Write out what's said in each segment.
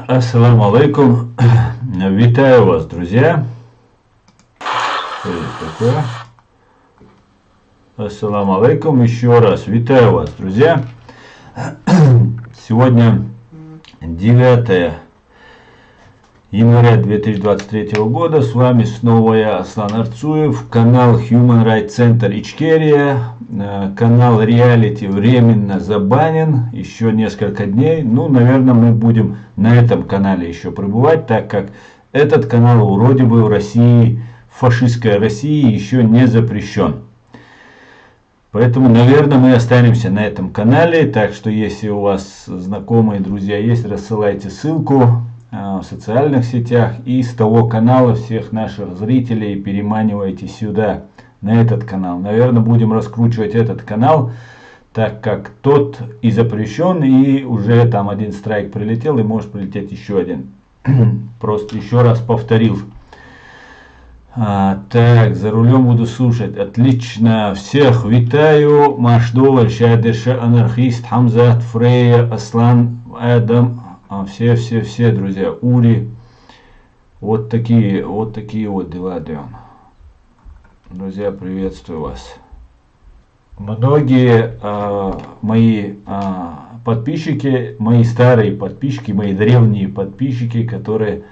Ассаламу алейкум. Витаю вас, друзья. Что это такое? Ассаламу алейкум. Еще раз витаю вас, друзья. Сегодня 9 января 2023 года. С вами снова я, Аслан Арцуев. Канал Human Rights Center Ичкерия. Канал Реалити временно забанен. Еще несколько дней. Ну, наверное, мы будем на этом канале еще пребывать, так как этот канал вроде бы в России, в фашистской России, еще не запрещен. Поэтому, наверное, мы останемся на этом канале. Так что, если у вас знакомые, друзья есть, рассылайте ссылку в социальных сетях. И с того канала всех наших зрителей переманивайте сюда, на этот канал. Наверное, будем раскручивать этот канал, так как тот и запрещен, и уже там один страйк прилетел, и может прилететь еще один. Просто еще раз повторил. Так, за рулем буду слушать. Отлично. Всех витаю. Машдова, Шадерша, Анархист, Хамзат, Фрея, Аслан, Адам. Все, друзья. Ури. Вот такие вот дела, Дион. Друзья, приветствую вас. Многие мои подписчики, мои старые подписчики, мои древние подписчики, которые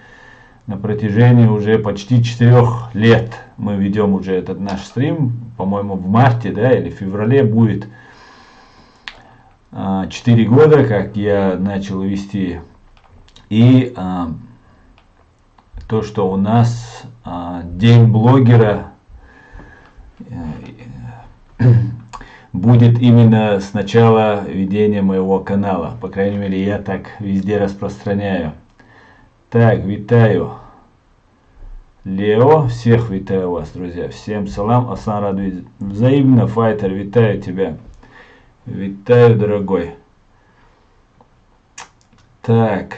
на протяжении уже почти 4 лет мы ведем уже этот наш стрим, по-моему, в марте, да, или в феврале будет 4 года, как я начал вести. И то, что у нас День блогера будет именно с начала ведения моего канала. По крайней мере, я так везде распространяю. Так, витаю. Лео, всех витаю вас, друзья. Всем салам, Аслан радует. Взаимно, Файтер, витаю тебя. Витаю, дорогой. Так,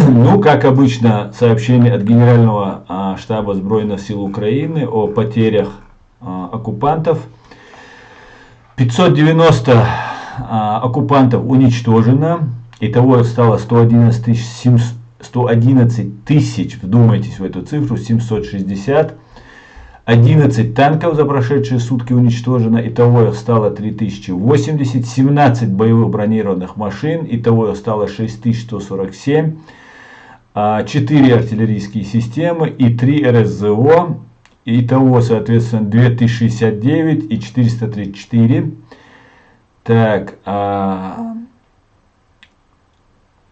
ну, как обычно, сообщение от Генерального штаба Збройных сил Украины о потерях оккупантов. 590 оккупантов уничтожено. Итого стало 111 тысяч, вдумайтесь в эту цифру, 760. 11 танков за прошедшие сутки уничтожено. Итого их стало 3080. 17 боевых бронированных машин. Итого их стало 6147. 4 артиллерийские системы и 3 РСЗО. Итого, соответственно, 2069 и 434. Так,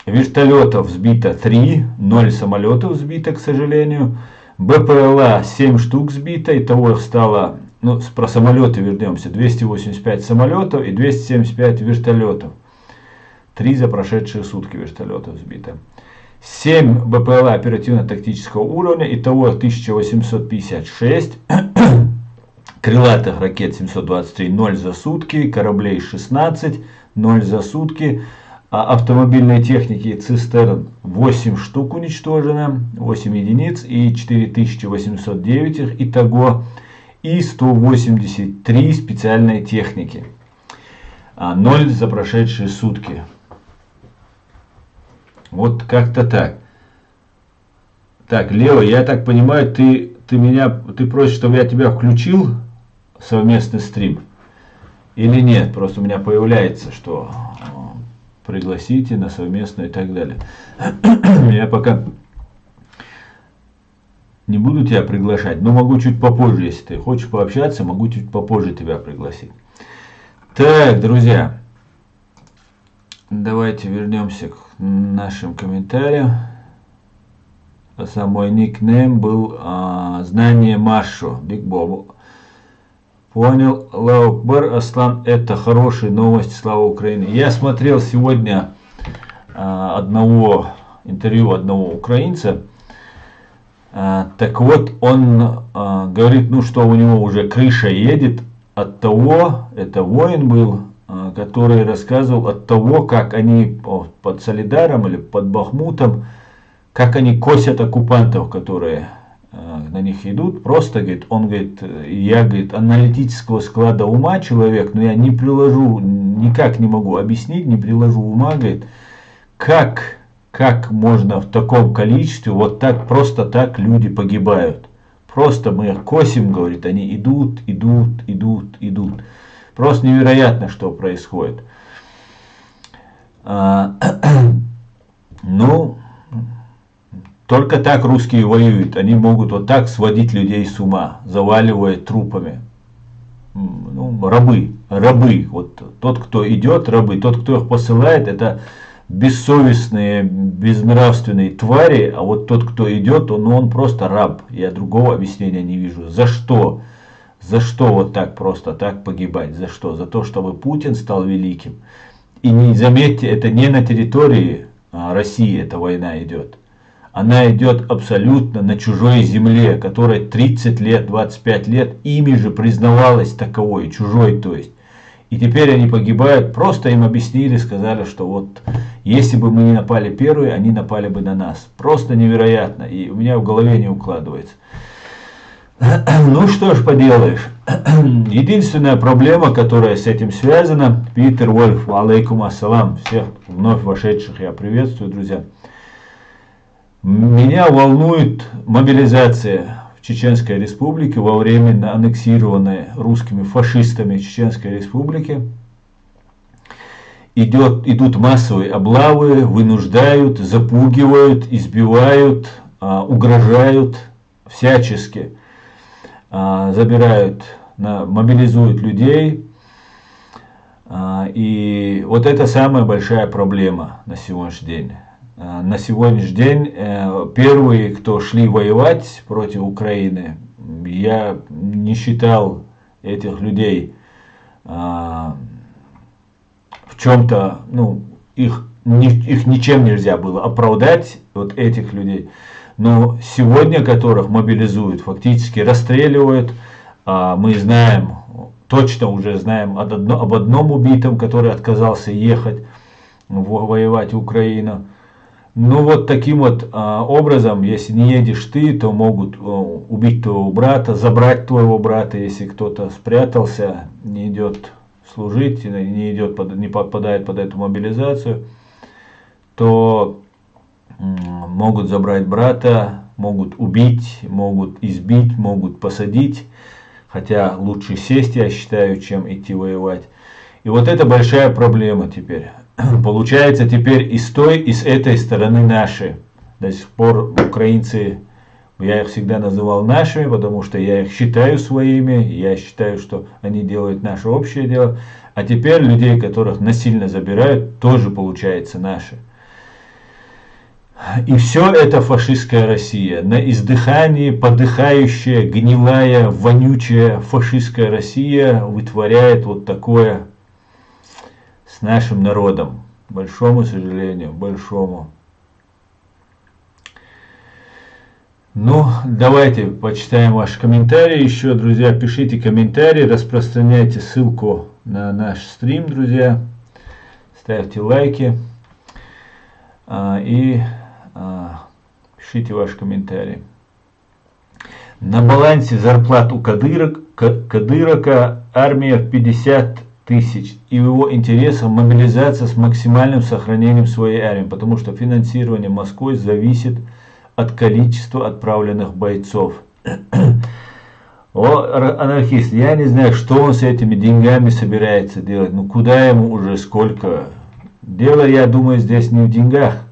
вертолетов сбито 3, 0 самолетов сбито, к сожалению. БПЛА 7 штук сбито, итого их стало, ну, про самолеты вернемся, 285 самолетов и 275 вертолетов. 3 за прошедшие сутки вертолетов сбито. 7 БПЛА оперативно-тактического уровня, итого 1856. Крылатых ракет 723, 0 за сутки. Кораблей 16, 0 за сутки. Автомобильной техники цистерн 8 штук уничтожено, 8 единиц и 4809 их итого. И 183 специальной техники. 0 за прошедшие сутки. Вот как-то так. Так, Лео, я так понимаю, ты просишь, чтобы я тебя включил в совместный стрим? Или нет? Просто у меня появляется, что пригласите на совместную и так далее. Я пока не буду тебя приглашать, но могу чуть попозже, если ты хочешь пообщаться, могу чуть попозже тебя пригласить. Так, друзья. Давайте вернемся к нашим комментариям. Мой никнейм был знание Машу. Биг Боб. Понял. Аллаху Акбар, Аслан, это хорошие новости, слава Украине. Я смотрел сегодня интервью одного украинца. Так вот, он говорит, ну что у него уже крыша едет от того, это воин был, который рассказывал от того, как они под Солидаром или под Бахмутом, как они косят оккупантов, которые на них идут, просто, говорит, он говорит, я, говорит, аналитического склада ума человек, но я не приложу, никак не могу объяснить, не приложу ума, говорит, как можно в таком количестве, вот так, просто так люди погибают. Просто мы их косим, говорит, они идут. Просто невероятно, что происходит. Ну, только так русские воюют. Они могут вот так сводить людей с ума, заваливая трупами. Ну, рабы. Вот тот, кто идет, рабы. Тот, кто их посылает, это бессовестные, безнравственные твари. А вот тот, кто идет, он просто раб. Я другого объяснения не вижу. За что? За что вот так просто так погибать? За что? За то, чтобы Путин стал великим. И не заметьте, это не на территории России эта война идет. Она идет абсолютно на чужой земле, которая 30 лет, 25 лет ими же признавалась таковой, чужой то есть. И теперь они погибают, просто им объяснили, сказали, что вот если бы мы не напали первые, они напали бы на нас. Просто невероятно, и у меня в голове не укладывается. Ну что ж поделаешь. Единственная проблема, которая с этим связана, Питер Вольф, алейкум ассалам, всех вновь вошедших я приветствую, друзья. Меня волнует мобилизация в Чеченской Республике во время аннексированной русскими фашистами Чеченской Республики. Идут массовые облавы, вынуждают, запугивают, избивают, угрожают всячески. Забирают, мобилизуют людей. И вот это самая большая проблема на сегодняшний день. На сегодняшний день первые, кто шли воевать против Украины, я не считал этих людей в чем-то, ну, их ничем нельзя было оправдать, вот этих людей. Но сегодня, которых мобилизуют, фактически расстреливают, мы знаем, точно уже знаем об одном убитом, который отказался ехать воевать в Украину. Ну вот таким вот образом, если не едешь ты, то могут убить твоего брата, забрать твоего брата, если кто-то спрятался, не идет служить, не попадает под эту мобилизацию, то могут забрать брата, могут убить, могут избить, могут посадить, хотя лучше сесть, я считаю, чем идти воевать. И вот это большая проблема теперь. Получается теперь и с той, и с этой стороны наши. До сих пор украинцы, я их всегда называл нашими, потому что я их считаю своими, я считаю, что они делают наше общее дело. А теперь людей, которых насильно забирают, тоже получается наши. И все это фашистская Россия. На издыхании подыхающая, гнилая, вонючая фашистская Россия вытворяет вот такое с нашим народом. Большому сожалению, большому. Ну, давайте почитаем ваши комментарии. Еще, друзья, пишите комментарии, распространяйте ссылку на наш стрим, друзья. Ставьте лайки. И пишите ваши комментарии. На балансе зарплат у Кадырока армия в 50 тысяч. И в его интересах мобилизация с максимальным сохранением своей армии, потому что финансирование Москвой зависит от количества отправленных бойцов. О, анархист, я не знаю, что он с этими деньгами собирается делать. Ну куда ему уже сколько? Дело, я думаю, здесь не в деньгах.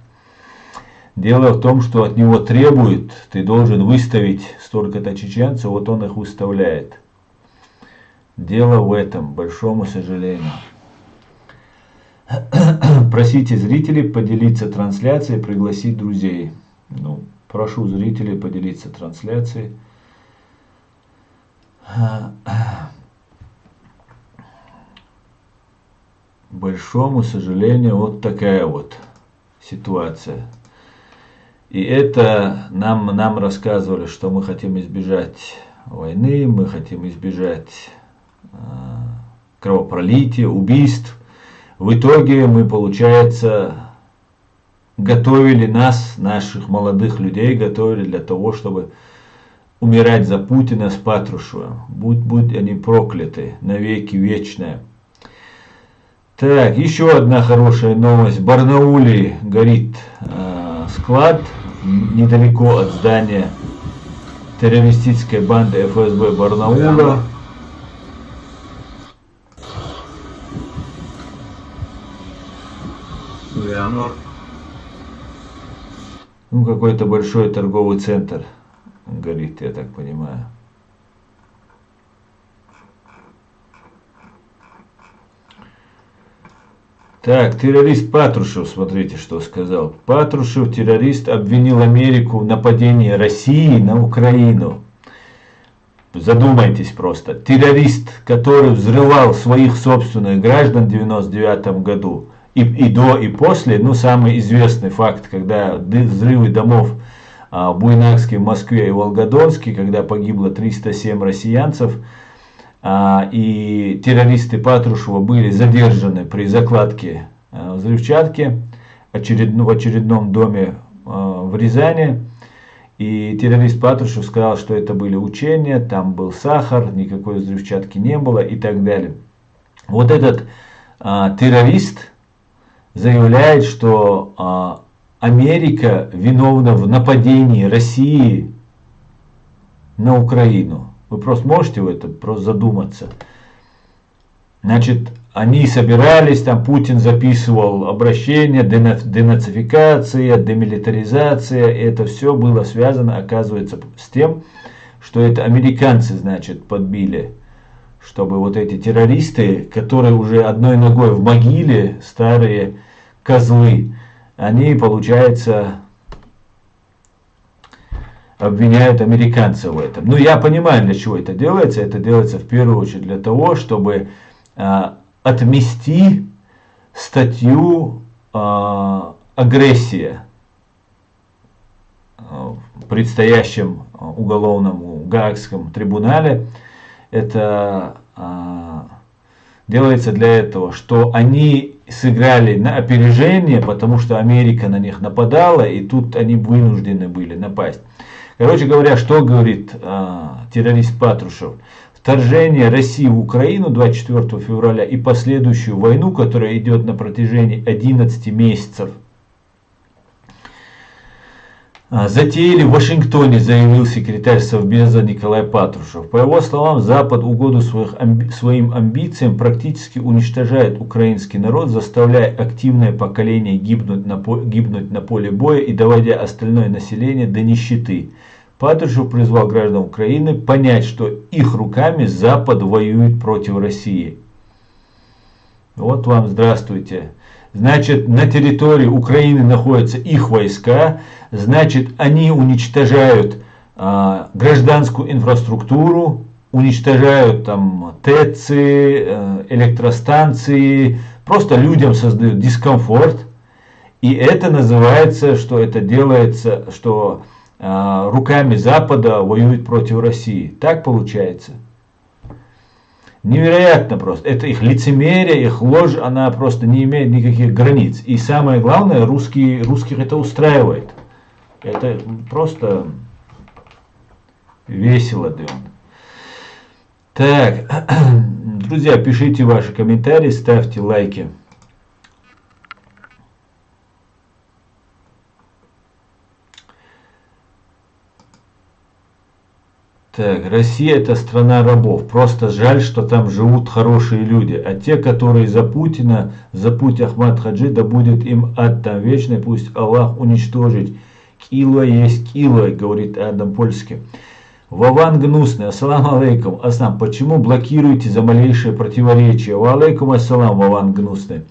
Дело в том, что от него требуют, ты должен выставить столько-то чеченцев, вот он их выставляет. Дело в этом, большому сожалению. Просите зрителей поделиться трансляцией, пригласить друзей. Ну, прошу зрителей поделиться трансляцией. Большому сожалению, вот такая вот ситуация. И это нам рассказывали, что мы хотим избежать войны, мы хотим избежать кровопролития, убийств. В итоге мы, получается, готовили нас, наших молодых людей, готовили для того, чтобы умирать за Путина с Патрушевым. Будь они прокляты навеки вечные. Так, еще одна хорошая новость. В Барнауле горит склад недалеко от здания террористической банды ФСБ Барнаула. Ну, какой-то большой торговый центр горит, я так понимаю. Так, террорист Патрушев, смотрите, что сказал. Патрушев, террорист, обвинил Америку в нападении России на Украину. Задумайтесь просто. Террорист, который взрывал своих собственных граждан в 1999 году, и до, и после, ну, самый известный факт, когда взрывы домов в Буйнакске, в Москве и Волгодонске, когда погибло 307 россиянцев, и террористы Патрушева были задержаны при закладке взрывчатки в очередном доме в Рязани. И террорист Патрушев сказал, что это были учения, там был сахар, никакой взрывчатки не было и так далее. Вот этот террорист заявляет, что Америка виновна в нападении России на Украину. Вы просто можете в этом просто задуматься. Значит, они собирались, там Путин записывал обращение, денацификация, демилитаризация. И это все было связано, оказывается, с тем, что это американцы, значит, подбили. Чтобы вот эти террористы, которые уже одной ногой в могиле, старые козлы, они, получается, обвиняют американцев в этом. Ну, я понимаю, для чего это делается. Это делается в первую очередь для того, чтобы отмести статью агрессия в предстоящем уголовном Гаагском трибунале. Это делается для этого, что они сыграли на опережение, потому что Америка на них нападала, и тут они вынуждены были напасть. Короче говоря, что говорит террорист Патрушев? Вторжение России в Украину 24 февраля и последующую войну, которая идет на протяжении 11 месяцев, затеяли в Вашингтоне, заявил секретарь Совбеза Николай Патрушев. По его словам, Запад в угоду своим амбициям практически уничтожает украинский народ, заставляя активное поколение гибнуть на поле боя и доводя остальное население до нищеты. Патрушев призвал граждан Украины понять, что их руками Запад воюет против России. Вот вам здравствуйте. Значит, на территории Украины находятся их войска, значит, они уничтожают гражданскую инфраструктуру, уничтожают там ТЭЦы, электростанции, просто людям создают дискомфорт. И это называется, что это делается, что руками Запада воюет против России. Так получается. Невероятно просто. Это их лицемерие, их ложь, она просто не имеет никаких границ. И самое главное, русских это устраивает. Это просто весело, да. Так, друзья, пишите ваши комментарии, ставьте лайки. Так, Россия это страна рабов. Просто жаль, что там живут хорошие люди. А те, которые за Путина, за путь Ахмад Хаджи, да будет им ад там вечный, пусть Аллах уничтожит. Кило есть кило, говорит Адам Польский. Вован гнусный, ассаламу алейкум. Аслам, почему блокируете за малейшее противоречие? Ва алейкум ассалам, Вован гнусный.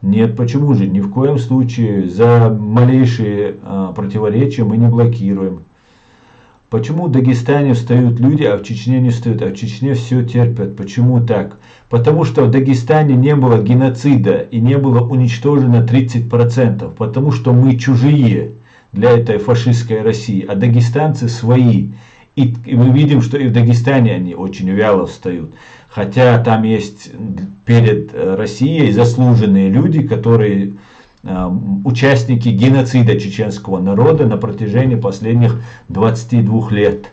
Нет, почему же? Ни в коем случае за малейшие противоречия мы не блокируем. Почему в Дагестане встают люди, а в Чечне не встают, а в Чечне все терпят? Почему так? Потому что в Дагестане не было геноцида и не было уничтожено 30%, потому что мы чужие для этой фашистской России, а дагестанцы свои. И мы видим, что и в Дагестане они очень вяло встают. Хотя там есть перед Россией заслуженные люди, которые участники геноцида чеченского народа на протяжении последних 22 лет.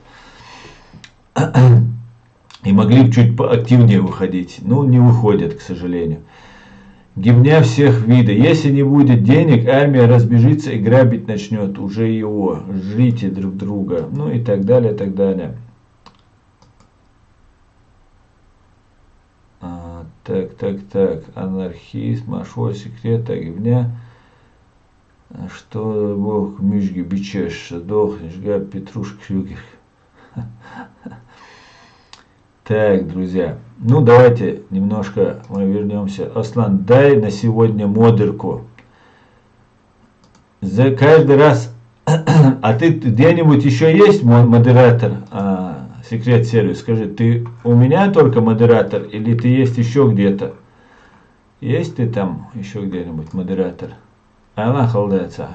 И могли бы чуть поактивнее выходить. Но не выходят, к сожалению. Гибня всех видов. Если не будет денег, армия разбежится и грабить начнет уже его. Жрите друг друга. Ну и так далее, так далее. Так. Анархист, Машо, секрета, гибня. Что Бог мюжги бичеш, сдохнешь, габ Петрушка Швюгер. Так, друзья. Ну, давайте немножко мы вернемся. Аслан, дай на сегодня модерку. За каждый раз... А ты где-нибудь еще есть модератор? Секрет сервис, скажи, ты у меня только модератор или ты есть еще где-то? Есть ты там еще где-нибудь модератор? Она холдается.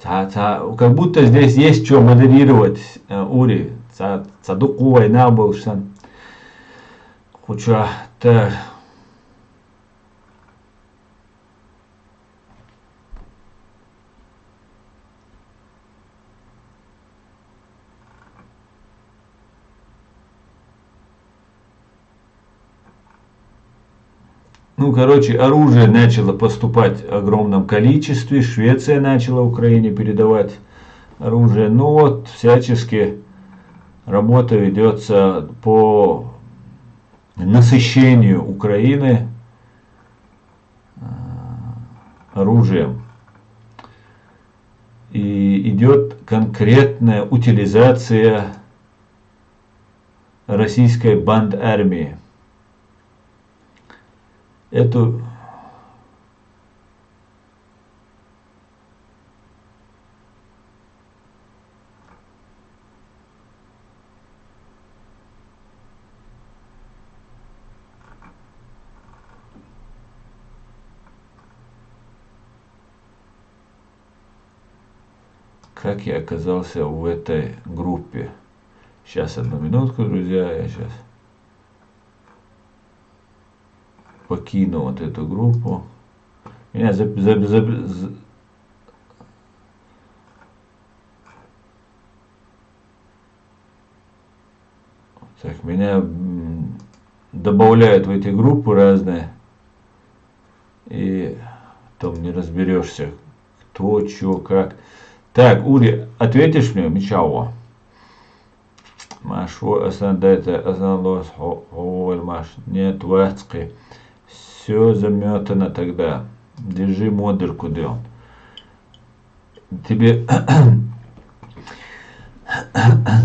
Как будто здесь есть что модерировать, Ури. Цадуку война был, что хоча так. Ну, короче, оружие начало поступать в огромном количестве. Швеция начала Украине передавать оружие. Ну вот, всячески работа ведется по насыщению Украины оружием. И идет конкретная утилизация российской бандармии. Эту как я оказался в этой группе. Сейчас, одну минутку, друзья, я сейчас покину вот эту группу. Меня так, меня добавляют в эти группы разные. И там не разберешься, кто, чё, как. Так, Ури, ответишь мне, Мичао? Машу асандайта асандос маш. Нет, вацки. Все заметано тогда. Держи модерку, Дел. Тебе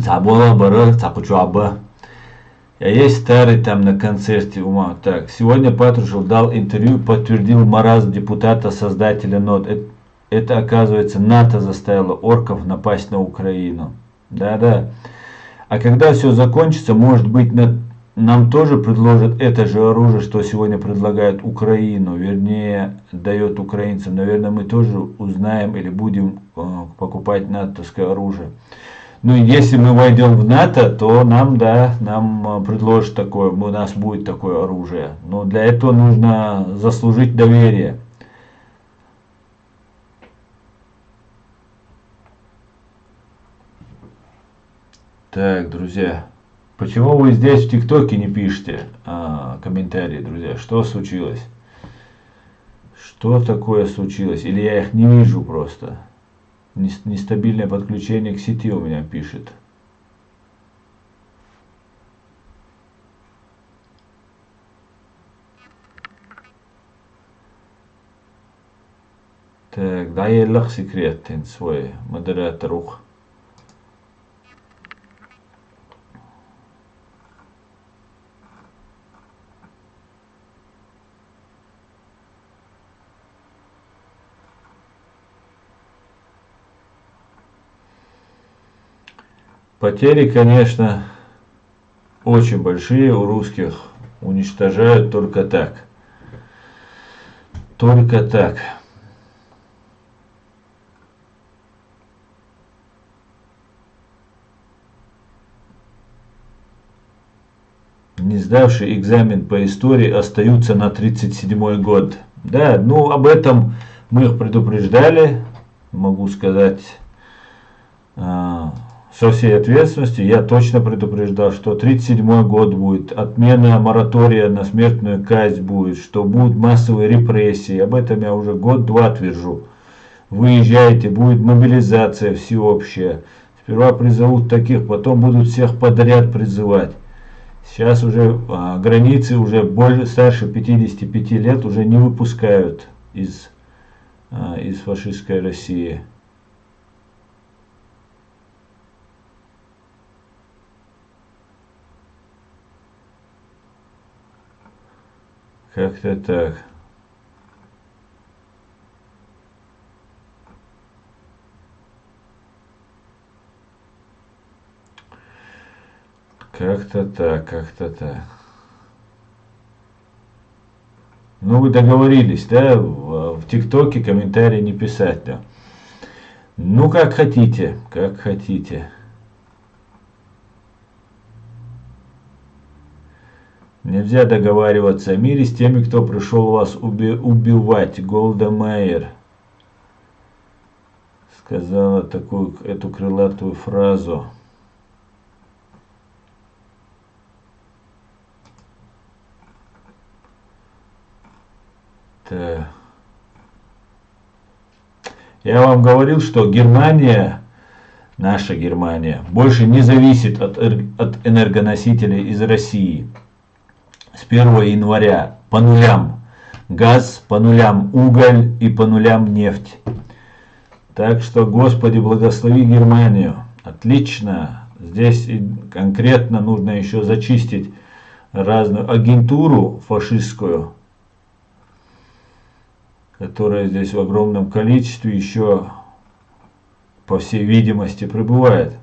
забыла бара, цапучаба. Я есть старый там на концерте ума. Так, сегодня Патрушев дал интервью, подтвердил маразм депутата-создателя НОТ. Это, оказывается, НАТО заставило орков напасть на Украину. Да-да. А когда все закончится, может быть, нам тоже предложат это же оружие, что сегодня предлагает Украину. Вернее, дает украинцам. Наверное, мы тоже узнаем или будем покупать натовское оружие. Ну, если мы войдем в НАТО, то нам предложат такое, у нас будет такое оружие. Но для этого нужно заслужить доверие. Так, друзья, почему вы здесь в ТикТоке не пишете комментарии, друзья? Что случилось? Что такое случилось? Или я их не вижу просто? Нестабильное подключение к сети у меня пишет. Так, дай секрет свой модератор. Потери, конечно, очень большие у русских. Уничтожают только так. Только так. Не сдавшие экзамен по истории остаются на 37-й год. Да, ну об этом Мы их предупреждали, могу сказать, со всей ответственностью, я точно предупреждал, что 1937 год будет, отмена моратория на смертную казнь будет, что будут массовые репрессии. Об этом я уже год-два твержу. Выезжайте, будет мобилизация всеобщая. Сперва призовут таких, потом будут всех подряд призывать. Сейчас уже границы уже старше 55 лет уже не выпускают из фашистской России. Как-то так. Как-то так, как-то так. Ну, вы договорились, да, в ТикТоке комментарии не писать, да. Ну, как хотите, как хотите. Нельзя договариваться о мире с теми, кто пришел вас убивать. Голда Меир сказала эту крылатую фразу. Так. Я вам говорил, что Германия, наша Германия, больше не зависит от энергоносителей из России. С 1 января по нулям газ, по нулям уголь и по нулям нефть. Так что, Господи, благослови Германию. Отлично. Здесь конкретно нужно еще зачистить разную агентуру фашистскую, которая здесь в огромном количестве еще, по всей видимости, пребывает.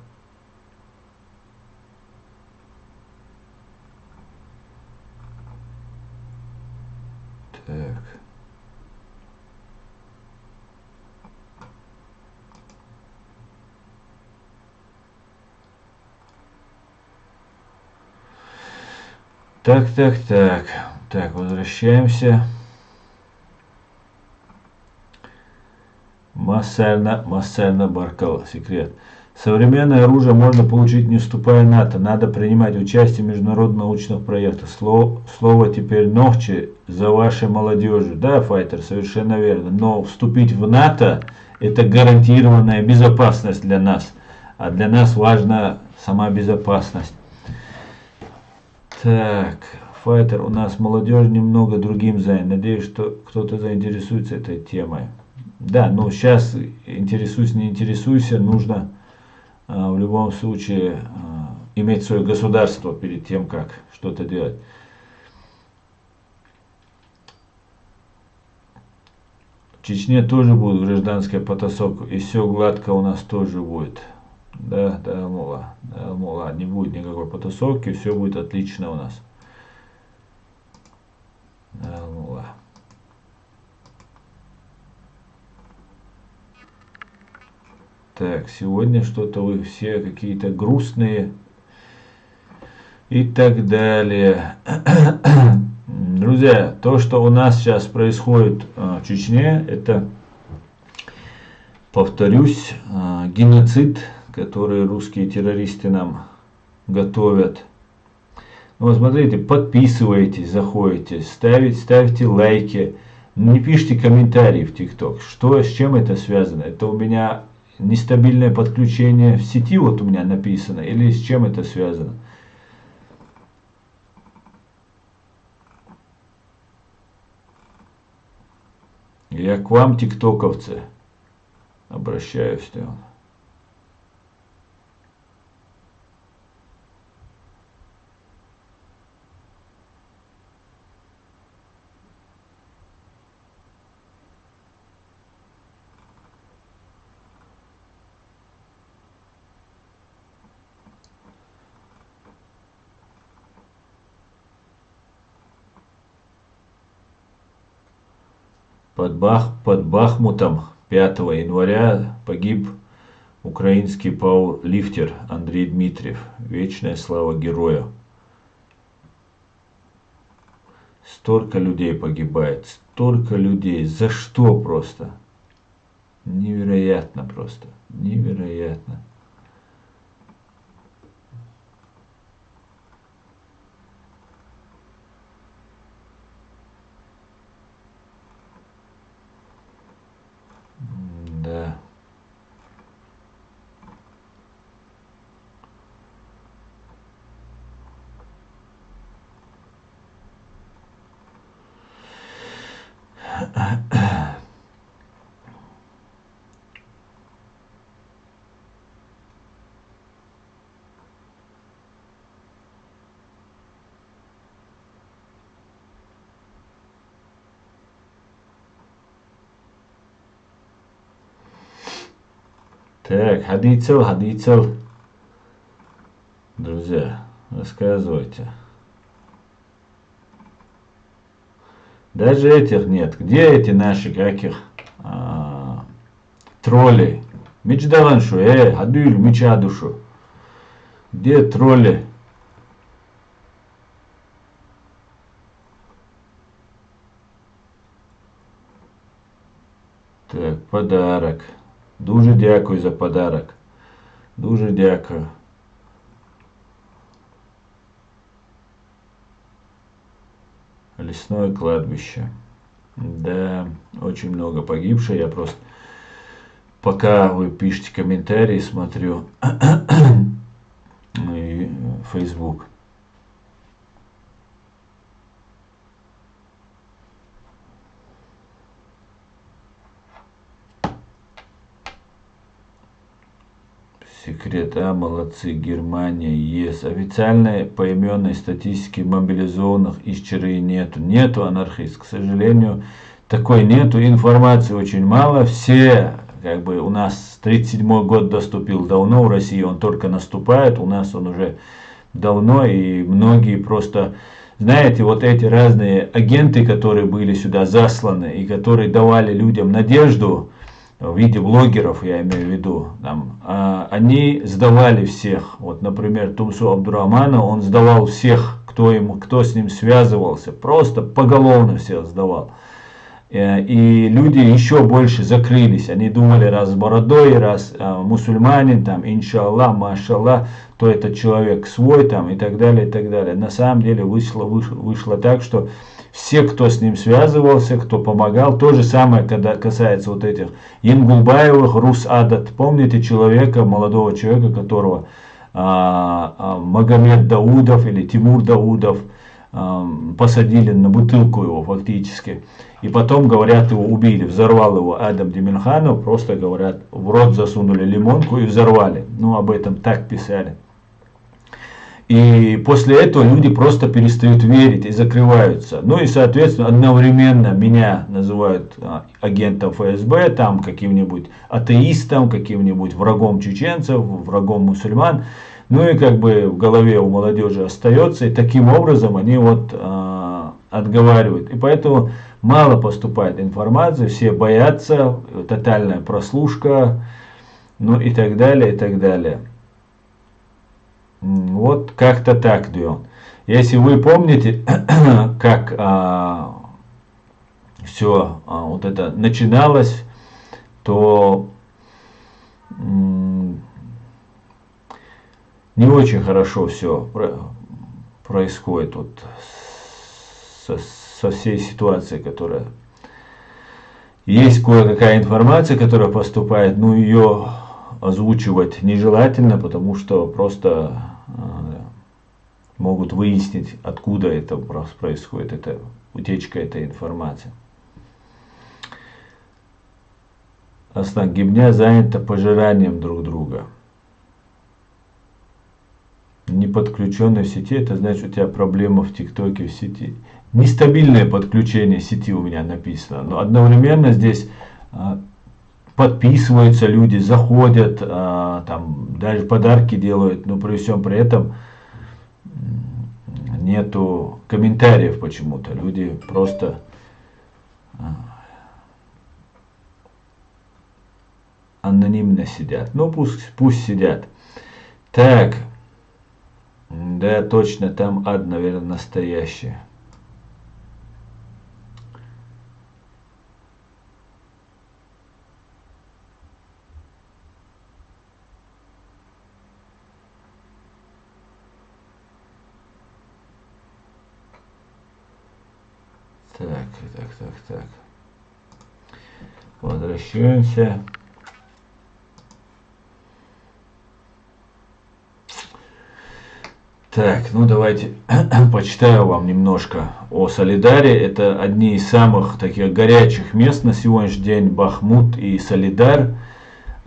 Так. Так, возвращаемся. Массально Баркал. Секрет. Современное оружие можно получить, не вступая в НАТО. Надо принимать участие в международно-научных проектах. Слово теперь ногче за вашей молодежью. Да, Файтер, совершенно верно. Но вступить в НАТО – это гарантированная безопасность для нас. А для нас важна сама безопасность. Так, Файтер, у нас молодежь немного другим занят. Надеюсь, что кто-то заинтересуется этой темой. Да, но сейчас интересуюсь, не интересуйся, нужно в любом случае иметь свое государство перед тем, как что-то делать. В Чечне тоже будет гражданская потасовка, и все гладко у нас тоже будет. Да, мула, не будет никакой потасовки, все будет отлично у нас. Да, мула. Так, сегодня что-то вы все какие-то грустные и так далее. Друзья, то, что у нас сейчас происходит в Чечне, это, повторюсь, геноцид, который русские террористы нам готовят. Ну, смотрите, подписывайтесь, заходите, ставьте лайки, не пишите комментарии в ТикТок. С чем это связано? Это у меня нестабильное подключение в сети, вот у меня написано, или с чем это связано? Я к вам, тиктоковцы, обращаюсь. Под Бахмутом 5 января погиб украинский пауэрлифтер Андрей Дмитриев. Вечная слава герою. Столько людей погибает, столько людей. За что просто? Невероятно просто. Невероятно. Да. Так, Хадицел. Друзья, рассказывайте. Даже этих нет. Где эти наши, каких тролли? Мечдаланшу, Адюль, Мечадушу. Где тролли? Так, подарок. Дуже дякую за подарок. Дуже дякую. Лесное кладбище. Да, очень много погибших. Я просто, пока вы пишете комментарии, смотрю и Facebook. Секрет, молодцы, Германия, ЕС. Официальной поименной статистики мобилизованных из ЧРИ нету. Нету, анархист, к сожалению, такой нету. Информации очень мало. Все, как бы, у нас 37-й год доступил давно, в России он только наступает, у нас он уже давно, и многие просто, знаете, вот эти разные агенты, которые были сюда засланы, и которые давали людям надежду, в виде блогеров, я имею в виду, там, они сдавали всех. Вот, например, Тумсу Абдурахмана, он сдавал всех, кто с ним связывался, просто поголовно всех сдавал. И люди еще больше закрылись. Они думали, раз с бородой, раз мусульманин, там, иншаллах, машаллах, то этот человек свой, там, и так далее, и так далее. На самом деле вышло так, что все, кто с ним связывался, кто помогал, то же самое, когда касается вот этих Ингулбаевых, Рус-Адат. Помните человека, молодого человека, которого Магомед Даудов или Тимур Даудов посадили на бутылку его фактически. И потом, говорят, его убили, взорвал его Адам Демирханов, просто, говорят, в рот засунули лимонку и взорвали. Ну, об этом так писали. И после этого люди просто перестают верить и закрываются. Ну и, соответственно, одновременно меня называют агентом ФСБ, там каким-нибудь атеистом, каким-нибудь врагом чеченцев, врагом мусульман. Ну и как бы в голове у молодежи остается, и таким образом они вот отговаривают. И поэтому мало поступает информации, все боятся, тотальная прослушка, ну и так далее, и так далее. Вот как-то так, Дион. Если вы помните, как все вот это начиналось, то не очень хорошо все происходит вот со всей ситуацией, которая есть. Кое-какая информация, которая поступает, но ее озвучивать нежелательно, потому что просто могут выяснить, откуда это происходит, это утечка этой информации. Аслан, гибня занята пожиранием друг друга. Не подключенный в сети, это значит, у тебя проблема в ТикТоке, в сети. Нестабильное подключение сети у меня написано, но одновременно здесь подписываются люди, заходят, там даже подарки делают, но при всем при этом нету комментариев почему-то. Люди просто анонимно сидят. Ну пусть сидят. Так, да, точно, там ад, наверное, настоящий. Так. Возвращаемся. Так, ну давайте почитаю вам немножко о Солидаре. Это одни из самых таких горячих мест на сегодняшний день. Бахмут и Солидар.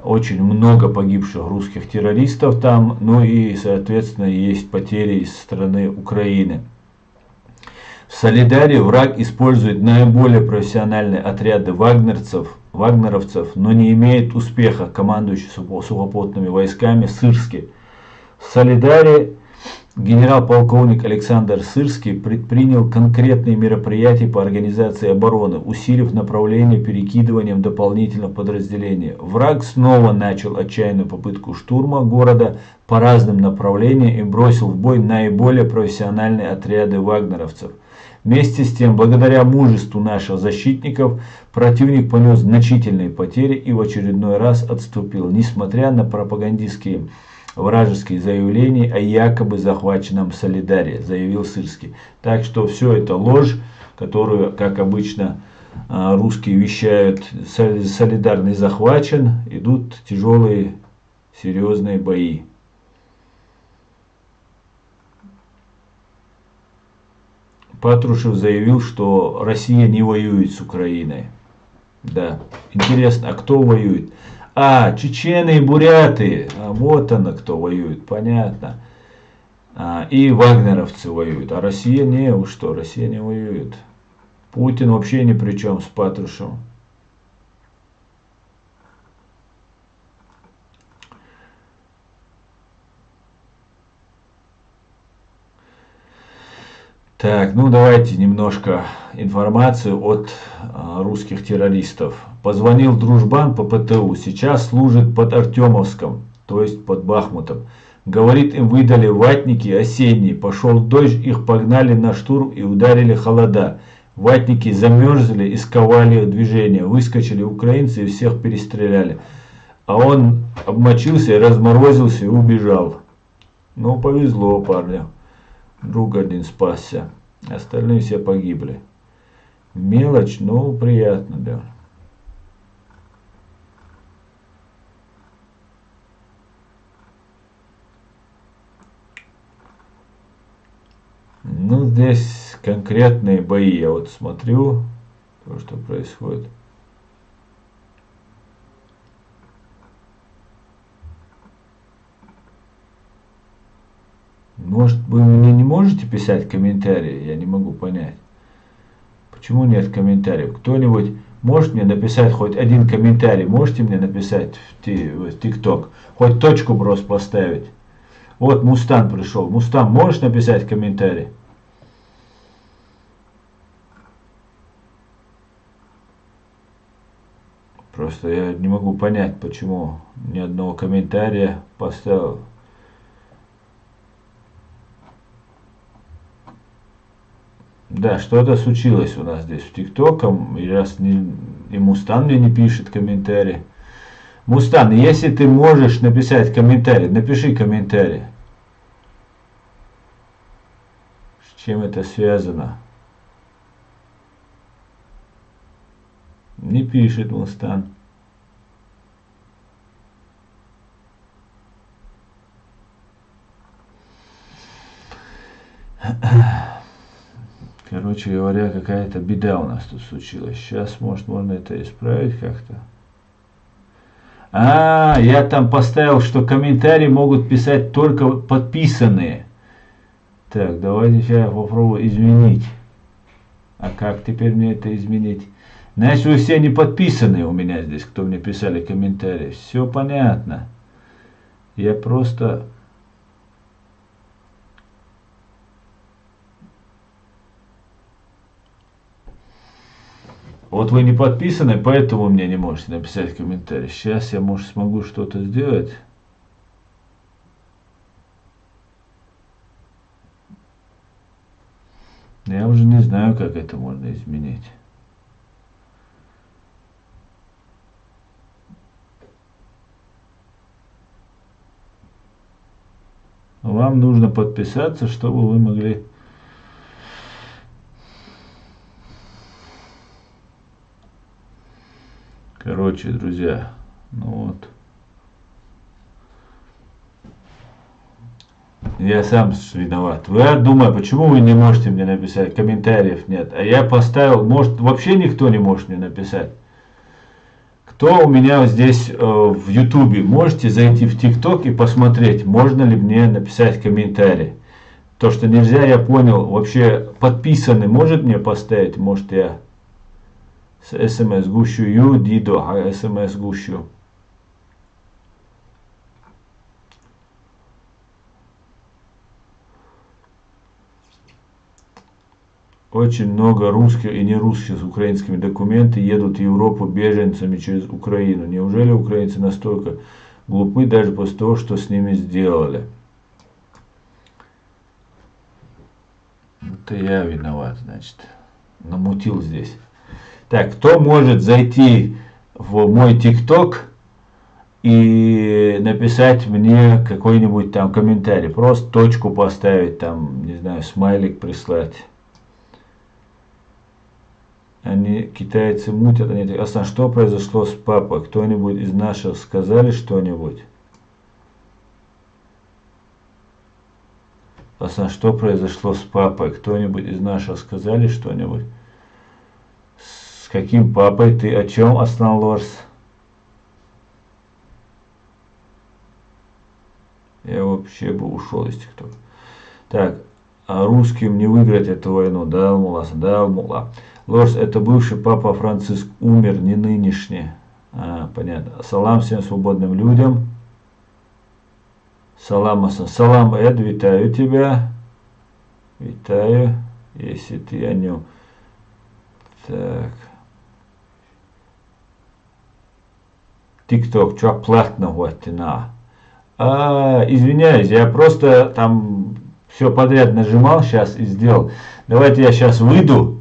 Очень много погибших русских террористов там. Ну и, соответственно, есть потери из страны Украины. В Солидаре враг использует наиболее профессиональные отряды вагнеровцев, но не имеет успеха, командующий сухопутными войсками Сырский. В Солидаре генерал-полковник Александр Сырский предпринял конкретные мероприятия по организации обороны, усилив направление перекидыванием дополнительных подразделений. Враг снова начал отчаянную попытку штурма города по разным направлениям и бросил в бой наиболее профессиональные отряды вагнеровцев. Вместе с тем, благодаря мужеству наших защитников, противник понес значительные потери и в очередной раз отступил, несмотря на пропагандистские вражеские заявления о якобы захваченном Солидаре, заявил Сырский. Так что все это ложь, которую, как обычно, русские вещают, Солидар не захвачен, идут тяжелые, серьезные бои. Патрушев заявил, что Россия не воюет с Украиной. Да, интересно, а кто воюет? Чечены и буряты. Вот оно кто воюет, понятно. И вагнеровцы воюют. А Россия не, вы что, Россия не воюет. Путин вообще ни при чем с Патрушевым. Так, ну давайте немножко информацию от русских террористов. Позвонил дружбан по ПТУ, сейчас служит под Артемовском, то есть под Бахмутом. Говорит, им выдали ватники осенние, пошел дождь, их погнали на штурм и ударили холода. Ватники замерзли и сковали движение, выскочили украинцы и всех перестреляли. А он обмочился и разморозился и убежал. Ну повезло парню. Друг один спасся, остальные все погибли. Мелочь, но приятно, да. Ну, здесь конкретные бои. Я вот смотрю, то, что происходит. Может, вы мне не можете писать комментарии? Я не могу понять. Почему нет комментариев? Кто-нибудь может мне написать хоть один комментарий? Можете мне написать в ТикТок? Хоть точку просто поставить? Вот Мустан пришел. Мустан, можешь написать комментарий? Просто я не могу понять, почему ни одного комментария поставил. Да, что-то случилось у нас здесь в ТикТоком, и раз и Мустан мне не пишет комментарий. Мустан, если ты можешь написать комментарий, напиши комментарий. С чем это связано? Не пишет Мустан. Короче говоря, какая-то беда у нас тут случилась. Сейчас, может, можно это исправить как-то. Я там поставил, что комментарии могут писать только подписанные. Так, давайте сейчас я попробую изменить. А как теперь мне это изменить? Значит, вы все не подписанные у меня здесь, кто мне писали комментарии. Все понятно. Я просто... Вот вы не подписаны, поэтому мне не можете написать комментарий. Сейчас я, может, смогу что-то сделать. Я уже не знаю, как это можно изменить. Вам нужно подписаться, чтобы вы могли... Короче, друзья, ну вот. Я сам виноват. Я думаю, почему вы не можете мне написать? Комментариев нет. А я поставил, может, вообще никто не может мне написать. Кто у меня здесь в Ютубе? Можете зайти в ТикТок и посмотреть, можно ли мне написать комментарий. То, что нельзя, я понял. Вообще, подписанный может мне поставить? Может, я с СМС гущу ю, дидо, а СМС гущу. Очень много русских и нерусских с украинскими документами едут в Европу беженцами через Украину. Неужели украинцы настолько глупы даже после того, что с ними сделали? Это я виноват, значит. Намутил здесь. Так, кто может зайти в мой ТикТок и написать мне какой-нибудь там комментарий? Просто точку поставить, там, не знаю, смайлик прислать. Они, китайцы, мутят. Они, Асан, что произошло с папой? Кто-нибудь из наших сказали что-нибудь? Асан, что произошло с папой? Кто-нибудь из наших сказали что-нибудь? С каким папой? Ты о чем, Аслан Лорс? Я вообще бы ушел из ТикТока. Так, а русским не выиграть эту войну. Да, Алмула, да, Алмула. Лорс, это бывший папа Франциск, умер, не нынешний. Понятно. Салам всем свободным людям. Салам, Асан. Салам, Эд, витаю тебя. Витаю, если ты о нем. Так. ТикТок, что платно вот на. Извиняюсь, я просто там все подряд нажимал сейчас и сделал. Давайте я сейчас выйду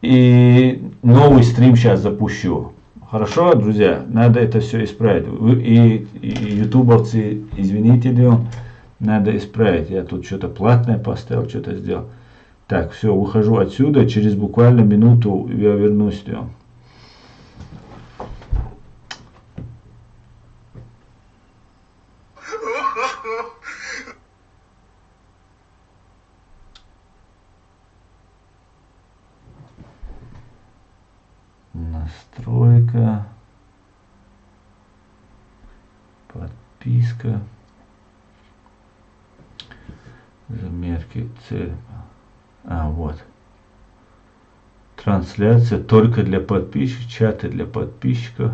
и новый стрим сейчас запущу. Хорошо, друзья? Надо это все исправить. Вы и ютубовцы, извините, Леон, надо исправить. Я тут что-то платное поставил, что-то сделал. Так, все, выхожу отсюда. Через буквально минуту я вернусь, Леон. Настройка, подписка, замерки, цель. Вот. Трансляция только для подписчиков, чаты для подписчиков.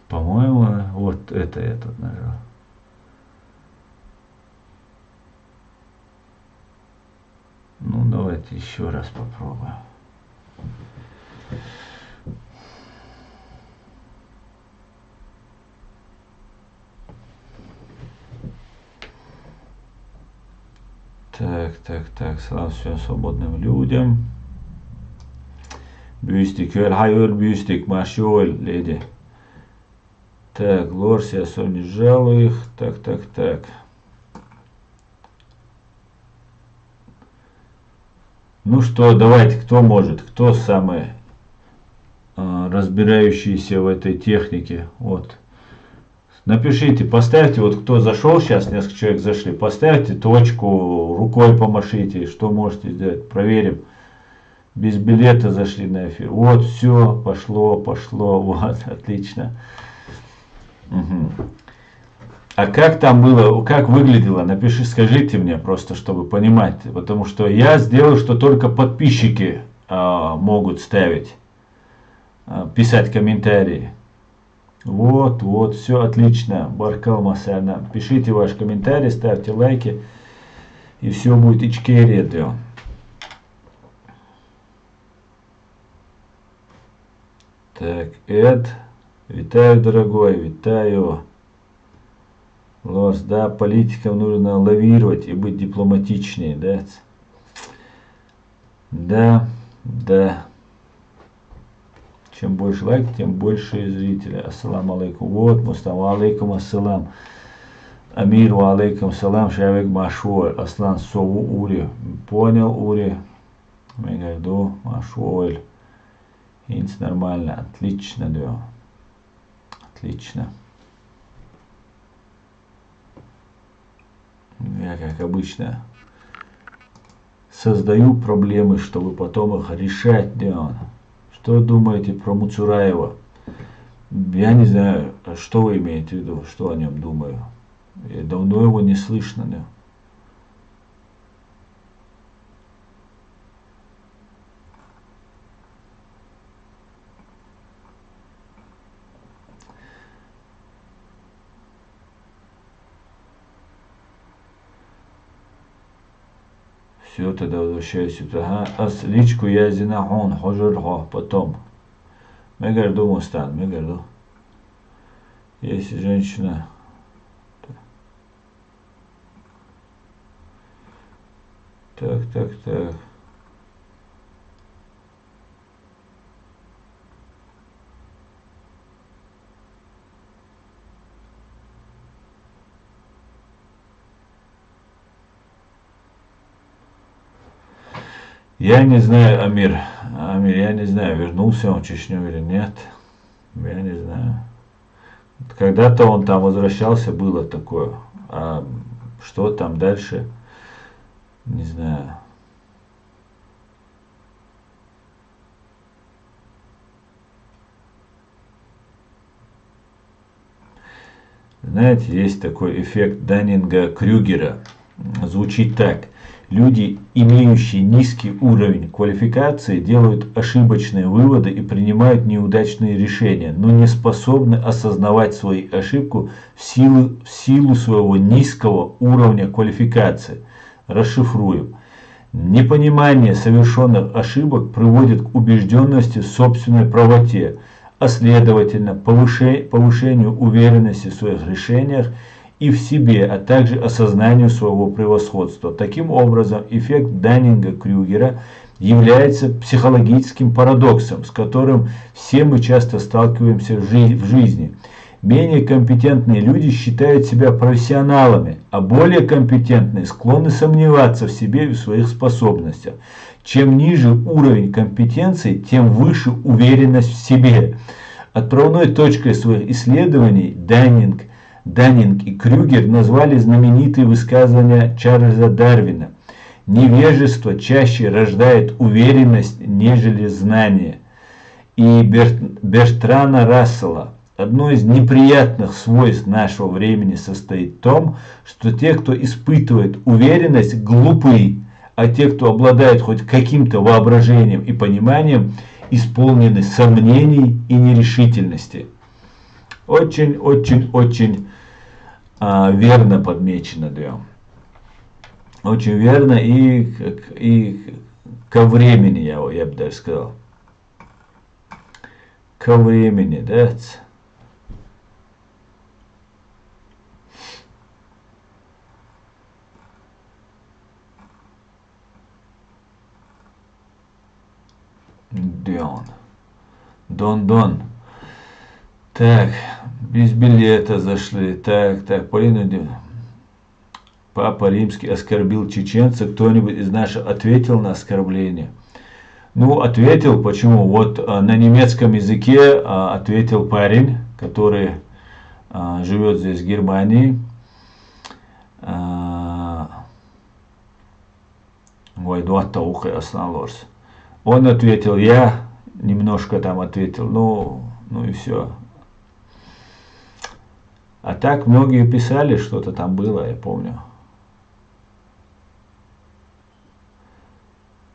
По-моему, вот это я тут нажал. Ну, давайте еще раз попробуем. Так, салам всем свободным людям. Büyüstik, hayır büyüstik, машой, леди. Так, Лорс, я не жалую их. Так. Ну что, давайте, кто может, кто самый разбирающийся в этой технике. Вот. Напишите, поставьте, вот кто зашел сейчас, несколько человек зашли, поставьте точку, рукой помашите, что можете сделать, проверим. Без билета зашли на эфир. Вот, все, пошло, вот, отлично. Угу. А как там было, как выглядело, напиши, скажите мне просто, чтобы понимать, потому что я сделал, что только подписчики могут ставить, писать комментарии. Вот, все отлично, Баркал Масана. Пишите ваш комментарий, ставьте лайки, и все будет Ичкерия. Так, Эд, витаю, дорогой, витаю. Лорс, да, политикам нужно лавировать и быть дипломатичнее, да? Да. Чем больше лайк, тем больше зрителей. Ассаламу алейкум. Вот, Мустафа, алейкум ассалам. Амиру алейкум салам, шавик машур. Аслан сову ури. Понял, ури. Мегарду, Машуэль. Инс нормально, отлично, да. Отлично. Я, как обычно, создаю проблемы, чтобы потом их решать, да. Что думаете про Муцураева? Я не знаю, что вы имеете в виду, что о нем думаю. И давно его не слышно, да. Все, тогда возвращаюсь. Ага, личку я зинахон, хожурго, потом. Мегарду Мустан, Мегарду. Если женщина... Так. Я не знаю, Амир, я не знаю, вернулся он в Чечню или нет. Я не знаю. Когда-то он там возвращался, было такое. А что там дальше, не знаю. Знаете, есть такой эффект Даннинга-Крюгера. Звучит так. Люди, имеющие низкий уровень квалификации, делают ошибочные выводы и принимают неудачные решения, но не способны осознавать свою ошибку в силу своего низкого уровня квалификации. Расшифруем. Непонимание совершенных ошибок приводит к убежденности в собственной правоте, а следовательно повышению уверенности в своих решениях и в себе, а также осознанию своего превосходства. Таким образом, эффект Даннинга-Крюгера является психологическим парадоксом, с которым все мы часто сталкиваемся в жизни. Менее компетентные люди считают себя профессионалами, а более компетентные склонны сомневаться в себе и в своих способностях. Чем ниже уровень компетенции, тем выше уверенность в себе. Отправной точкой своих исследований Даннинг и Крюгер назвали знаменитые высказывания Чарльза Дарвина. Невежество чаще рождает уверенность, нежели знание. И Бертрана Рассела. Одно из неприятных свойств нашего времени состоит в том, что те, кто испытывает уверенность, глупы, а те, кто обладает хоть каким-то воображением и пониманием, исполнены сомнений и нерешительности. Очень верно подмечено, да. Очень верно и ко времени, я бы даже сказал. Ко времени, да. Дон. Так, без билета зашли. Так, Полина. Папа Римский оскорбил чеченца. Кто-нибудь из наших ответил на оскорбление? Ну, ответил. Почему? Вот на немецком языке ответил парень, который живет здесь, в Германии. Он ответил, я немножко там ответил, ну и все. А так многие писали, что-то там было, я помню.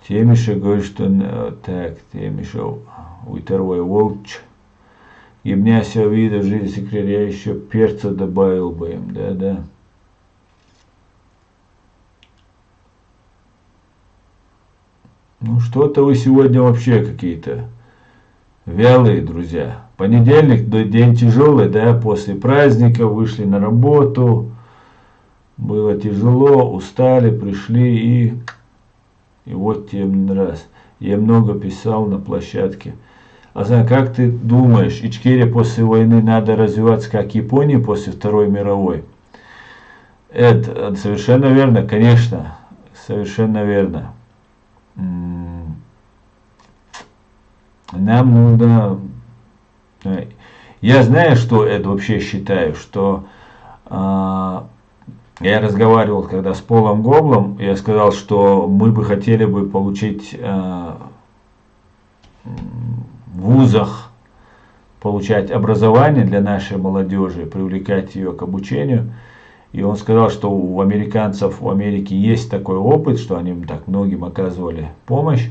Темиша говорит, что так, Темиша, Уитервой Волч. И меня все видно в жизни секрет, я еще перца добавил бы им, да. Ну что-то вы сегодня вообще какие-то вялые, друзья. Понедельник, день тяжелый, да, после праздника вышли на работу, было тяжело, устали, пришли и вот тебе раз. Я много писал на площадке. А как ты думаешь, Ичкерия после войны надо развиваться как Япония после Второй мировой? Это совершенно верно, конечно, совершенно верно. нам нужно... Я знаю, что это вообще считаю, что я разговаривал когда с Полом Гоблом, я сказал, что мы бы хотели бы получить в вузах, получать образование для нашей молодежи, привлекать ее к обучению. И он сказал, что у американцев, в Америке есть такой опыт, что они так многим оказывали помощь.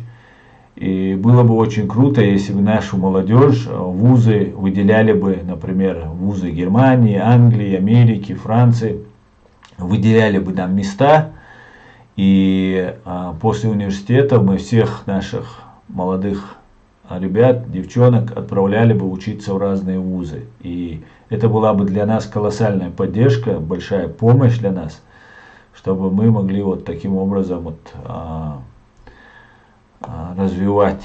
И было бы очень круто, если бы нашу молодежь, вузы выделяли бы, например, вузы Германии, Англии, Америки, Франции, выделяли бы нам места. И после университета мы всех наших молодых ребят, девчонок отправляли бы учиться в разные вузы. И это была бы для нас колоссальная поддержка, большая помощь для нас, чтобы мы могли вот таким образом вот, развивать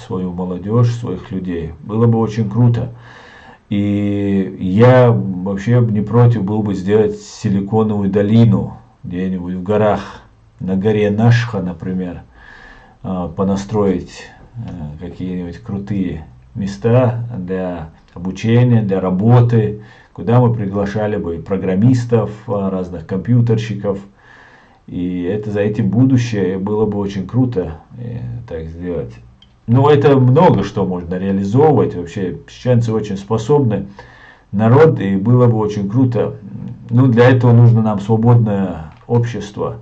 свою молодежь, своих людей. Было бы очень круто. И я вообще не против был бы сделать силиконовую долину где-нибудь в горах, на горе Нашха, например, понастроить какие-нибудь крутые места для обучения, для работы, куда мы приглашали бы программистов, разных компьютерщиков. И это за этим будущее, было бы очень круто так сделать. Но это много что можно реализовывать. Вообще чеченцы очень способны народ, и было бы очень круто. Ну, для этого нужно нам свободное общество.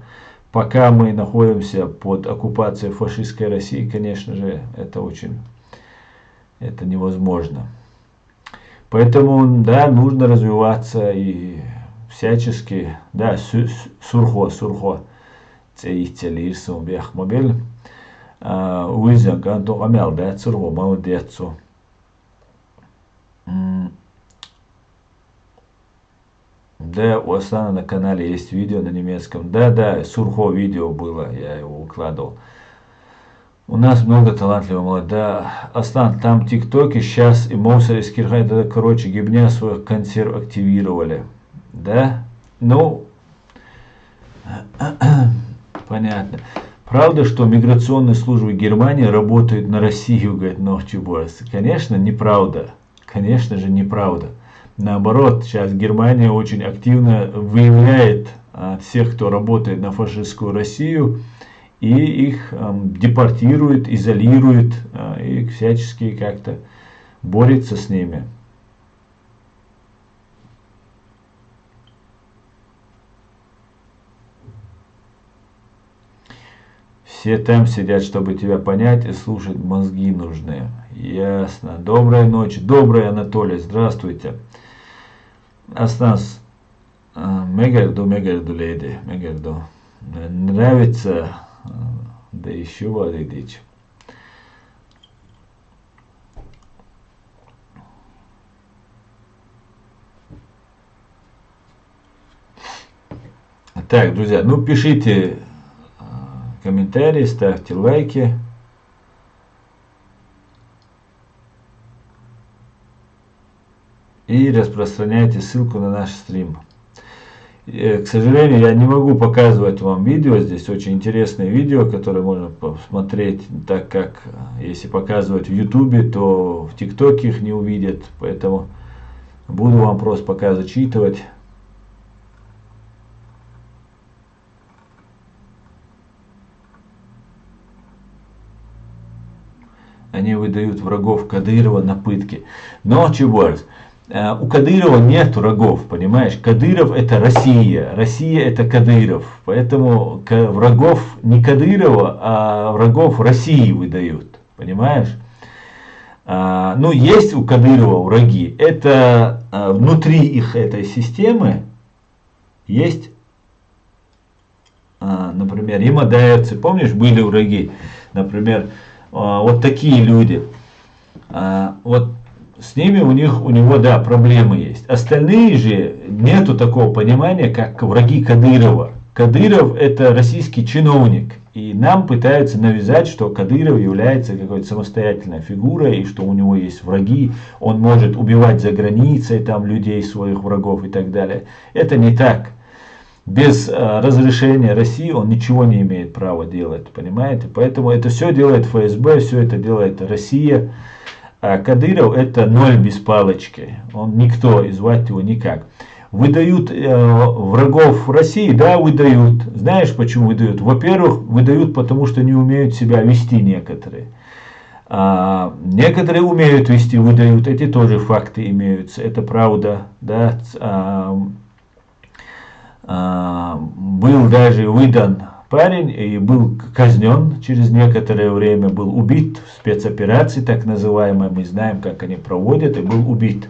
Пока мы находимся под оккупацией фашистской России, конечно же, это невозможно. Поэтому, да, нужно развиваться и всячески, да, сурхо, цеихтелирсом бехмобиль, уизян канто амел, да, сурхо, молодец. Да, у Аслана на канале есть видео на немецком. Да, сурхо видео было, я его укладывал. У нас много талантливых молодых. Да, Аслан, там тиктоки сейчас и Моусер из Кирхай, да, короче, гибня своих консерв активировали. Да? Ну, понятно. Правда, что миграционные службы Германии работают на Россию, говорит Нохчеборс? Конечно, неправда. Конечно же, неправда. Наоборот, сейчас Германия очень активно выявляет всех, кто работает на фашистскую Россию, и их депортирует, изолирует, и всячески как-то борется с ними. Все там сидят, чтобы тебя понять и слушать, мозги нужны. Ясно. Доброй ночи. Добрый Анатолий, здравствуйте. Аснас, мегарду леди, мегарду. Нравится, да еще воды дичь. Так, друзья, ну пишите комментарии, ставьте лайки. И распространяйте ссылку на наш стрим. К сожалению, я не могу показывать вам видео. Здесь очень интересное видео, которое можно посмотреть, так как если показывать в YouTube, то в ТикТоке их не увидят. Поэтому буду вам просто пока зачитывать. Они выдают врагов Кадырова на пытки. Но, Чеборс, у Кадырова нет врагов, понимаешь? Кадыров это Россия, Россия это Кадыров. Поэтому врагов не Кадырова, а врагов России выдают, понимаешь? Ну, есть у Кадырова враги. Это внутри их этой системы есть, например, имадаевцы, помнишь, были враги? Например, вот такие люди. Вот с ними у него, да, проблемы есть. Остальные же нету такого понимания, как враги Кадырова. Кадыров это российский чиновник. И нам пытаются навязать, что Кадыров является какой-то самостоятельной фигурой, и что у него есть враги, он может убивать за границей там людей, своих врагов и так далее. Это не так. без разрешения России он ничего не имеет права делать, понимаете? Поэтому это все делает ФСБ, все это делает Россия. А Кадыров это ноль без палочки, он никто, и звать его никак. Выдают врагов России, да, выдают. Знаешь, почему выдают? Во-первых, выдают, потому что не умеют себя вести некоторые. Некоторые умеют вести, выдают, эти тоже факты имеются, это правда, да. Был даже выдан парень и был казнен через некоторое время, был убит в спецоперации так называемой, мы знаем, как они проводят, и был убит.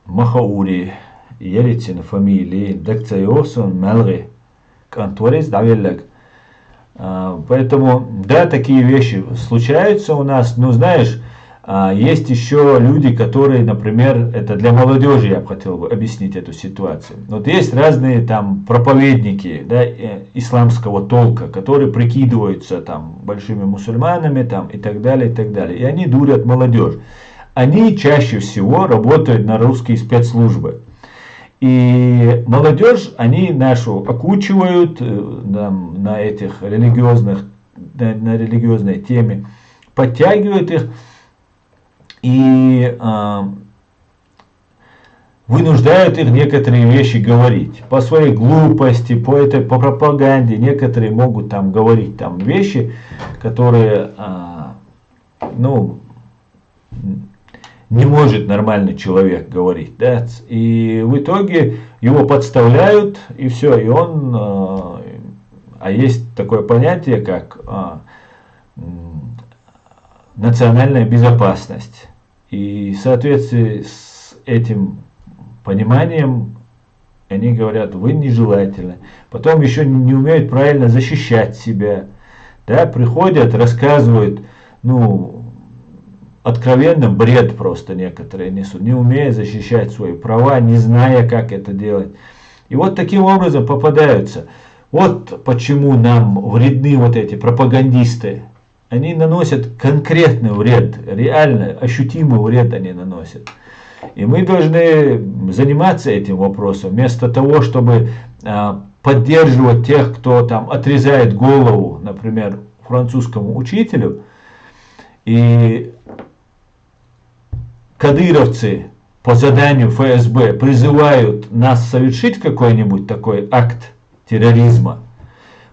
Махаури, Ерицин фамилии, Дакцайосон, Мелри, Конторис, Давелек. Поэтому, да, такие вещи случаются у нас, но знаешь, есть еще люди, которые, например, это для молодежи, я бы хотел бы объяснить эту ситуацию. Вот есть разные там проповедники, да, исламского толка, которые прикидываются там большими мусульманами там, и так далее, и так далее. И они дурят молодежь. Они чаще всего работают на русские спецслужбы. И молодежь, они нашу окучивают на этих религиозных, на религиозной теме, подтягивают их и вынуждают их некоторые вещи говорить. По своей глупости, по пропаганде, некоторые могут там говорить там вещи, которые, ну, не может нормальный человек говорить, да, и в итоге его подставляют, и все, и он, а есть такое понятие, как национальная безопасность, и в соответствии с этим пониманием они говорят, вы нежелательны, потом еще не умеют правильно защищать себя, да, приходят, рассказывают, ну, откровенно бред просто некоторые несут, не умея защищать свои права, не зная, как это делать. И вот таким образом попадаются. Вот почему нам вредны вот эти пропагандисты. Они наносят конкретный вред, реально ощутимый вред они наносят. И мы должны заниматься этим вопросом, вместо того, чтобы поддерживать тех, кто там отрезает голову, например, французскому учителю. И кадыровцы по заданию ФСБ призывают нас совершить какой-нибудь такой акт терроризма.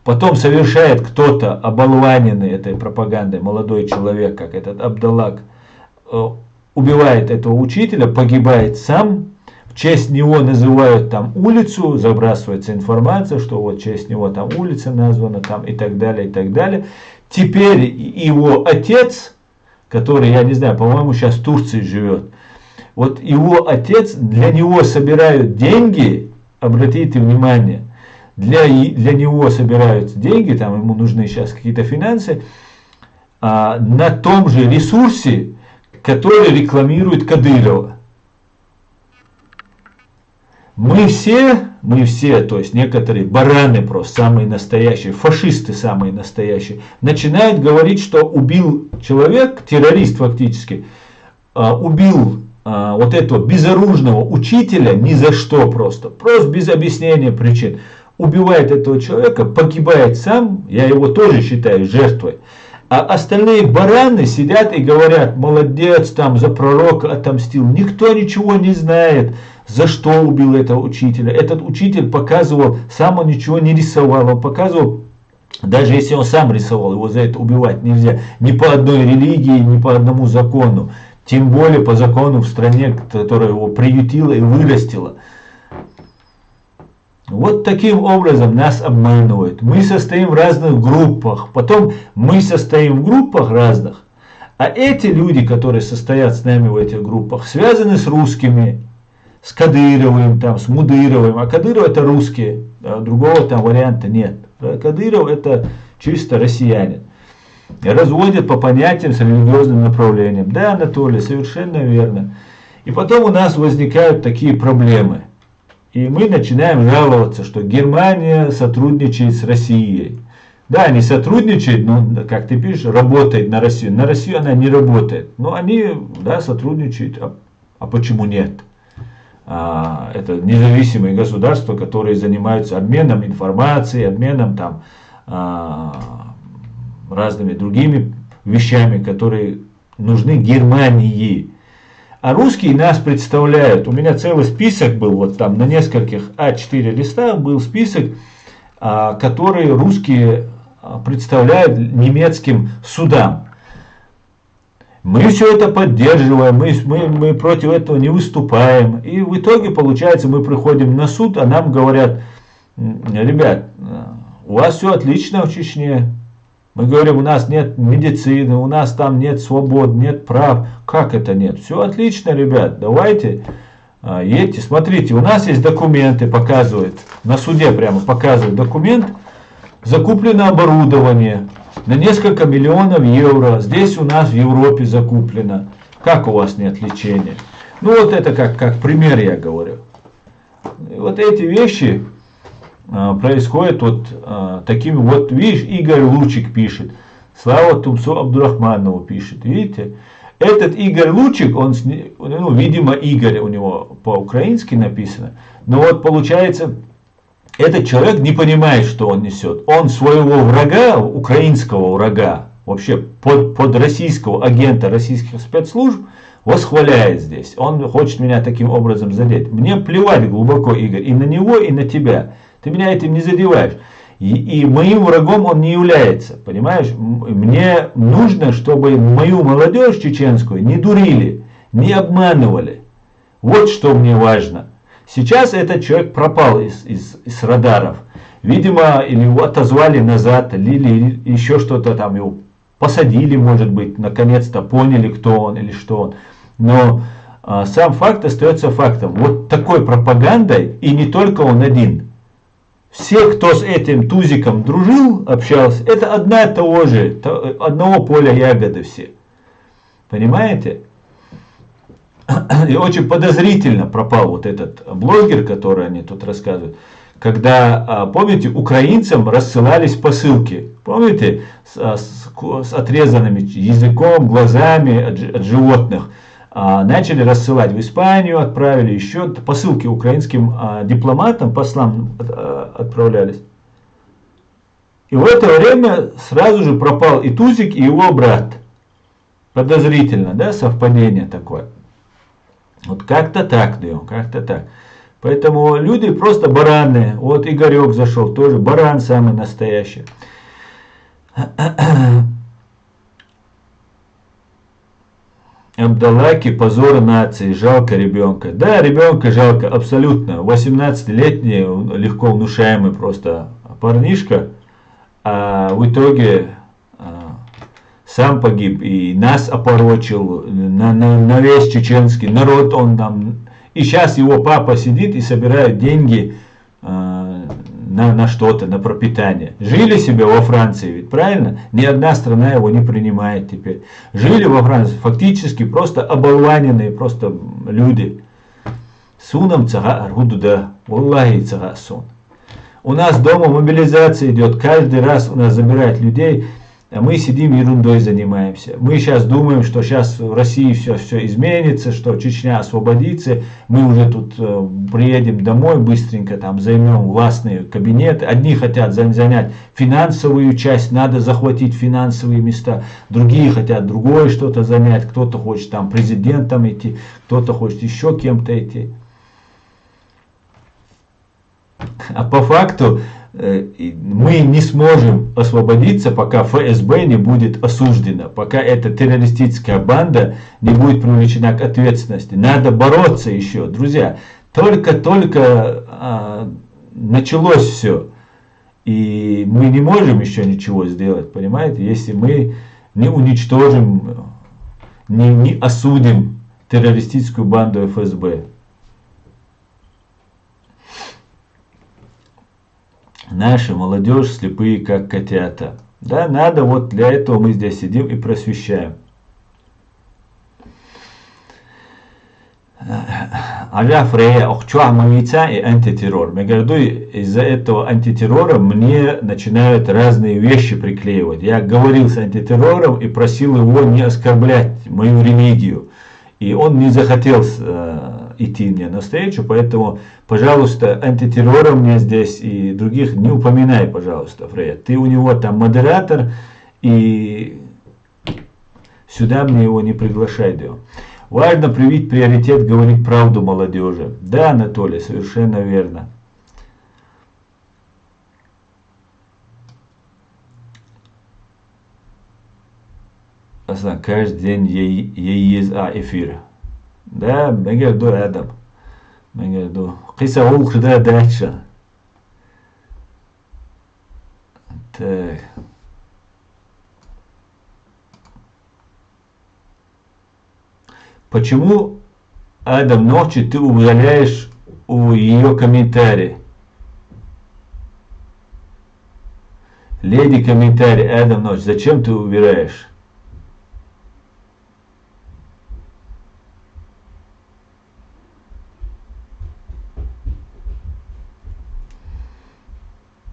Потом совершает кто-то, оболваненный этой пропагандой, молодой человек, как этот Абдаллак, убивает этого учителя, погибает сам. В честь него называют там улицу, забрасывается информация, что вот в честь него там улица названа, там и так далее, и так далее. Теперь его отец, который, я не знаю, по-моему, сейчас в Турции живет. Вот его отец, для него собирают деньги, обратите внимание, для него собираются деньги, там ему нужны сейчас какие-то финансы, на том же ресурсе, который рекламирует Кадырова. Мы все, то есть некоторые бараны просто, самые настоящие, фашисты самые настоящие, начинают говорить, что убил человек, террорист фактически, убил вот этого безоружного учителя ни за что просто без объяснения причин. Убивает этого человека, погибает сам, я его тоже считаю жертвой. А остальные бараны сидят и говорят, молодец, там за пророка отомстил. Никто ничего не знает, за что убил этого учителя. Этот учитель показывал, сам он ничего не рисовал, он показывал, даже если он сам рисовал, его за это убивать нельзя. Ни по одной религии, ни по одному закону. Тем более по закону в стране, которая его приютила и вырастила. Вот таким образом нас обманывают. Мы состоим в разных группах, потом мы состоим в группах разных, а эти люди, которые состоят с нами в этих группах, связаны с русскими, с Кадыровым, там, с Мудыровым, а Кадыров это русские, другого там варианта нет. Кадыров это чисто россиянин. И разводят по понятиям с религиозным направлением. Да, Анатолий, совершенно верно. И потом у нас возникают такие проблемы. И мы начинаем жаловаться, что Германия сотрудничает с Россией. Да, они сотрудничают, но, как ты пишешь, работает на Россию. На Россию она не работает. Но они, да, сотрудничают. А почему нет? это независимые государства, которые занимаются обменом информацией, обменом там разными другими вещами, которые нужны Германии. А русские нас представляют. У меня целый список был, вот там на нескольких А4 листах был список, который русские представляют немецким судам. Мы все это поддерживаем, мы против этого не выступаем. И в итоге, получается, мы приходим на суд, а нам говорят: ребят, у вас все отлично в Чечне. Мы говорим, у нас нет медицины, у нас там нет свобод, нет прав. Как это нет? Все отлично, ребят, давайте едьте. Смотрите, у нас есть документы, показывает, на суде прямо показывает документ. Закуплено оборудование на несколько миллионов евро. Здесь у нас в Европе закуплено. Как у вас нет лечения? Ну вот это как пример я говорю. И вот эти вещи происходят вот такими вот, видишь, Игорь Лучик пишет, Слава Тумсо Абдурахманову пишет, видите? Этот Игорь Лучик, он, ну, видимо, Игорь у него по-украински написано, но вот получается, этот человек не понимает, что он несет. Он своего врага, украинского врага, вообще под российского агента российских спецслужб, восхваляет здесь. Он хочет меня таким образом задеть. Мне плевать глубоко, Игорь, и на него, и на тебя. Ты меня этим не задеваешь. И моим врагом он не является. Понимаешь? Мне нужно, чтобы мою молодежь чеченскую не дурили, не обманывали. Вот что мне важно. Сейчас этот человек пропал из радаров. Видимо, или его отозвали назад, или еще что-то там, его посадили, может быть, наконец-то поняли, кто он или что он. Но сам факт остается фактом. Вот такой пропагандой, и не только он один. Все, кто с этим тузиком дружил, общался, это одного поля ягоды все. Понимаете? И очень подозрительно пропал вот этот блогер, который они тут рассказывают. Когда, помните, украинцам рассылались посылки. Помните, с отрезанными языком, глазами от животных. Начали рассылать в Испанию, отправили еще посылки украинским дипломатам, послам отправлялись. И в это время сразу же пропал и Тузик, и его брат. Подозрительно, да, совпадение такое. Вот как-то так, Дэйм, как-то так. Поэтому люди просто бараны. Вот Игорек зашел, тоже баран самый настоящий. Абдалаки, позор нации, жалко ребенка. Да, ребенка жалко, абсолютно. 18-летний, легко внушаемый просто парнишка, а в итоге сам погиб и нас опорочил на весь чеченский народ. Он там, и сейчас его папа сидит и собирает деньги на что-то, на пропитание. Жили себе во Франции, ведь правильно? Ни одна страна его не принимает теперь. Жили во Франции, фактически просто оболваненные просто люди. Сунам цага аргудуда, валлахи цага сун. У нас дома мобилизация идет, каждый раз у нас забирают людей, а мы сидим ерундой занимаемся. Мы сейчас думаем, что сейчас в России все изменится, что Чечня освободится. Мы уже тут приедем домой быстренько, там займем властные кабинеты. Одни хотят занять финансовую часть, надо захватить финансовые места. Другие хотят другое что-то занять. Кто-то хочет там президентом идти, кто-то хочет еще кем-то идти. А по факту мы не сможем освободиться, пока ФСБ не будет осуждена, пока эта террористическая банда не будет привлечена к ответственности. Надо бороться еще, друзья. Только началось все. И мы не можем еще ничего сделать, понимаете, если мы не уничтожим, не осудим террористическую банду ФСБ. Наша молодежь слепые, как котята. Да, надо, вот для этого мы здесь сидим и просвещаем. Аля Фрея, охчуамавица и антитеррор. Из-за этого антитеррора мне начинают разные вещи приклеивать. Я говорил с антитеррором и просил его не оскорблять мою религию. И он не захотел идти мне навстречу, поэтому, пожалуйста, антитеррора мне здесь и других не упоминай, пожалуйста, Фрея. Ты у него там модератор, и сюда мне его не приглашай, да. Важно привить приоритет, говорить правду молодежи. Да, Анатолий, совершенно верно. Каждый день есть эфир. Да, ben geldi Adam. Ben geldi. Kısa ol kadar dahşa. Так. Почему, Адам, ночью ты удаляешь у ее комментарии? Леди комментарий, Адам, ночь, зачем ты убираешь?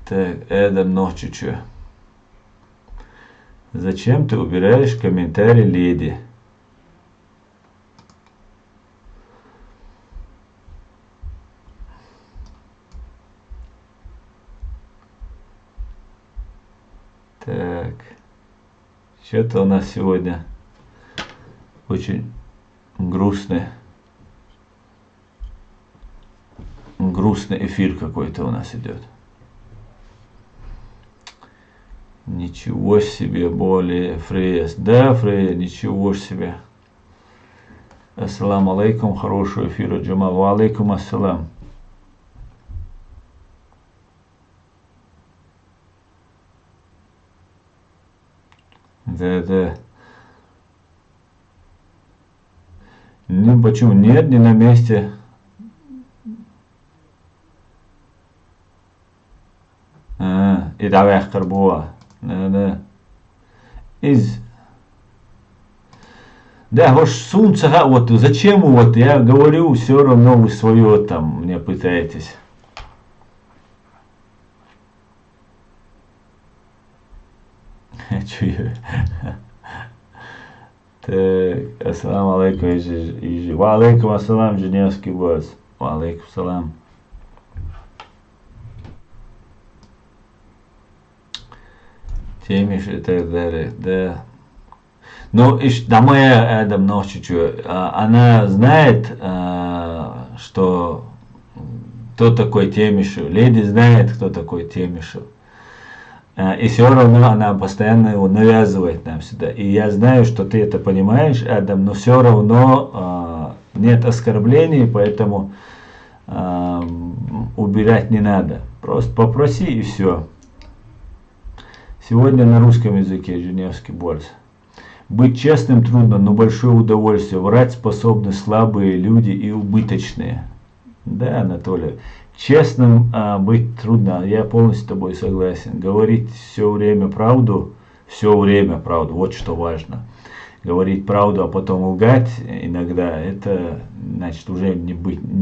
Так, Адам, ночью что? Зачем ты убираешь комментарий леди? Так, что-то у нас сегодня очень грустный эфир какой-то у нас идет. Ничего себе, более Фрейс. Да, Фрейя, ничего себе. Ассаламу алейкум, хорошего эфира, Джамал. Ва алейкум ассалам. Да. Ну почему? Нет, не на месте. И давай карбуа. Да. Да, ваш солнце, вот зачем вот, я говорю, все равно вы свое там мне пытаетесь. Так, ассаламу алейкум, ва алейкум ассалам, Женевский босс. Ва алейкум салам. Темиш и так далее, да. Ну, да моя Адам Ночичу, она знает, что кто такой Темишев. Леди знает, кто такой Темишев. И все равно она постоянно его навязывает нам сюда. И я знаю, что ты это понимаешь, Адам, но все равно нет оскорблений, поэтому убирать не надо. Просто попроси и все. Сегодня на русском языке Женевский борс. Быть честным трудно, но большое удовольствие. Врать способны слабые люди и убыточные. Да, Анатолий. Честным быть трудно. Я полностью с тобой согласен. Говорить все время правду. Вот что важно. Говорить правду, а потом лгать иногда, это значит уже не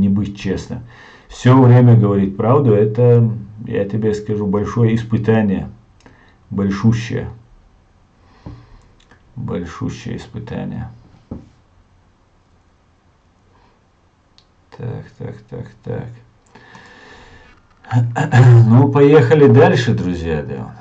быть честным. Все время говорить правду, это, я тебе скажу, большое испытание. Большущее испытание. Так. Ну, поехали дальше, друзья. Да.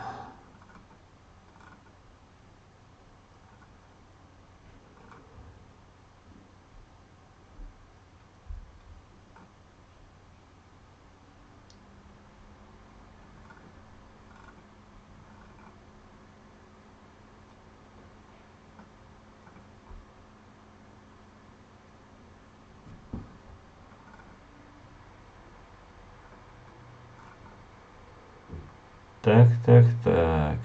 Так.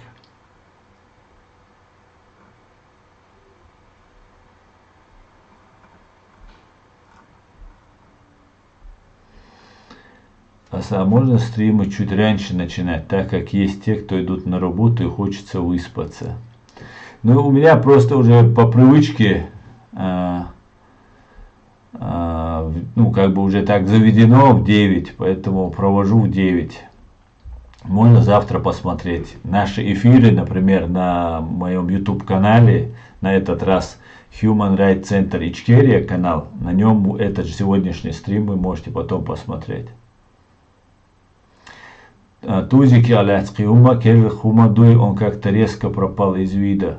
А можно стримы чуть раньше начинать, так как есть те, кто идут на работу и хочется выспаться? Ну, у меня просто уже по привычке, ну, как бы уже так заведено в 9, поэтому провожу в 9. Можно завтра посмотреть наши эфиры, например, на моем YouTube канале. На этот раз Human Rights Center Ичкерия канал. На нем этот же сегодняшний стрим вы можете потом посмотреть. Тузики аляцкий ума, кежи хумадуй, он как-то резко пропал из вида.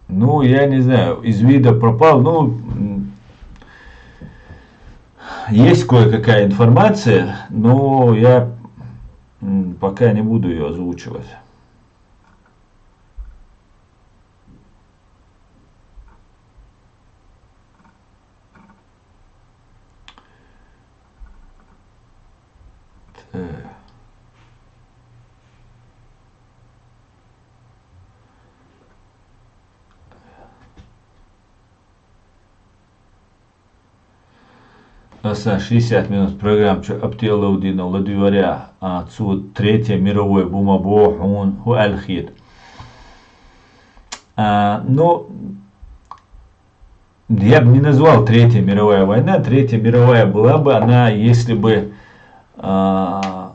Ну, я не знаю, из вида пропал, ну, есть кое-какая информация, но я пока не буду ее озвучивать. Asa 60 minut programču aptielaudina Ладваря отцу Третьей мировой бумабо он хуальхид. Но я бы не назвал Третья мировая война. Третья мировая была бы она, если бы на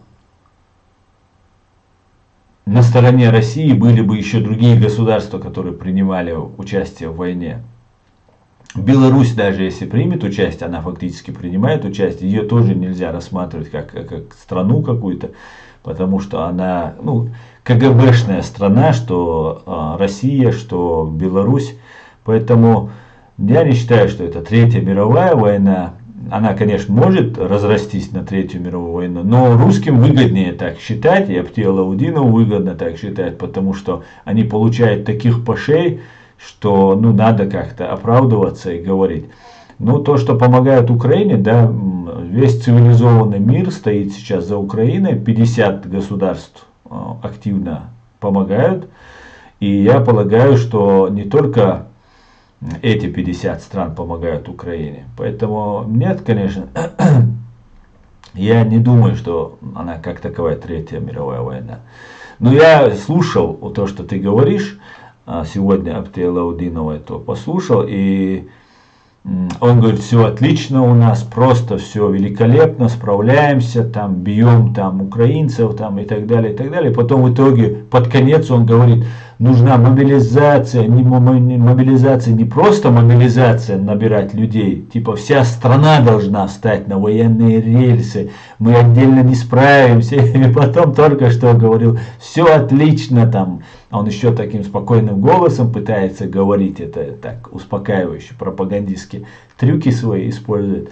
стороне России были бы еще другие государства, которые принимали участие в войне. Беларусь, даже если примет участие, она фактически принимает участие, ее тоже нельзя рассматривать как страну какую-то, потому что она, ну, КГБшная страна, что Россия, что Беларусь. Поэтому я не считаю, что это Третья мировая война. Она, конечно, может разрастись на Третью мировую войну, но русским выгоднее так считать, и Аптиалаудину выгодно так считать, потому что они получают таких пашей, что ну, надо как-то оправдываться и говорить. Ну, то, что помогает Украине, да, весь цивилизованный мир стоит сейчас за Украиной, 50 государств активно помогают, и я полагаю, что не только эти 50 стран помогают Украине. Поэтому нет, конечно, я не думаю, что она как таковая Третья мировая война. Но я слушал то, что ты говоришь, сегодня Аптиалаудинова то послушал, и он говорит, все отлично у нас, просто все великолепно, справляемся, там бьем там украинцев там, и так далее, и так далее. Потом в итоге под конец он говорит, нужна мобилизация, не просто мобилизация набирать людей, типа вся страна должна встать на военные рельсы, мы отдельно не справимся. И потом только что говорил, все отлично там. Он еще таким спокойным голосом пытается говорить, это так успокаивающе, пропагандистские трюки свои использует.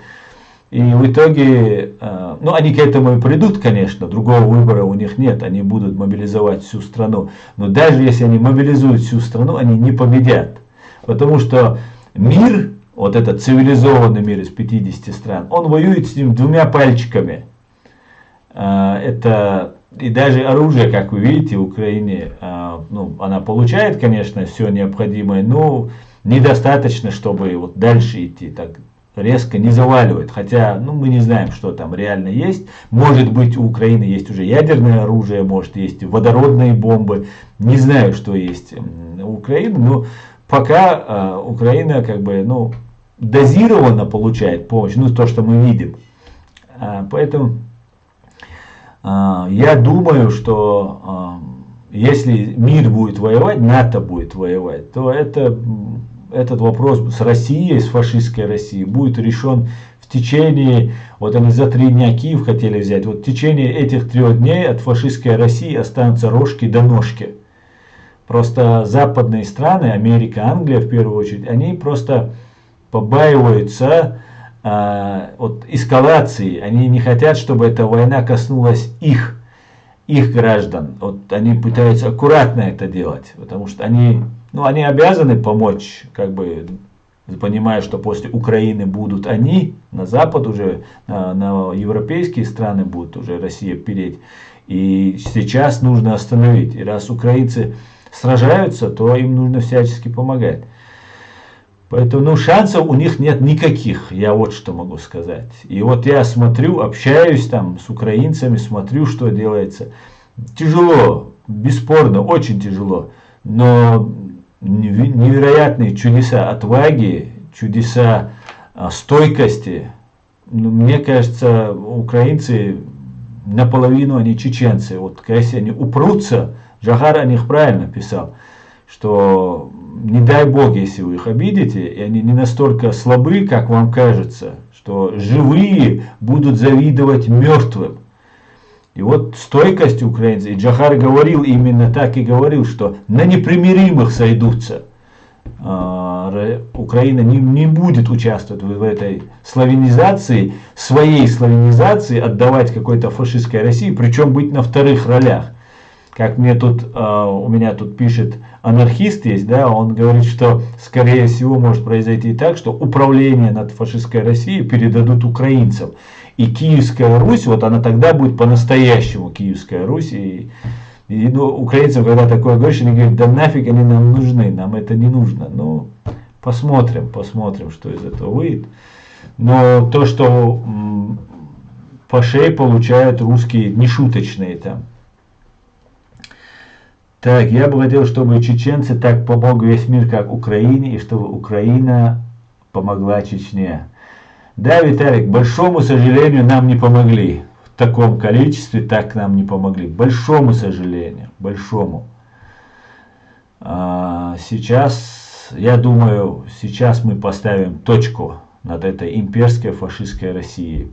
И в итоге, ну они к этому и придут, конечно, другого выбора у них нет, они будут мобилизовать всю страну. Но даже если они мобилизуют всю страну, они не победят. Потому что мир, вот этот цивилизованный мир из 50 стран, он воюет с ним двумя пальчиками. Это... И даже оружие, как вы видите, в Украине, ну, она получает, конечно, все необходимое, но недостаточно, чтобы вот дальше идти, так резко не заваливает. Хотя, ну, мы не знаем, что там реально есть. Может быть, у Украины есть уже ядерное оружие, может, есть водородные бомбы. Не знаю, что есть у Украины, но пока Украина, как бы, ну, дозированно получает помощь, ну, то, что мы видим. Поэтому... Я думаю, что если мир будет воевать, НАТО будет воевать, то этот вопрос с Россией, с фашистской Россией будет решен в течение, вот они за 3 дня Киев хотели взять, вот в течение этих 3 дней от фашистской России останутся рожки до ножки. Просто западные страны, Америка, Англия в первую очередь, они просто побаиваются вот эскалации, они не хотят, чтобы эта война коснулась их граждан. Вот они пытаются аккуратно это делать, потому что они, ну, они обязаны помочь, как бы, понимая, что после Украины будут они, на Запад уже, на европейские страны будут уже Россия переть. И сейчас нужно остановить. И раз украинцы сражаются, то им нужно всячески помогать. Поэтому, ну, шансов у них нет никаких, я вот что могу сказать. И вот я смотрю, общаюсь там с украинцами, смотрю, что делается. Тяжело, бесспорно, очень тяжело. Но невероятные чудеса отваги, чудеса стойкости ну, мне кажется, украинцы наполовину они чеченцы. Вот если они упрутся, Джахар о них правильно писал, что не дай бог, если вы их обидите, и они не настолько слабы, как вам кажется, что живые будут завидовать мертвым. И вот стойкость украинцев, и Джахар говорил именно так и говорил, что на непримиримых сойдутся. Украина не будет участвовать в этой славянизации, своей славянизации, отдавать какой-то фашистской России, причем быть на вторых ролях. Как мне тут, у меня тут пишет анархист есть, да, он говорит, что скорее всего может произойти так, что управление над фашистской Россией передадут украинцам. И Киевская Русь, вот она тогда будет по-настоящему Киевская Русь. И ну, украинцам, когда такое говоришь, они говорят, да нафиг они нам нужны, нам это не нужно. Ну, посмотрим, что из этого выйдет. Но то, что по шее получают русские нешуточные там. Так, я бы хотел, чтобы чеченцы так помог весь мир, как Украине, и чтобы Украина помогла Чечне. Да, Виталик, к большому сожалению, нам не помогли. В таком количестве так нам не помогли. К большому сожалению, большому. Сейчас, я думаю, сейчас мы поставим точку над этой имперской фашистской Россией.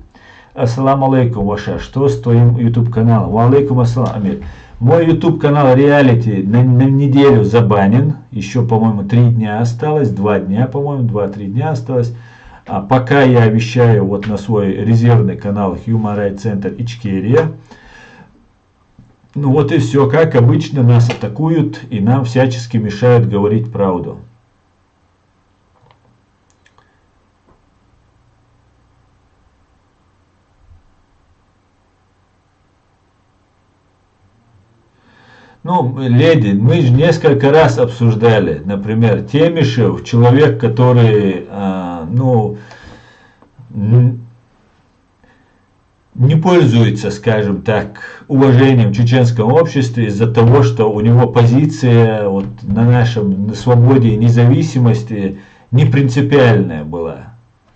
Ассаламу алейкум, Ваша. Что с твоим YouTube каналом? Ва алейкум ассалам, Амир. Мой YouTube канал реалити на неделю забанен. Еще, по-моему, 3 дня осталось. 2 дня, по-моему, 2-3 дня осталось. А пока я вещаю вот на свой резервный канал Human Rights Center Ичкерия. Ну вот и все. Как обычно нас атакуют и нам всячески мешают говорить правду. Ну, леди, мы же несколько раз обсуждали, например, Темишев, человек, который, ну, не пользуется, скажем так, уважением в чеченском обществе из-за того, что у него позиция вот, на свободе и независимости не принципиальная была.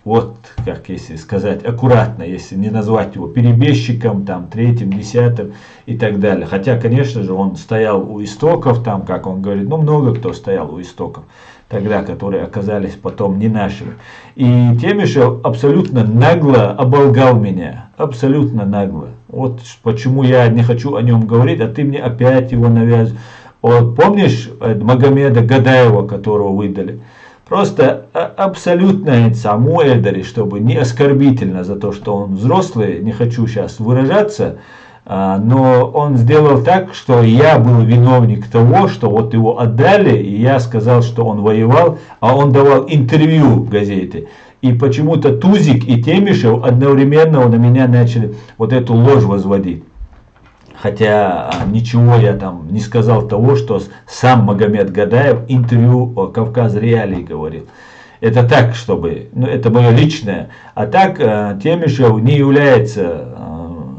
Вот, как если сказать, аккуратно, если не назвать его перебежчиком, там, 3-м, 10-м и так далее. Хотя, конечно же, он стоял у истоков, там, как он говорит, ну, много кто стоял у истоков тогда, которые оказались потом не нашими. И Темишев абсолютно нагло оболгал меня, абсолютно нагло. Вот почему я не хочу о нем говорить, а ты мне опять его навязываешь. Вот, помнишь Магомеда Гадаева, которого выдали? Просто абсолютно саму Эльдари, чтобы не оскорбительно за то, что он взрослый, не хочу сейчас выражаться, но он сделал так, что я был виновник того, что вот его отдали, и я сказал, что он воевал, а он давал интервью в газете. И почему-то Тузик и Темишев одновременно на меня начали вот эту ложь возводить. Хотя ничего я там не сказал того, что сам Магомед Гадаев интервью Кавказ Реалии говорил. Это так, чтобы, ну это мое личное. А так Темишев не является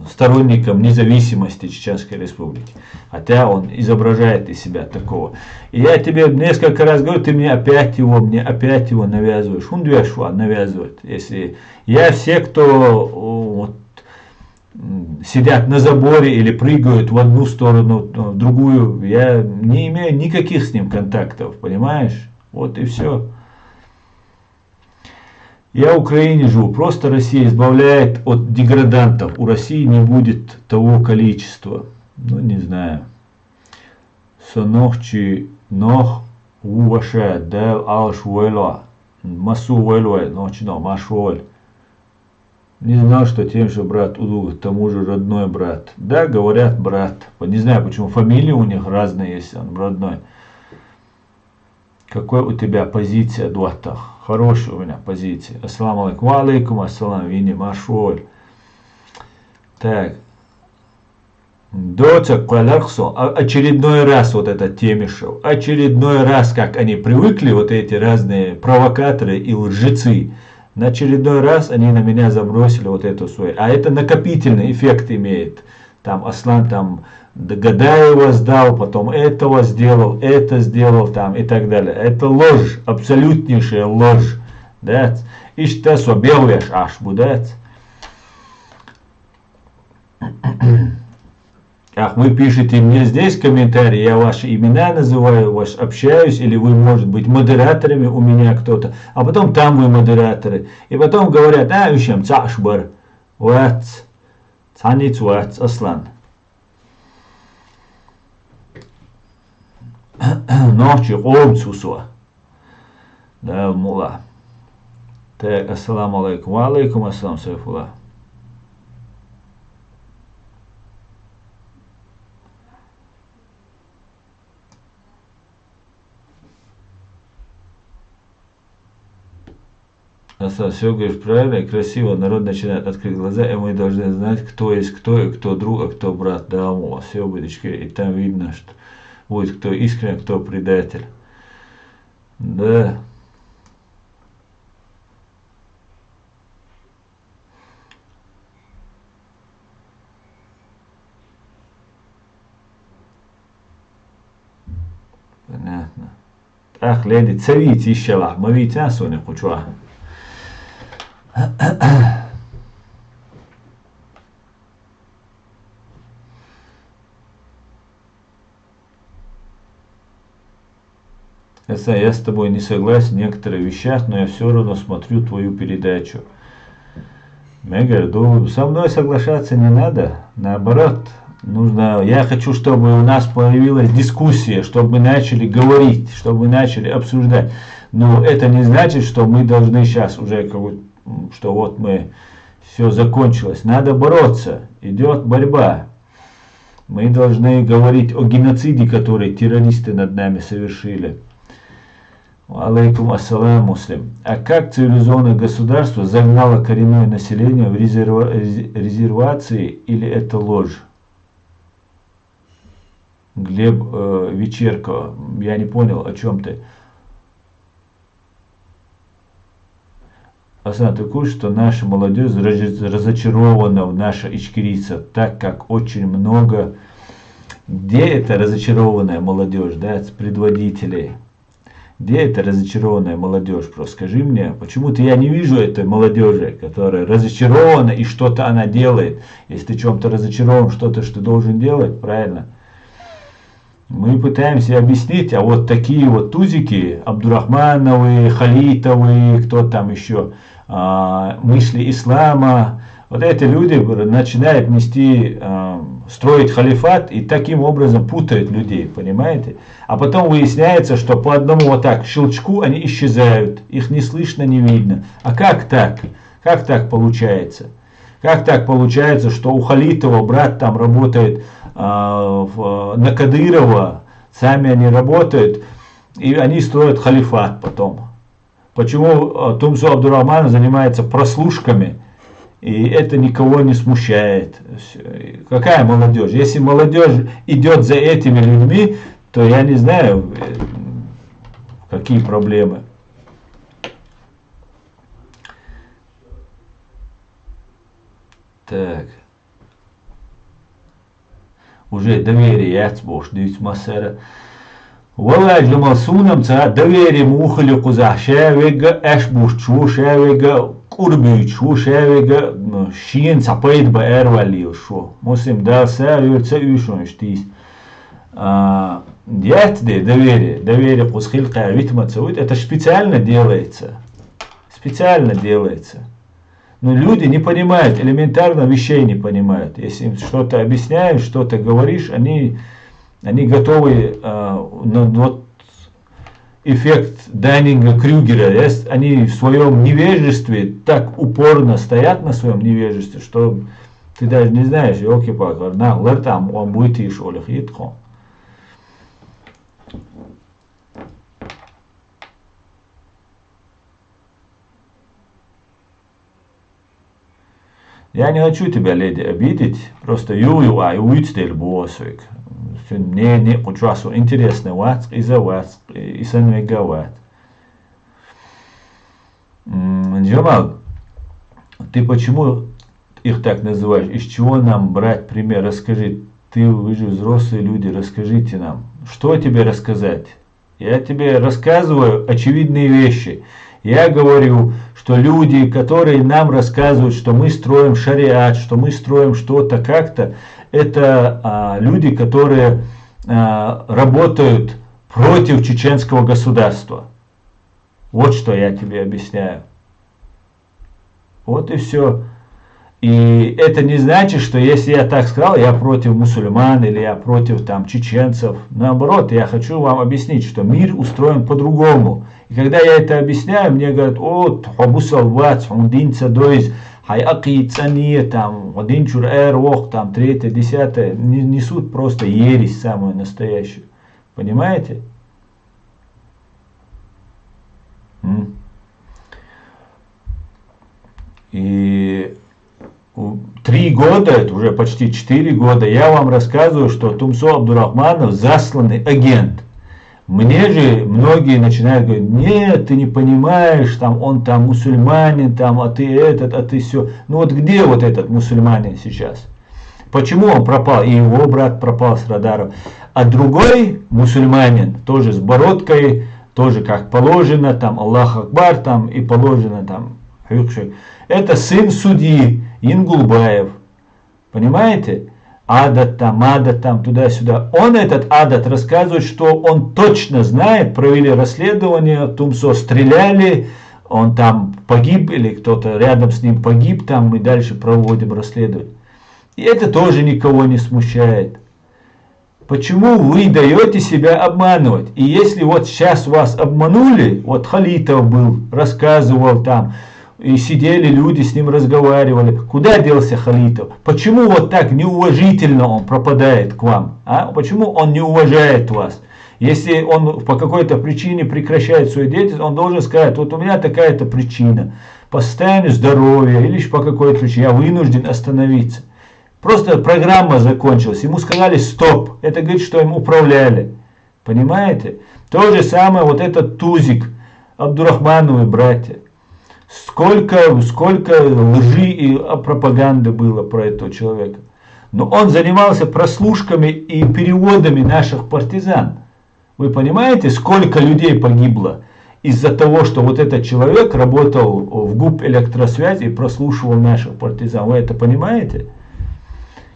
сторонником независимости Чеченской Республики. Хотя он изображает из себя такого. И я тебе несколько раз говорю, ты мне опять его навязываешь. Он навязывает. Если я все, кто вот, сидят на заборе или прыгают в одну сторону, в другую, я не имею никаких с ним контактов, понимаешь? Вот и все. Я в Украине живу, просто Россия избавляет от деградантов. У России не будет того количества. Ну, не знаю. Сонохчи нох уваше дел алшуэло. Масу вэлуэ, ночно, машуэль. Не знал, что Темишев брат Уду, к тому же родной брат. Да, говорят брат. Не знаю, почему фамилии у них разные, если он родной. Какой у тебя позиция, Дуата? Хорошая у меня позиция. Ассаламу алейкум. Ва алейкум ассалам. Вини машуоль. Так. Доца Калархсо. Очередной раз вот этот Темишев. Очередной раз, как они привыкли, вот эти разные провокаторы и лжецы. На очередной раз они на меня забросили вот эту свою. А это накопительный эффект имеет. Там Аслан там Гадаева сдал, потом этого сделал, это сделал там и так далее. Это ложь, абсолютнейшая ложь. Да? И что собелвеш аж будет. Ах, вы пишете мне здесь комментарии, я ваши имена называю, ваш общаюсь, или вы, может быть, модераторами у меня кто-то, а потом там вы модераторы. И потом говорят, ушам цашбар, вац, цаниц вац, аслан. Ночи, омцусуа. Да, мула. Так, ассаламу алейкум. Ва алейкум ассалам, сайфулlah. Все говоришь правильно и красиво. Народ начинает открыть глаза, и мы должны знать, кто есть кто, и кто друг, а кто брат. Да, мула, все будет, и там видно, что будет кто искренний, а кто предатель. Да. Понятно. Ах, леди, царите ищала, мовите, а соня кучуа. Я с тобой не согласен в некоторых вещах, но я все равно смотрю твою передачу. Я говорю, со мной соглашаться не надо, наоборот, нужно, я хочу, чтобы у нас появилась дискуссия, чтобы мы начали говорить, чтобы мы начали обсуждать. Но это не значит, что мы должны сейчас уже, что вот мы, все закончилось. Надо бороться, идет борьба. Мы должны говорить о геноциде, который террористы над нами совершили. Алейкум ассалам, муслим. А как цивилизованное государство загнало коренное население в резервации, или это ложь? Глеб Вечерко, я не понял, о чем ты. Асан, ты курс, что наша молодежь разочарована в наша ичкерица, так как очень много... Где эта разочарованная молодежь, да, с предводителей? Где эта разочарованная молодежь? Просто скажи мне, почему-то я не вижу этой молодежи, которая разочарована и что-то она делает. Если ты в чем-то разочарован, что-то, что ты должен делать, правильно? Мы пытаемся объяснить, а вот такие вот тузики, Абдурахмановы, Халитовы, кто там еще, мысли ислама, вот эти люди начинают строить халифат и таким образом путают людей, понимаете? А потом выясняется, что по одному вот так щелчку они исчезают, их не слышно, не видно. А как так? Как так получается? Как так получается, что у Халитова брат там работает на Кадырова, сами они работают, и они строят халифат потом? Почему Тумсу Абдурахман занимается прослушками, и это никого не смущает? Какая молодежь? Если молодежь идет за этими людьми, то я не знаю, какие проблемы. Так. Уже доверие яцбош, дивись масера. Валай жамал сунам ца доверие мухали куза шевега эшбуш чу шевега курби чу шевега шиен цапает ба эрвалил шо. Мусим да са юрца юшон штис. Дятде доверие кузхилка витма цауит, это специально делается. Специально делается. Но люди не понимают, элементарно вещей не понимают. Если им что-то объясняешь, что-то говоришь, они готовы вот эффект Даннинга-Крюгера. Они в своем невежестве так упорно стоят на своем невежестве, что ты даже не знаешь, елки-палки, там он будет и шолих идхо. Я не хочу тебя, леди, обидеть, просто уйдстель босвик. Не участвую. Интересный вац и за вац, и санвеговат. Джамал, ты почему их так называешь? Из чего нам брать пример? Расскажи. Вы же взрослые люди, расскажите нам. Что тебе рассказать? Я тебе рассказываю очевидные вещи. Я говорю, что люди, которые нам рассказывают, что мы строим шариат, что мы строим что-то как-то, это люди, которые работают против чеченского государства. Вот что я тебе объясняю. Вот и все. И это не значит, что если я так сказал, я против мусульман или я против там чеченцев. Наоборот, я хочу вам объяснить, что мир устроен по-другому. И когда я это объясняю, мне говорят, о, хабусалвац, хундинца дойз, хайаки цани, там, худинчур ох, там, третье, десятое, несут просто ересь самую настоящую. Понимаете? И 3 года, это уже почти 4 года, я вам рассказываю, что Тумсо Абдурахманов засланный агент. Мне же многие начинают говорить, нет, ты не понимаешь, там, он там мусульманин, там, а ты этот, а ты все. Ну вот где вот этот мусульманин сейчас? Почему он пропал? И его брат пропал с радаров. А другой мусульманин, тоже с бородкой, тоже как положено, там, Аллах Акбар, там, и положено, там, это сын судьи Ингулбаев. Понимаете? Адат там, туда-сюда. Он, этот Адат, рассказывает, что он точно знает, провели расследование, Тумсо стреляли, он там погиб, или кто-то рядом с ним погиб, там мы дальше проводим расследование. И это тоже никого не смущает. Почему вы даете себя обманывать? И если вот сейчас вас обманули, вот Халитов был, рассказывал там, и сидели люди, с ним разговаривали. Куда делся Халитов? Почему вот так неуважительно он пропадает к вам? А? Почему он не уважает вас? Если он по какой-то причине прекращает свою деятельность, он должен сказать, вот у меня такая-то причина. По состоянию здоровья или по какой-то причине я вынужден остановиться. Просто программа закончилась. Ему сказали стоп. Это говорит, что им управляли. Понимаете? То же самое вот этот Тузик, Абдурахмановы братья. Сколько лжи и пропаганды было про этого человека. Но он занимался прослушками и переводами наших партизан. Вы понимаете, сколько людей погибло из-за того, что вот этот человек работал в ГУП электросвязи и прослушивал наших партизан. Вы это понимаете?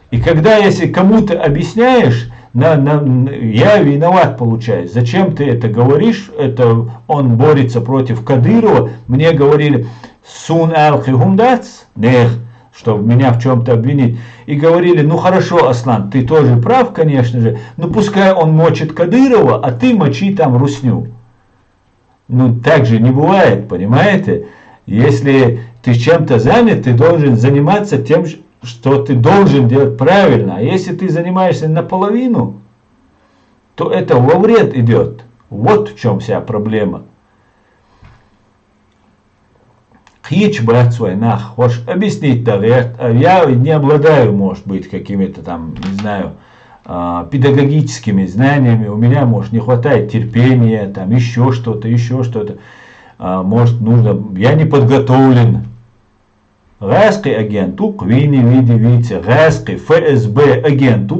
И когда, если кому-то объясняешь, я виноват получаюсь. Зачем ты это говоришь? Это он борется против Кадырова. Мне говорили, сун ал-хигумдац, что меня в чем-то обвинить. И говорили, ну хорошо, Аслан, ты тоже прав, конечно же, но пускай он мочит Кадырова, а ты мочи там русню. Ну так же не бывает, понимаете? Если ты чем-то занят, ты должен заниматься тем, что ты должен делать правильно. А если ты занимаешься наполовину, то это во вред идет. Вот в чем вся проблема. Хич, брат свой, хочешь объяснить, да, я не обладаю, может быть, какими-то там, не знаю, педагогическими знаниями. У меня, может, не хватает терпения, там, еще что-то. Может, нужно, я не подготовлен. Гайский агент, видите, гайский ФСБ агент,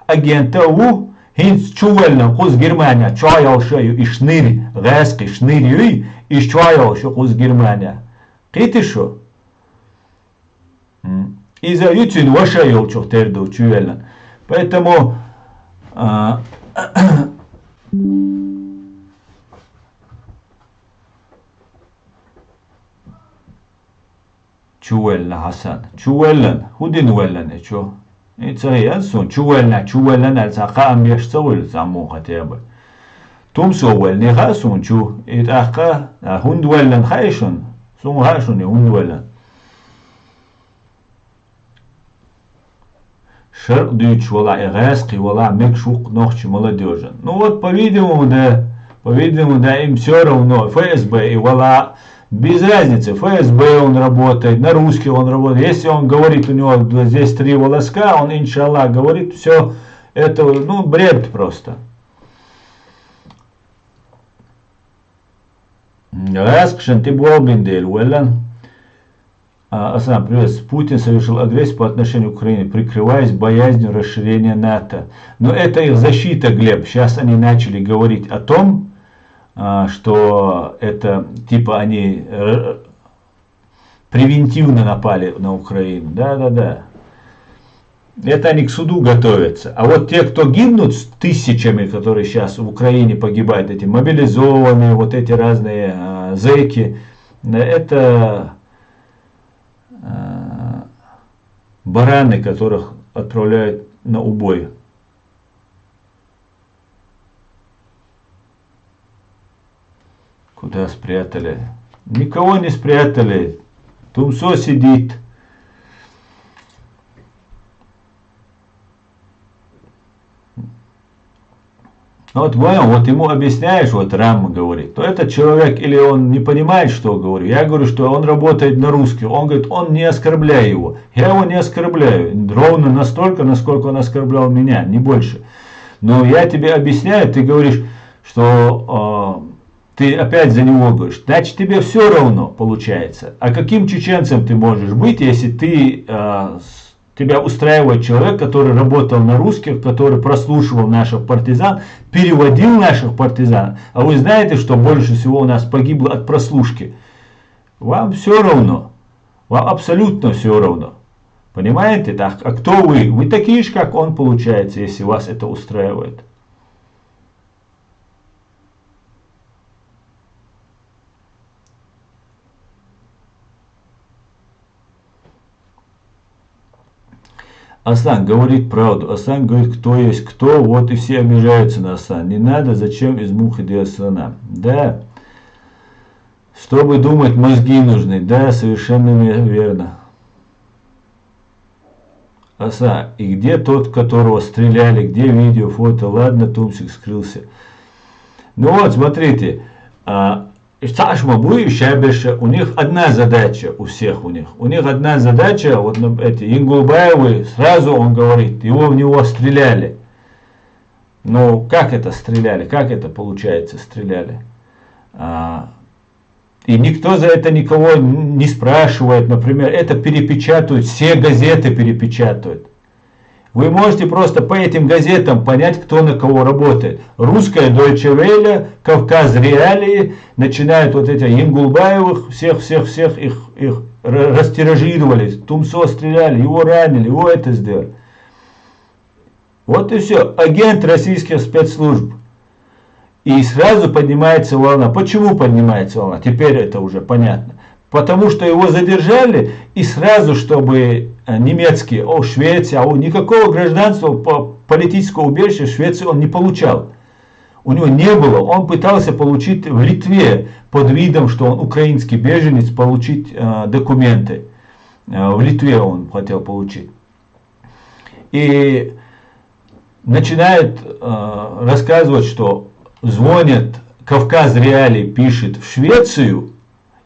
агента у хинц чувельно куз Германия, чаял шею и шнырь, гайский шнырь и чаял шею куз Германия. Кити шо? И за ютин вашаял чухтерду чувельно. Поэтому Чувелна Хасан. Чувеллан. Худин уэллан чо. Это я сон. Чувеллан альсака амеш цавил заму хотя бы. Тумсо уэлл не хасун чу. Это ака хундуэллан хайшун. Сун хайшун не хундуэллан. Шер дюч вала игайски вала мекшук нохчи молодежи. Ну вот по-видимому, да, им все равно. ФСБ и вала. Без разницы, ФСБ он работает, на русский он работает. Если он говорит, у него здесь 3 волоска, он, иншаллах, говорит, все это, ну, бред просто. Раскшен ты блобиндель, уэллан. Аслан, привет. Путин совершил агрессию по отношению к Украине, прикрываясь боязнью расширения НАТО. Но это их защита, Глеб. Сейчас они начали говорить о том, что это типа они превентивно напали на Украину. Да. Это они к суду готовятся. А вот те, кто гибнут с тысячами, которые сейчас в Украине погибают, эти мобилизованные, вот эти разные зэки, это бараны, которых отправляют на убой. Куда спрятали? Никого не спрятали. Тумсо сидит. Вот ему объясняешь, вот Рам говорит, то этот человек или он не понимает, что говорю. Я говорю, что он работает на русский. Он говорит, он не оскорбляй его. Я его не оскорбляю. Ровно настолько, насколько он оскорблял меня, не больше. Но я тебе объясняю, ты говоришь, что ты опять за него говоришь. Значит, тебе все равно получается. А каким чеченцем ты можешь быть, если тебя устраивает человек, который работал на русских, который прослушивал наших партизан, переводил наших партизан. А вы знаете, что больше всего у нас погибло от прослушки? Вам все равно. Вам абсолютно все равно. Понимаете? Так, а кто вы? Вы такие же, как он, получается, если вас это устраивает. Аслан говорит правду. Аслан говорит, кто есть кто, вот и все обижаются на Аслан. Не надо, зачем из мухи делать слона. Да, чтобы думать, мозги нужны. Да, совершенно верно. Аслан, и где тот, которого стреляли, где видео, фото? Ладно, Тумсик скрылся. Ну вот, смотрите. У них одна задача, у всех у них. У них одна задача, вот эти Ингулбаевы, сразу он говорит, в него стреляли. Ну, как это стреляли? Как это получается стреляли? И никто за это никого не спрашивает, например, это перепечатывают, все газеты перепечатывают. Вы можете просто по этим газетам понять, кто на кого работает. Русская Deutsche Welle, Кавказ Реалии, начинают вот эти Ингулбаевых, всех их растиражировали. Тумсо стреляли, его ранили, его это сделали. Вот и все. Агент российских спецслужб. И сразу поднимается волна. Почему поднимается волна? Теперь это уже понятно. Потому что его задержали, и сразу, чтобы немецкие, Швеция, никакого гражданства, политического убежища в Швеции он не получал. У него не было. Он пытался получить в Литве, под видом, что он украинский беженец, получить документы. В Литве он хотел получить. И начинает рассказывать, что звонит Кавказ Реалии, пишет в Швецию,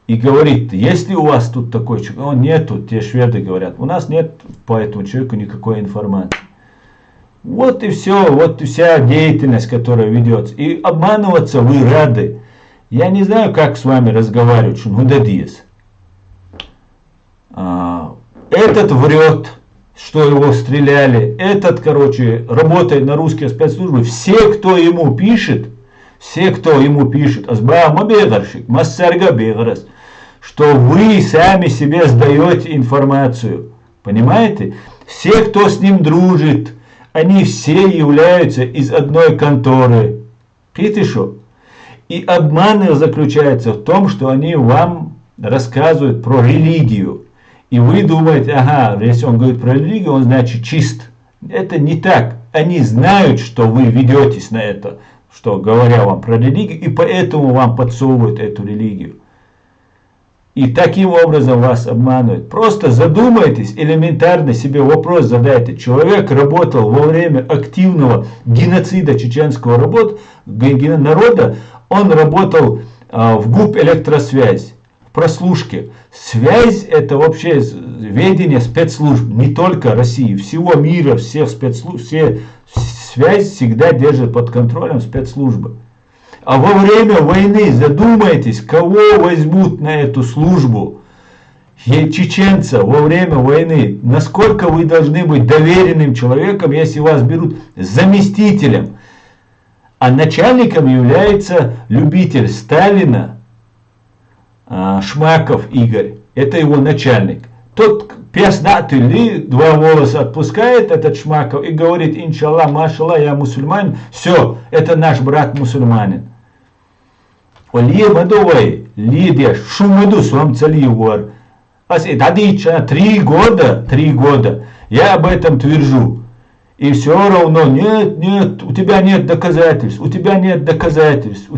и говорит, есть ли у вас тут такой человек? Нету, те шведы говорят, у нас нет по этому человеку никакой информации. Вот и все, вот и вся деятельность, которая ведется. И обманываться вы рады. Я не знаю, как с вами разговаривать, что дадиес. Этот врет, что его стреляли. Этот, работает на русские спецслужбы. Все, кто ему пишет, Азбаама Бегаршик, Массарга Бегарас, что вы сами себе сдаете информацию. Понимаете? Все, кто с ним дружит, они все являются из одной конторы. И обман заключается в том, что они вам рассказывают про религию. И вы думаете, если он говорит про религию, он значит чист. Это не так. Они знают, что вы ведетесь на это, что говоря вам про религию, и поэтому вам подсовывают эту религию. И таким образом вас обманывают. Просто задумайтесь, элементарно себе вопрос задайте. Человек работал во время активного геноцида чеченского народа, он работал в ГУП «Электросвязь», в прослушке. Связь — это вообще ведение спецслужб, не только России, всего мира, всех спецслужб, связь всегда держит под контролем спецслужбы. А во время войны задумайтесь, кого возьмут на эту службу, чеченца во время войны. Насколько вы должны быть доверенным человеком, если вас берут заместителем. А начальником является любитель Сталина, Шмаков Игорь. Это его начальник. Тот пиздатый ли, 2 волоса отпускает этот Шмаков и говорит: иншаллах, машаллах, я мусульманин. Все, это наш брат мусульманин. Олие мадовай, лидия, шумаду свам цаливуар. Дадича 3 года я об этом твержу. И все равно, нет, у тебя нет доказательств, у тебя нет доказательств.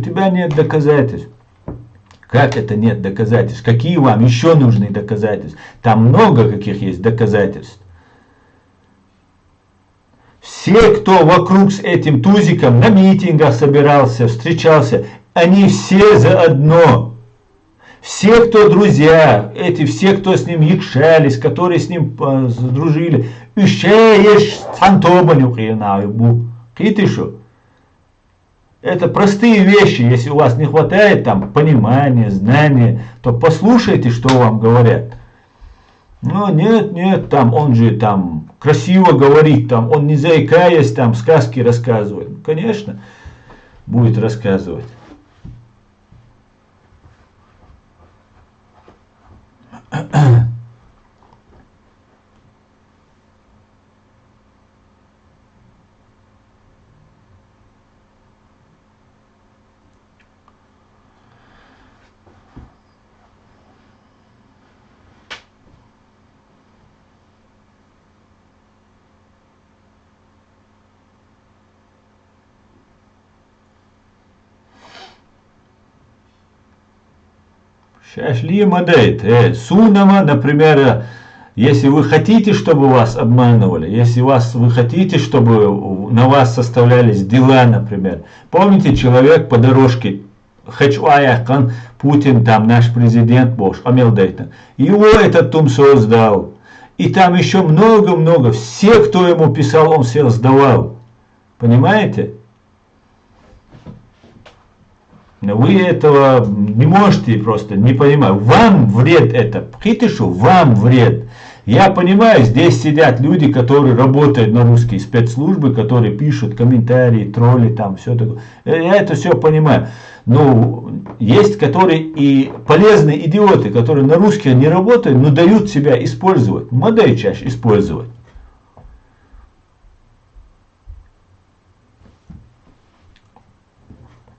Как это нет доказательств? Какие вам еще нужны доказательства? Там много каких есть доказательств. Все, кто вокруг с этим тузиком на митингах собирался, встречался, они все заодно. Все, кто друзья, все, кто с ним якшались, которые с ним дружили, это простые вещи. Если у вас не хватает там понимания, знания, то послушайте, что вам говорят. Ну нет, там он же там красиво говорит, там он не заикаясь, там сказки рассказывает. Конечно, будет рассказывать. Шашли мадейт. Сунама, например, если вы хотите, чтобы вас обманывали, если вы хотите, чтобы на вас составлялись дела, например. Помните, человек по дорожке, Хачуаяхан, Путин, там наш президент Бош, Амелдейтен, его этот Тумсо сдал. И там еще много-много. Все, кто ему писал, он всех сдавал. Понимаете? Вы этого не можете просто, не понимаю. Вам вред это. Хитишу, вам вред. Я понимаю, здесь сидят люди, которые работают на русские спецслужбы, которые пишут комментарии, тролли, там все такое. Я это все понимаю. Но есть которые и полезные идиоты, которые на русские не работают, но дают себя использовать. Модель чаще использовать.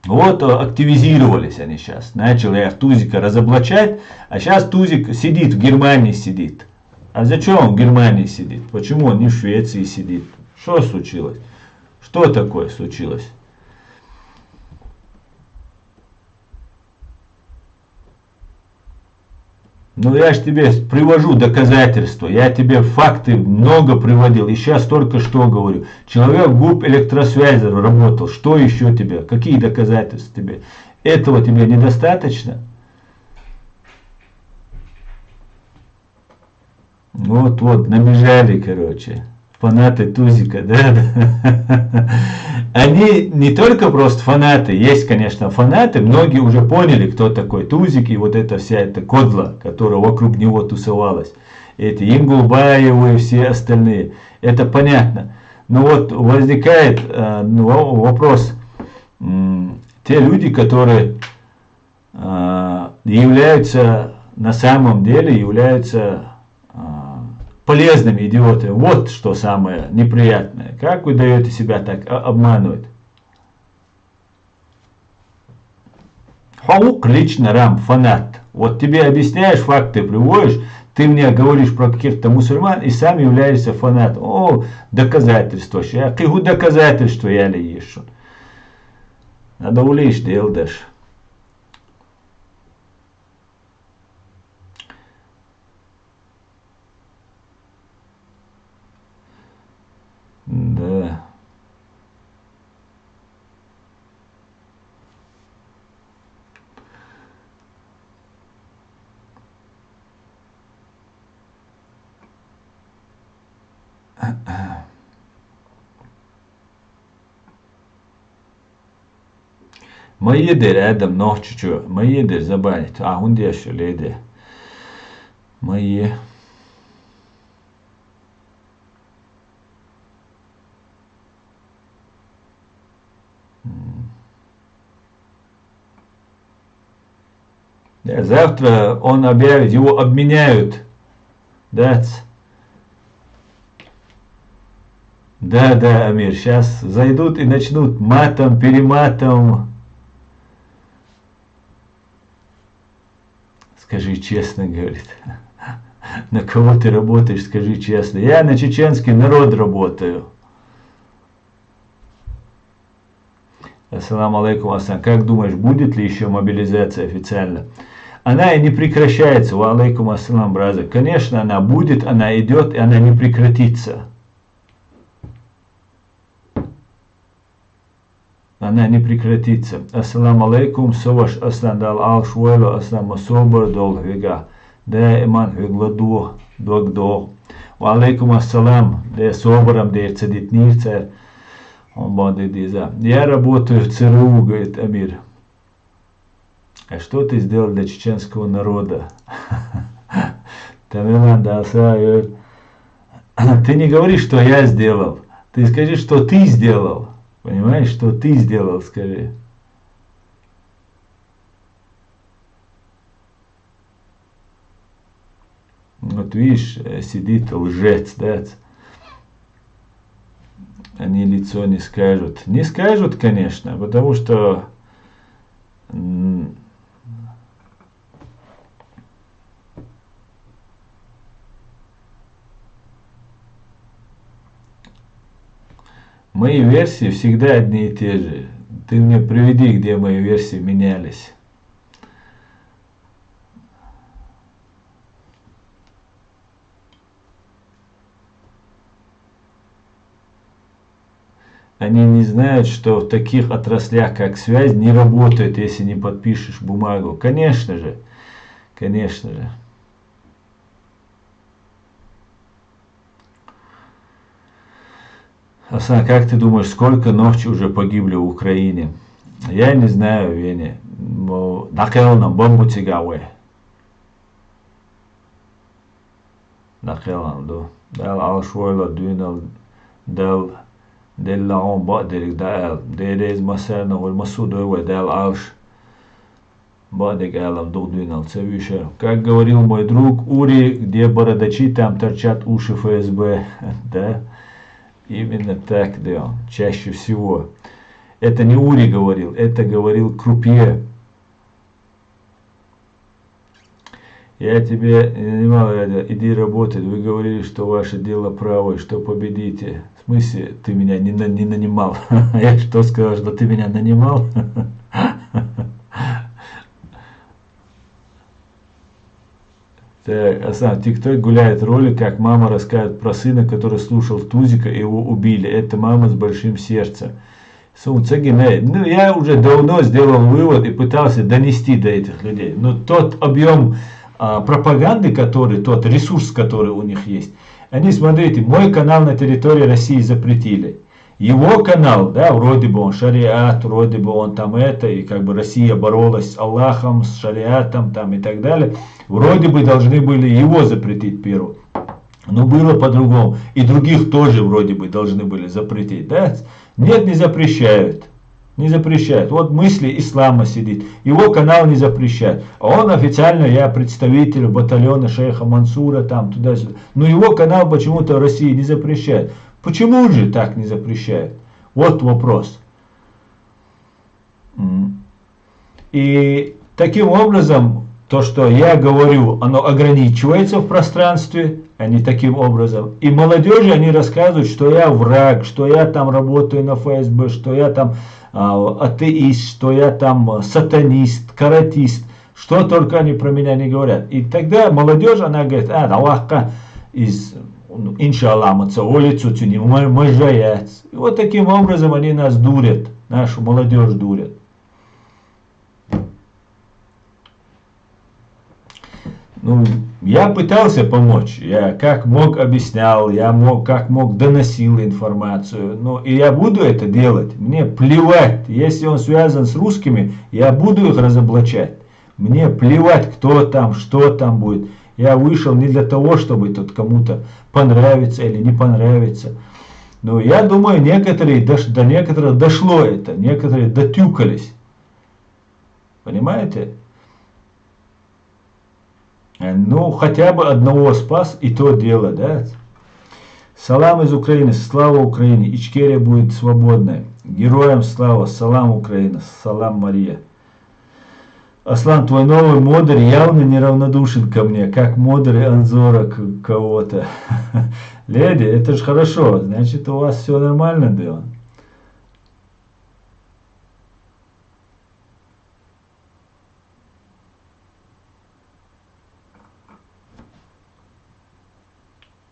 Вот активизировались они сейчас. Начали их Тузика разоблачать, а сейчас Тузик сидит в Германии сидит. А зачем он в Германии сидит? Почему он не в Швеции сидит? Что случилось? Что такое случилось? Ну я же тебе привожу доказательства, я тебе факты много приводил, и сейчас только что говорю. Человек в ГУП электросвязи работал, что еще тебе, какие доказательства тебе? Этого тебе недостаточно? Вот, набежали, короче, фанаты Тузика, да. Они не только просто фанаты, есть, конечно, фанаты, многие уже поняли, кто такой Тузик, и вот эта вся эта кодла, которая вокруг него тусовалась. Эти Ингулбаевы и все остальные, это понятно. Но вот возникает вопрос, те люди, которые являются, на самом деле, являются полезными идиотами. Вот что самое неприятное. Как вы даете себя так обманывать? Хаук лично рам, фанат. Вот тебе объясняешь, факты приводишь, ты мне говоришь про каких-то мусульман и сам являешься фанатом. О, доказательства. Я кигу доказательства я ли ешь. Надо улечь, делдаш. Да. Mayıdır Adam nohçucu. Mayıdır zabanit. Ahun diye söyledi. Mayı. Завтра он объявит, его обменяют. Да, да, Амир, сейчас зайдут и начнут матом, перематом. Скажи честно, говорит. На кого ты работаешь, скажи честно. Я на чеченский народ работаю. Ассаламу алейкум, Асан. Как думаешь, будет ли еще мобилизация официально? Она и не прекращается. Ва алейкум ассалам, бразер. Конечно, она будет, она идет, и она не прекратится. Она не прекратится. Ассаламу алейкум, соваш аслан дал алшвойло, аслан масобар дол вега. Да иман вегладу догдо. Ва алейкум ассалам, да собарам, да цадит нирца. Он будет диза. Я работаю в ЦРУ, говорит Амир. А что ты сделал для чеченского народа? Ты не говори, что я сделал. Ты скажи, что ты сделал. Понимаешь, что ты сделал, скажи. Вот видишь, сидит лжец, да? Они лицо не скажут. Не скажут, конечно, потому что мои версии всегда одни и те же. Ты мне приведи, где мои версии менялись. Они не знают, что в таких отраслях, как связь, не работает, если не подпишешь бумагу. Конечно же. Конечно же. Асан, как ты думаешь, сколько ночи уже погибли в Украине? Я не знаю, Веня. Нахелнам бомбу тягаве. Нахелнам, да. Дал алшвойла дюнал, дал Делаон бадерик дал. Дерез масерна вол масудове дал алш. Бадек алам дудвинал цевише. Как говорил мой друг Ури, где бородачи, там торчат уши ФСБ. Да? Именно так, да, чаще всего. Это не Ури говорил, это говорил Крупье. Я тебе не нанимал, иди работать. Вы говорили, что ваше дело правое, что победите. В смысле, ты меня не нанимал? Я что сказал, что ты меня нанимал? Так, а сам в ТикТоке гуляет ролик, как мама рассказывает про сына, который слушал Тузика, и его убили. Это мама с большим сердцем. Ну, я уже давно сделал вывод и пытался донести до этих людей. Но тот объем пропаганды, тот ресурс, который у них есть. Они, смотрите, мой канал на территории России запретили. Его канал, да, вроде бы он шариат, вроде бы он там это, и как бы Россия боролась с Аллахом, с шариатом там и так далее. Вроде бы должны были его запретить первым. Но было по-другому. И других тоже вроде бы должны были запретить, да? Нет, не запрещают. Не запрещают. Вот мысли ислама сидит. Его канал не запрещает. А он официально, я представитель батальона шейха Мансура, там туда-сюда. Но его канал почему-то в России не запрещает. Почему же так не запрещают? Вот вопрос. И таким образом, то, что я говорю, оно ограничивается в пространстве, а не таким образом. И молодежи, они рассказывают, что я враг, что я там работаю на ФСБ, что я там атеист, что я там сатанист, каратист, что только они про меня не говорят. И тогда молодежь, она говорит, Аллахка из иншаллах, улицу не можаяц. И вот таким образом они нас дурят, нашу молодежь дурят. Ну, я пытался помочь, я как мог объяснял, как мог доносил информацию, ну и я буду это делать, мне плевать, если он связан с русскими, я буду их разоблачать, мне плевать, кто там, что там будет, я вышел не для того, чтобы тут кому-то понравится или не понравится, но я думаю, до некоторых дошло это, некоторые дотюкались, понимаете? Ну, хотя бы одного спас, и то дело, да? Салам из Украины, слава Украине, Ичкерия будет свободной. Героям слава, салам Украина, салам Мария. Аслан, твой новый модер явно неравнодушен ко мне, как модер Анзора кого-то. Леди, это же хорошо, значит у вас все нормально было.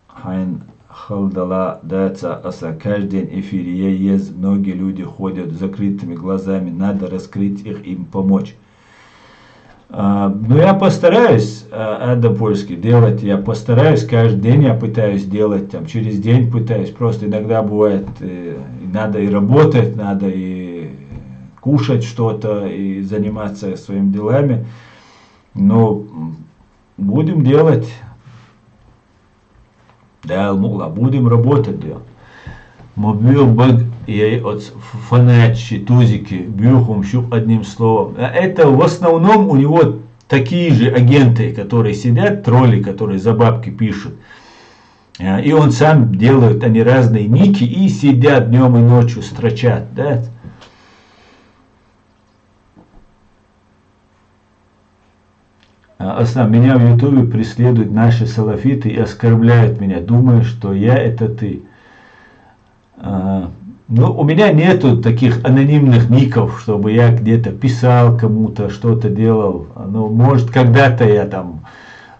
Хайн Халдала дается, каждый день эфире есть, многие люди ходят с закрытыми глазами, надо раскрыть их, им помочь. Ну, я постараюсь, Ада Польский, делать, я постараюсь, каждый день я пытаюсь делать, там, через день пытаюсь, просто иногда бывает, надо и работать, надо и кушать что-то, и заниматься своими делами, но будем делать, да, будем работать, да. Мобил баг и от фанатчи, тузики, бюхум, щуп одним словом. Это в основном у него такие же агенты, которые сидят, тролли, которые за бабки пишут. И он сам делает, они разные ники и сидят днем и ночью, строчат, да. Меня в ютубе преследуют наши салафиты и оскорбляют меня, думая, что я это ты. Ну, у меня нету таких анонимных ников, чтобы я где-то писал кому-то, что-то делал. Ну, может, когда-то я там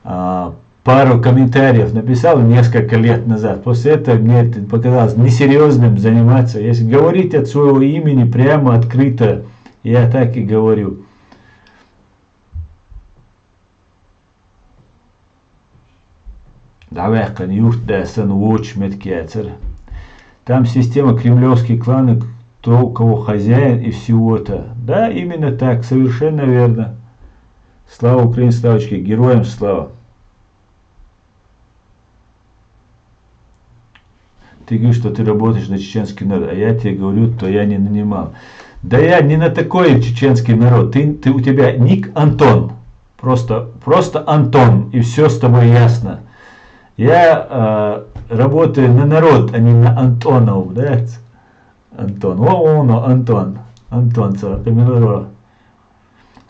пару комментариев написал несколько лет назад. После этого мне это показалось несерьезным заниматься. Если говорить от своего имени прямо, открыто, я так и говорю. Давай, конюшт, да, санвоч, меткецер. Там система кремлевские кланы, кто у кого хозяин и всего-то. Да, именно так, совершенно верно. Слава Украине, славочки, героям слава. Ты говоришь, что ты работаешь на чеченский народ, а я тебе говорю, то я не нанимал. Да я не на такой чеченский народ. У тебя ник Антон. Просто Антон, и все с тобой ясно. Я работаю на народ, а не на Антонов, да? Антон, Антон, Антон, Камилова.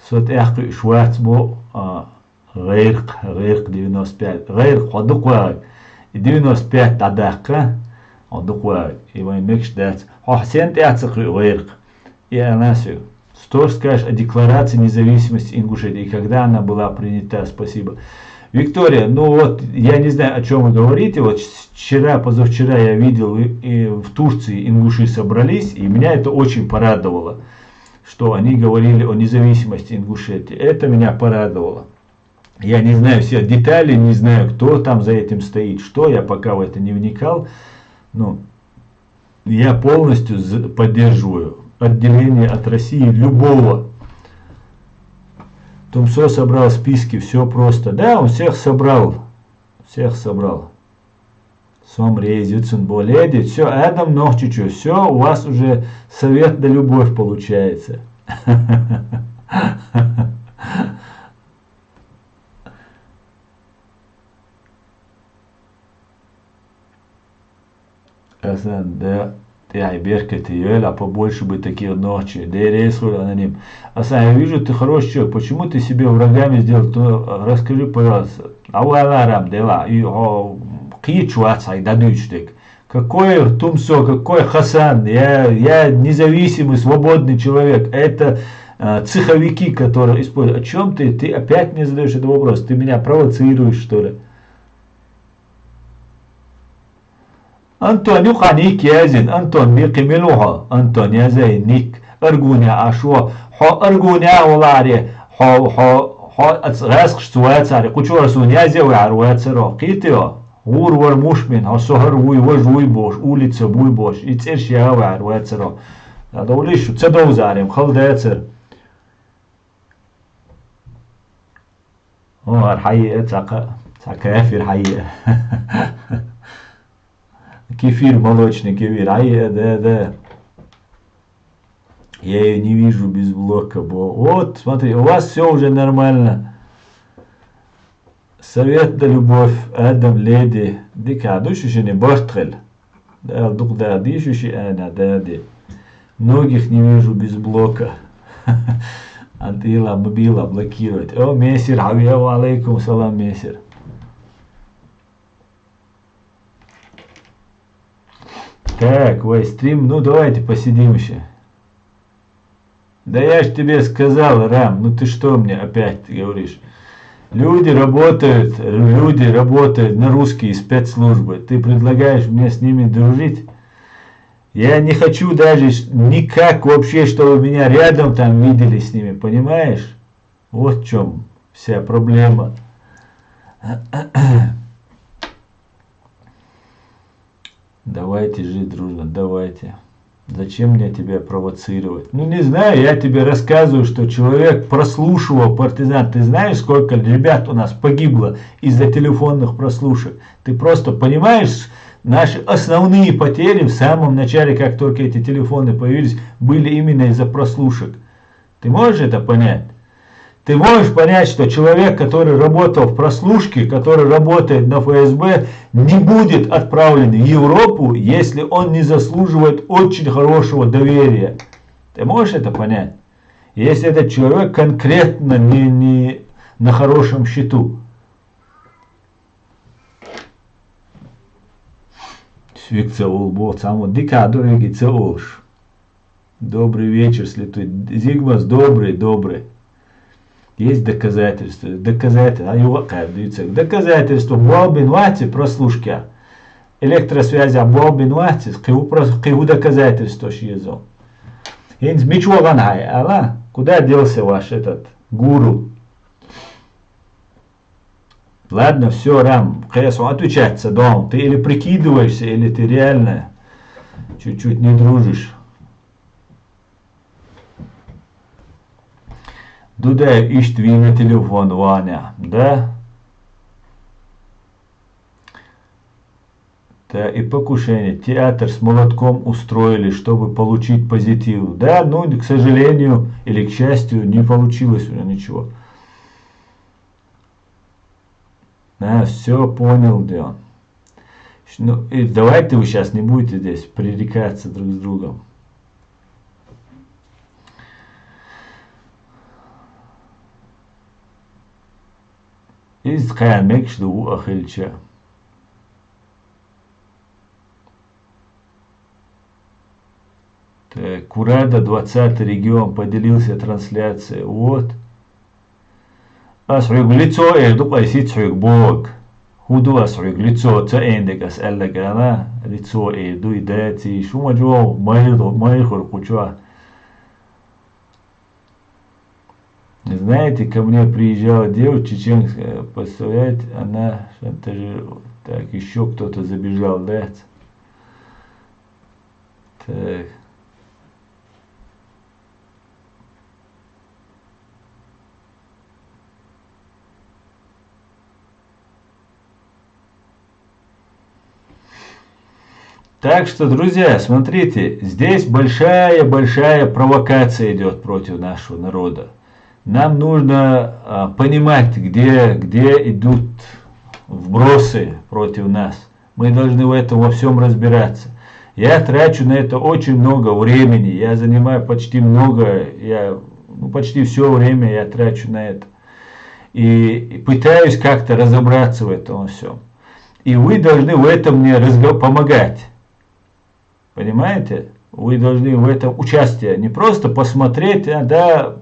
Сот эхты Шварцбо, Рейрк 95, Рейрк, ходуквай, и 95 тадахка, ходуквай, и вай мекшдать, хохсен тяцах Рейрк, и анасю. Что скажешь о декларации независимости Ингушетии, и когда она была принята, спасибо. Виктория, ну вот, я не знаю, о чем вы говорите, вот вчера, позавчера я видел, и в Турции ингуши собрались, и меня это очень порадовало, что они говорили о независимости Ингушетии, это меня порадовало. Я не знаю все детали, не знаю, кто там за этим стоит, что, я пока в это не вникал, но я полностью поддерживаю отделение от России любого. Тумсо собрал списки, все просто. Да, он всех собрал. Всех собрал. Сомрей, Зюцин, Боледи. Все, Адам, Нохчичу. Все, у вас уже совет да любовь получается. Да. Я Берка, ты ела, побольше бы таких ночи. Да и рейсу аноним. Я вижу, ты хороший человек. Почему ты себе врагами сделал? То расскажи, пожалуйста. Ауаларам дела. И кичуацай дадучтик. Какой Тумсо, какой Хасан. Я независимый, свободный человек. Это цеховики, которые используют. О чем ты? Ты опять мне задаешь этот вопрос. Ты меня провоцируешь, что ли? Антон, يخانيك يا زين أنتون بيقيملوها أنتون يا زين نيك أرجونا عشوا أرجونا والله غاسق شتوات ساري قشور سونيا زي وعروات سرا قيتيا ور مش من هالسهر وجوي بوش أوليتس بوي بوش يتصيرش يا وعروات سرا هذا وليش تصدقوا زاريم خل ده يتصير الحقيقة كافر حقيقة Кефир, молочный кефир. Да. Я ее не вижу без блока. Вот, смотри, у вас все уже нормально. Совет да любовь, Адам леди, дика душиши бортхель. Да, дух да дишуши, ана дади. Многих не вижу без блока. Антила мобила блокирует. О, мессир, авиау алейкум, салам, мессир. Так, вайстрим, ну давайте посидим еще. Да я ж тебе сказал, Рам, ну ты что мне опять говоришь? Люди работают на русские спецслужбы. Ты предлагаешь мне с ними дружить? Я не хочу даже никак вообще, чтобы меня рядом там видели с ними, понимаешь? Вот в чем вся проблема. Давайте жить дружно, давайте. Зачем мне тебя провоцировать? Ну не знаю, я тебе рассказываю, что человек прослушивал партизан. Ты знаешь, сколько ребят у нас погибло из-за телефонных прослушек? Ты просто понимаешь, наши основные потери в самом начале, как только эти телефоны появились, были именно из-за прослушек. Ты можешь это понять? Ты можешь понять, что человек, который работал в прослушке, который работает на ФСБ, не будет отправлен в Европу, если он не заслуживает очень хорошего доверия. Ты можешь это понять? Если этот человек конкретно не на хорошем счету. Добрый вечер, святой. Зигмас, добрый. Есть доказательства. Доказательства Буалбинвати прослушки. Электросвязи Буалбинвати, киву доказательства шьезо. Инс мичуаганай, ала? Куда делся ваш этот гуру? Ладно, все, Рам, Хэсу, отвечать Садом. Ты или прикидываешься, или ты реально чуть-чуть не дружишь. Дуда ищет на телефон, Ваня, да? Да, и покушение. Театр с молотком устроили, чтобы получить позитив. Да, но, к сожалению, или к счастью, не получилось уже ничего. Да, все понял, да. Ну, и давайте вы сейчас не будете здесь пререкаться друг с другом. Из Каямекшду Ахильча. Курада, 20-й регион, поделился трансляцией. Вот. Асрик лицо, дупай ситсрик бог. Худу асрик лицо, цаэндек асэллэгана. Лицо, дуй дати. Шумаджо, майхур куча. Знаете, ко мне приезжала девушка чеченская, представляете, она шантажировала. Так, еще кто-то забежал, да? Так. Так что, друзья, смотрите, здесь большая провокация идет против нашего народа. Нам нужно понимать, где идут вбросы против нас. Мы должны в этом во всем разбираться. Я трачу на это очень много времени. Я занимаю почти все время я трачу на это. И пытаюсь как-то разобраться в этом всем. И вы должны в этом мне помогать. Понимаете? Вы должны в этом участвовать. Не просто посмотреть, да,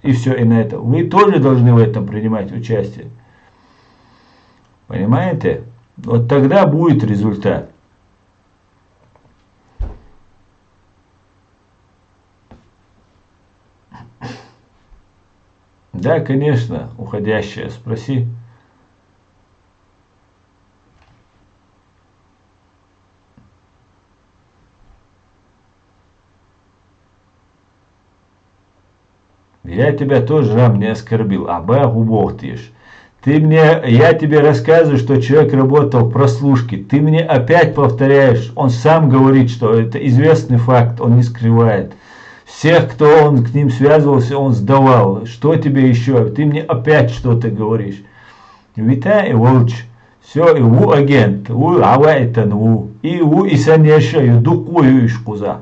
и все, и на это. Вы тоже должны в этом принимать участие. Понимаете? Вот тогда будет результат. Да, конечно, уходящая, спроси. Я тебя тоже, Рам, не оскорбил. Абаху Бог тишь. Я тебе рассказываю, что человек работал в прослушке. Ты мне опять повторяешь. Он сам говорит, что это известный факт, он не скрывает. Всех, кто он к ним связывался, он сдавал. Что тебе еще? Ты мне опять что-то говоришь. Вита и волч. Все, и у агент, у авайтан, у и санеша, и дукую ишкуза.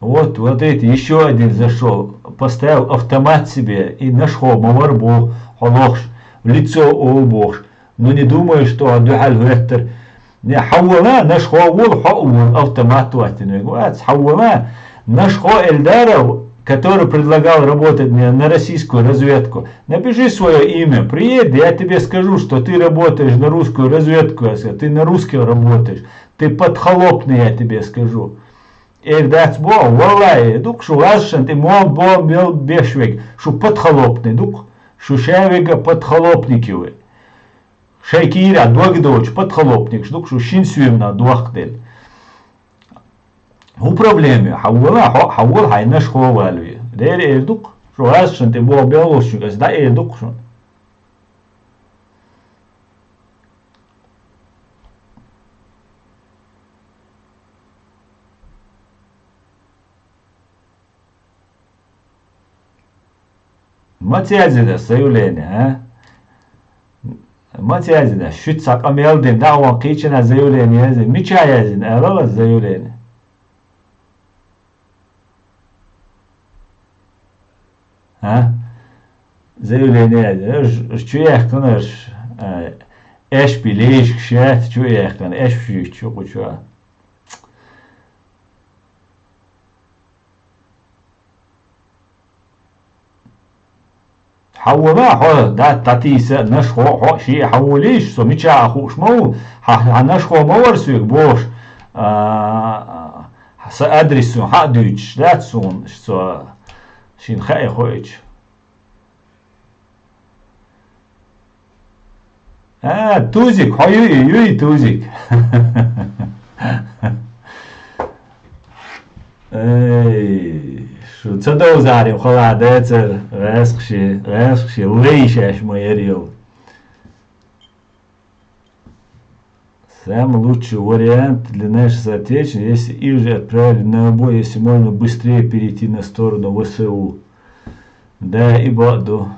Вот эти, еще один зашел, поставил автомат себе и нашел маварбу, холохш, в лицо улбош. Но не думаю, что адухаль вектор. Не хаула нашел автомат ватину. Хаула нашел Эльдара, который предлагал работать мне на российскую разведку. Напиши свое имя, приедь, я тебе скажу, что ты работаешь на русскую разведку, ты на русский работаешь, ты подхолопный, я тебе скажу. Эльдац бо, валай, дук шу лашан, ты мол бо бел бешвег, шу подхолопный, дук шу шевега подхолопники вы. Шайкира, дуагдоч, подхолопник, дук шу шинсуем на дуахдель. هو проблеме, حول حيناش هو والوي داير ايردوك شو عشان تبوا بيلوش شو ده ايردوك شو ما تيازي ده заявление, а? ما تيازي ده شو تساقم يلدين ده واقعيشنا заявление يازي ميشا يازين ايرلا заявление заявление, что я хочу, эш пилиш, кшет, что я хочу, эш фьюч, что хочу. حولا ده تاتيس نشخو شيء حوليش سو ميشا أخوش مو هنشخو مورسوك بوش سأدرسون حدوش لا تسون سو شين خاي خويج توزيك حيوي يوي توزيك شو تصدقوا زاري خلا داتر غاسخشي ليش اش моерил. Самый лучший вариант для наших соотечественников, если их же отправили на бой, если можно быстрее перейти на сторону ВСУ. Да, и Баду.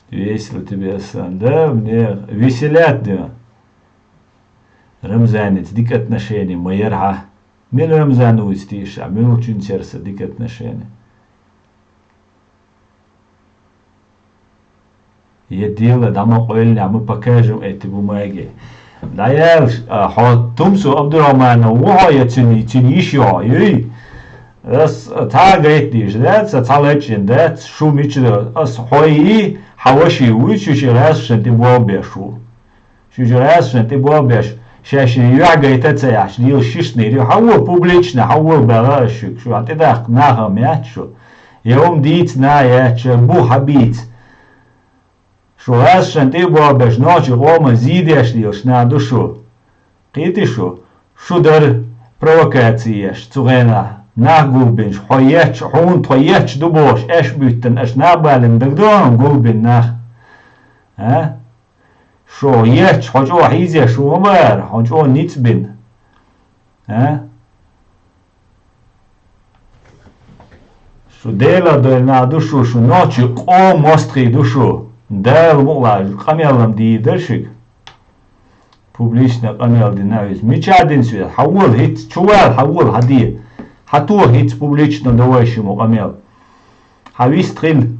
Весело тебе, Асан. Да, мне веселят, да. Рамзанец, дик отношения, майерха. Мил Рамзану истиша, мил очень сердце, дик отношения. Я делаю, да мы ойлня, мы покажем эти бумаги. Да я тумсу Абдурахмана, я цени еще, das Target ist, das Talentchen, das Schumichel, das Hoi, Hawashi, which is a restaurant in Wobeshu. She's a restaurant in Wobesh. She reagated a deal Shisney, how public, how Belash, she had that Naha Miacho. Yom Deets Nayach, Buhabit. Що рestaurant in Wobesh, ночі Рома зідеш на душу. Китишу, шудар провокації, цугена. Na gulbin, hoyech, hond, hoyech, du bosch, eschbüten, eschnabalen, begdon, gulbin nach. Scho, yech, hojo, hizia, scho, omer, hojo, nits bin. Scho, dela, do na dušu, scho, noći, o mostri dušu. Del, mula, kamjelam di dršik. Publična kamjel di naviz. Mičadin svijet, hawul, hit, čuvel, hawul, hadir. Хатур хит публично давающему камел. Хавистрил.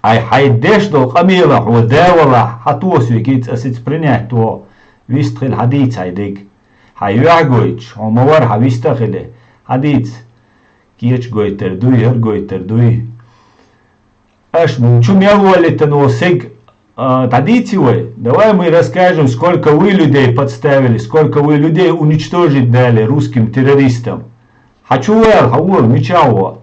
Ай хайдеш до камела худевала хатур свикит асит принять то. Вистрил хадиц хайдик. Хайвягойч. Омавар хавистахиле. Хадиц. Киеч гойтер дуй, хер гойтер дуй. Аш чум я валит но сиг традицией. Давай мы расскажем, сколько вы людей подставили, сколько вы людей уничтожить дали русским террористам. Хачуэл, хауэл, мечауа.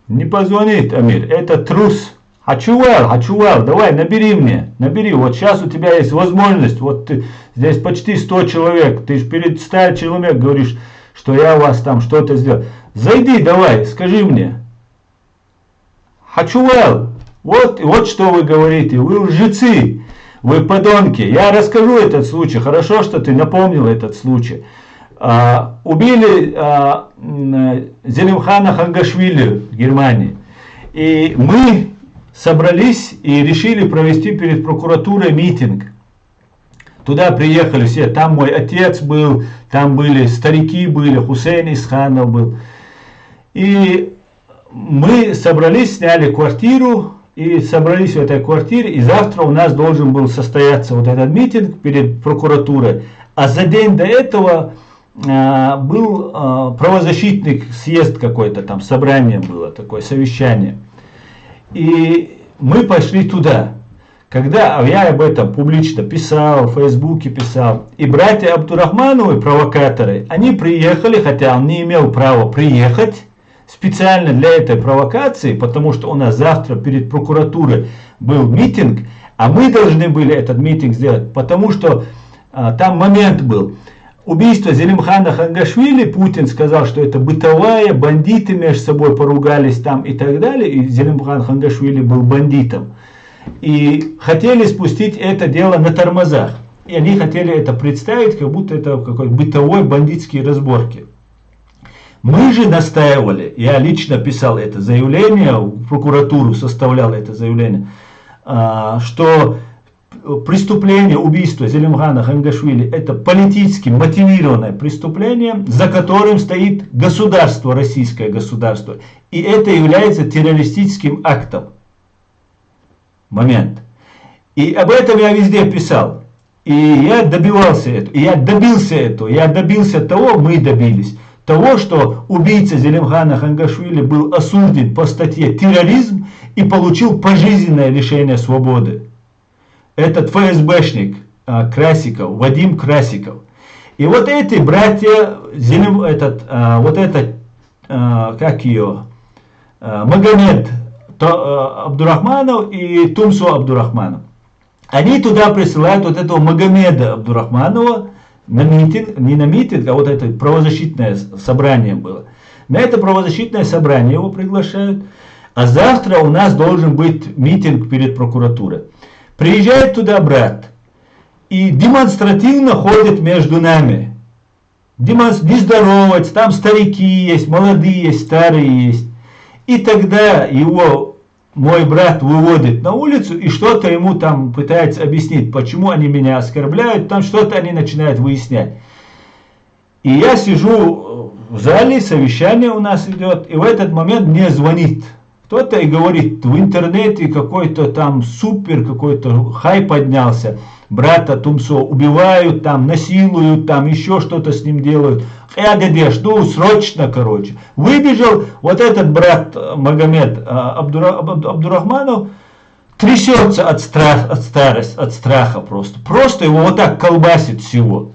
Не позвонит, Амир, это трус. Хачуэл, давай, набери мне, набери. Вот сейчас у тебя есть возможность, вот ты, здесь почти 100 человек, ты же перед 100 человек говоришь, что я у вас там что-то сделал. Зайди, давай, скажи мне. Хачуэл. Вот что вы говорите, вы лжецы, вы подонки. Я расскажу этот случай, хорошо, что ты напомнил этот случай. Убили Зелимхана Хангашвили в Германии. И мы собрались и решили провести перед прокуратурой митинг. Туда приехали все, там мой отец был, там были старики, были, Хусейн Исханов был. И мы собрались, сняли квартиру, и собрались в этой квартире, и завтра у нас должен был состояться вот этот митинг перед прокуратурой. А за день до этого был правозащитный съезд какой-то, там собрание было, такое совещание. И мы пошли туда. Когда я об этом публично писал, в Фейсбуке писал, и братья Абдурахмановы, провокаторы, они приехали, хотя он не имел права приехать, специально для этой провокации, потому что у нас завтра перед прокуратурой был митинг, а мы должны были этот митинг сделать, потому что там момент был. Убийство Зелимхана Хангашвили, Путин сказал, что это бытовая, бандиты между собой поругались там и так далее, и Зелимхан Хангашвили был бандитом. И хотели спустить это дело на тормозах. И они хотели это представить, как будто это какой-то бытовой бандитские разборки. Мы же настаивали, я лично писал это заявление, в прокуратуру составлял это заявление, что преступление, убийство Зелимхана Хангашвили это политически мотивированное преступление, за которым стоит государство, российское государство. И это является террористическим актом. Момент. И об этом я везде писал. И я добивался этого. И я добился этого. Я добился того, мы добились. Того, что убийца Зелимхана Хангашвили был осужден по статье терроризм и получил пожизненное лишение свободы. Этот ФСБшник Красиков, Вадим Красиков. И вот эти братья, Магомед Абдурахманов и Тумсо Абдурахманов. Они туда присылают вот этого Магомеда Абдурахманова на митинг, не на митинг, а вот это правозащитное собрание было. На это правозащитное собрание его приглашают, а завтра у нас должен быть митинг перед прокуратурой. Приезжает туда брат и демонстративно ходит между нами. Не здоровается, там старики есть, молодые есть, старые есть. И тогда его мой брат выводит на улицу и что-то ему там пытается объяснить, почему они меня оскорбляют, там что-то они начинают выяснять. И я сижу в зале, совещание у нас идет, и в этот момент мне звонит кто-то и говорит, в интернете какой-то там супер, какой-то хай поднялся, брата Тумсо убивают, там насилуют, там еще что-то с ним делают. Я жду срочно, короче. Выбежал вот этот брат Магомед Абдурахманов, трясется от страха просто. Просто его вот так колбасит всего.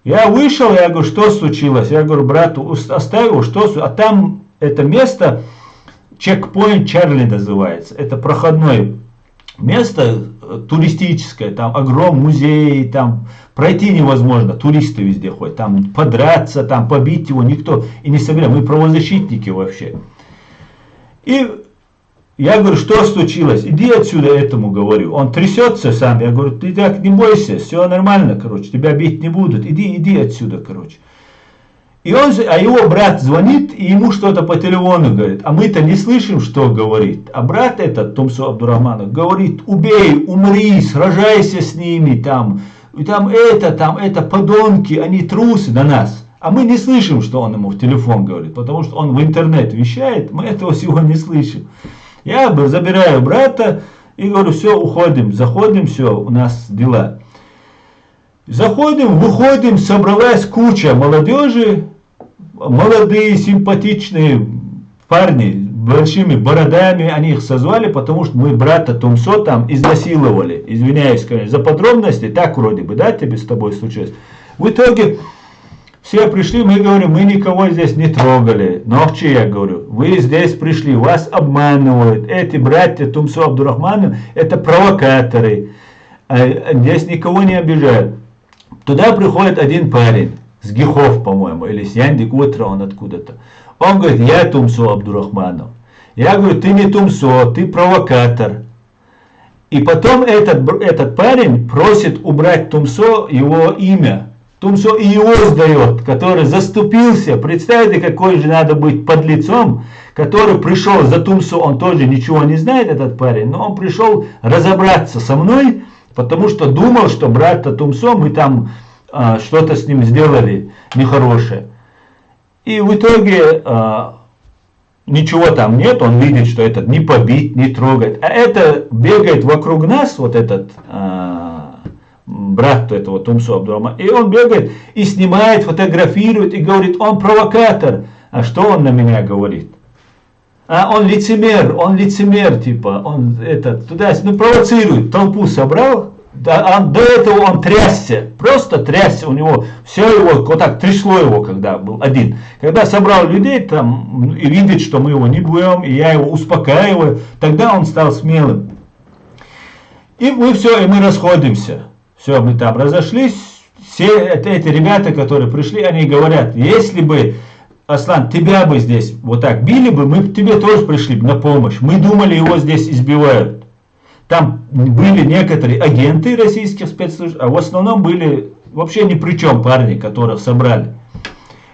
Я вышел, я говорю, что случилось? Я говорю, брату оставил, что случилось? А там это место, чекпоинт Чарли называется. Это проходное место туристическое, там огромный музей, там пройти невозможно, туристы везде ходят, там подраться, там побить его никто и не собирает, мы правозащитники вообще. И я говорю, что случилось, иди отсюда, этому говорю, он трясется сам, я говорю, ты так не бойся, все нормально, короче, тебя бить не будут, иди отсюда, короче. И его брат звонит, и ему что-то по телефону говорит. А мы-то не слышим, что говорит. А брат этот, Тумсо Абдурахманов, говорит, убей, умри, сражайся с ними, там это подонки, они трусы на нас. А мы не слышим, что он ему в телефон говорит, потому что он в интернет вещает, мы этого всего не слышим. Я забираю брата и говорю, все, уходим, заходим, все, у нас дела. Заходим, выходим, собралась куча молодежи, молодые, симпатичные парни с большими бородами, они их созвали, потому что мы брата Тумсо там изнасиловали. Извиняюсь, конечно, за подробности, так вроде бы, да, тебе с тобой случилось. В итоге все пришли, мы говорим, мы никого здесь не трогали. Ногчи, я говорю, вы здесь пришли, вас обманывают. Эти братья Тумсо Абдурахманов, это провокаторы. Здесь никого не обижают. Туда приходит один парень, с Гихов, по-моему, или с Яндик Утра, он откуда-то. Он говорит, я Тумсо Абдурахманов. Я говорю, ты не Тумсо, ты провокатор. И потом этот парень просит убрать Тумсо его имя. Тумсо и его сдает, который заступился. Представьте, какой же надо быть подлецом, который пришел за Тумсо, он тоже ничего не знает, этот парень, но он пришел разобраться со мной, потому что думал, что брат Тумсо, мы там что-то с ним сделали нехорошее. И в итоге ничего там нет, он видит, что этот не побить, не трогать. А это бегает вокруг нас, вот этот брат этого Тумсо Абдурахмана, и он бегает и снимает, фотографирует и говорит, он провокатор. А что он на меня говорит? А он лицемер, типа, он туда, провоцирует, толпу собрал, да, до этого он трясся, просто трясся, у него все его, вот так трясло его, когда был один. Когда собрал людей там и видит, что мы его не будем, и я его успокаиваю, тогда он стал смелым. И мы расходимся. Все, мы там разошлись, все эти ребята, которые пришли, они говорят, если бы, Аслан, тебя бы здесь вот так били бы, мы бы тебе тоже пришли бы на помощь. Мы думали, его здесь избивают. Там были некоторые агенты российских спецслужб, а в основном были вообще ни при чем парни, которых собрали.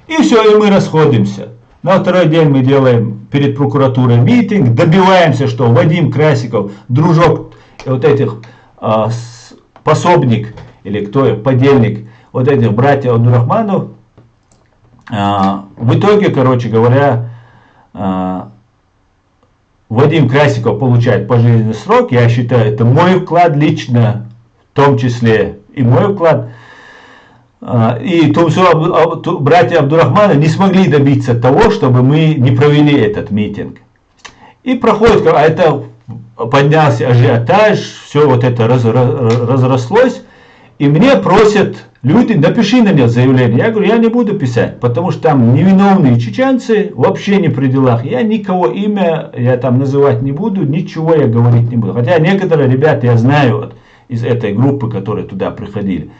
И все, и мы расходимся. На второй день мы делаем перед прокуратурой митинг, добиваемся, что Вадим Красиков, дружок вот этих пособник, или кто, подельник вот этих братьев Абдурахманов, в итоге, короче говоря, Вадим Красиков получает пожизненный срок. Я считаю, это мой вклад лично, в том числе и мой вклад. И братья Абдурахмана не смогли добиться того, чтобы мы не провели этот митинг. И проходит, а это поднялся ажиотаж, все вот это разрослось. И мне просят люди, напиши на него заявление. Я говорю, я не буду писать, потому что там невиновные чеченцы, вообще не при делах. Я никого имя, я там называть не буду, ничего я говорить не буду. Хотя некоторые ребята я знаю из этой группы, которые туда приходили.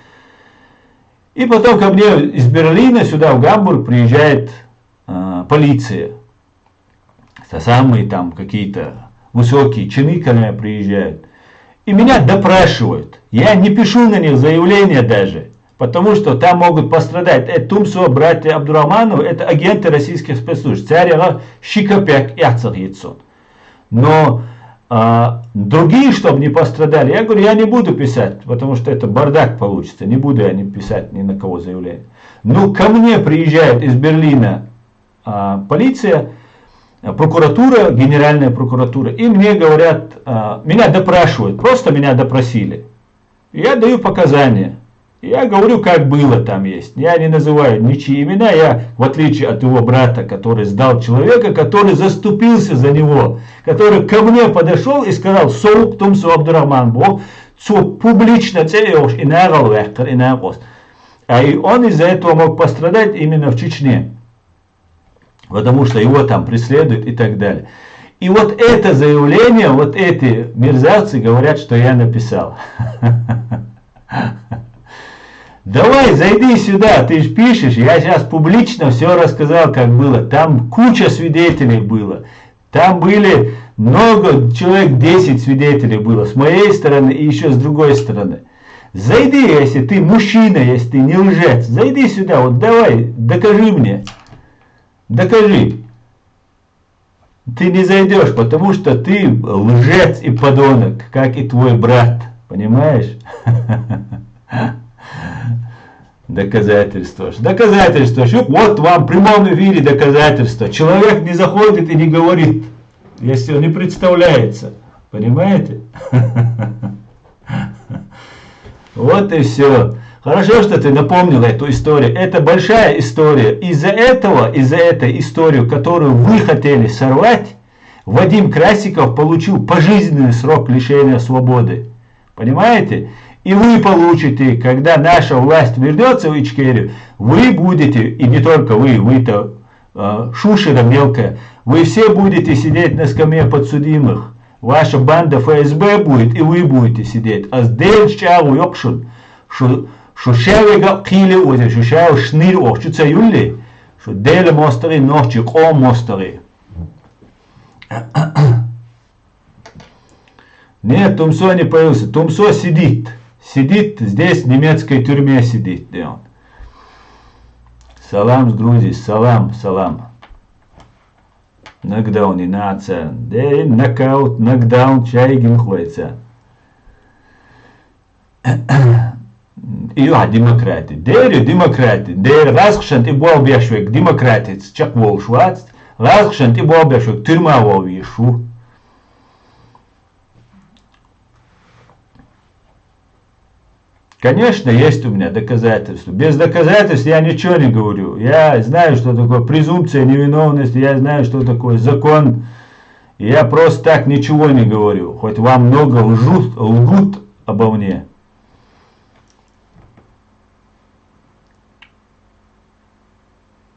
И потом ко мне из Берлина сюда в Гамбург приезжает полиция. Самые там какие-то высокие чины ко мне приезжают. И меня допрашивают. Я не пишу на них заявление даже. Потому что там могут пострадать. Это Тумсо, братья Абдурахманов, это агенты российских спецслужб. Царь Шикапяк Яцахицон. Но другие, чтобы не пострадали, я говорю, я не буду писать, потому что это бардак получится. Не буду я не писать ни на кого заявление. Но ко мне приезжает из Берлина полиция, прокуратура, генеральная прокуратура, и мне говорят, меня допрашивают, просто меня допросили. Я даю показания. Я говорю, как было там есть. Я не называю ничьи имена. Я, в отличие от его брата, который сдал человека, который заступился за него, который ко мне подошел и сказал, «Соук Тумсо Абдурахман был, публично целеешь и нагал вехкар, и нагост». И он из-за этого мог пострадать именно в Чечне. Потому что его там преследуют и так далее. И вот это заявление, вот эти мерзавцы говорят, что я написал. Давай, зайди сюда, ты же пишешь, я сейчас публично все рассказал, как было. Там куча свидетелей было. Там были много, человек 10 свидетелей было, с моей стороны и еще с другой стороны. Зайди, если ты мужчина, если ты не лжец, зайди сюда, вот давай, докажи мне. Докажи. Ты не зайдешь, потому что ты лжец и подонок, как и твой брат. Понимаешь? Доказательства. Доказательства. Вот вам в прямом эфире доказательства. Человек не заходит и не говорит, если он не представляется. Понимаете? Вот и все. Хорошо, что ты напомнил эту историю. Это большая история. Из-за этой истории, которую вы хотели сорвать, Вадим Красиков получил пожизненный срок лишения свободы. Понимаете? И вы получите, когда наша власть вернется в Ичкерию, вы будете, и не только вы-то шушера мелкая, вы все будете сидеть на скамье подсудимых. Ваша банда ФСБ будет, и вы будете сидеть. А здесь чау йокшун, что шевега кили узе, что шау шнир ох, что це юли, что деле мостари, ночи ком мостари. Нет, Тумсо не появился. Тумсо сидит. Сидит здесь, в немецкой тюрьме сидит. Где он? Салам, друзья, салам, салам. Нокдаун и нация. День, нокаут, нокдаун, чайгин хвойца. Iyo demokrati. Der demokrati. Der razgšant I bolbiešvek demokratits. Čak volšvac. Razgšant I bolbiešvek tyrma volvišu. Конечно, есть у меня доказательства. Без доказательств я ничего не говорю. Я знаю, что такое презумпция невиновности. Я знаю, что такое закон. И я просто так ничего не говорю. Хоть вам много лгут обо мне.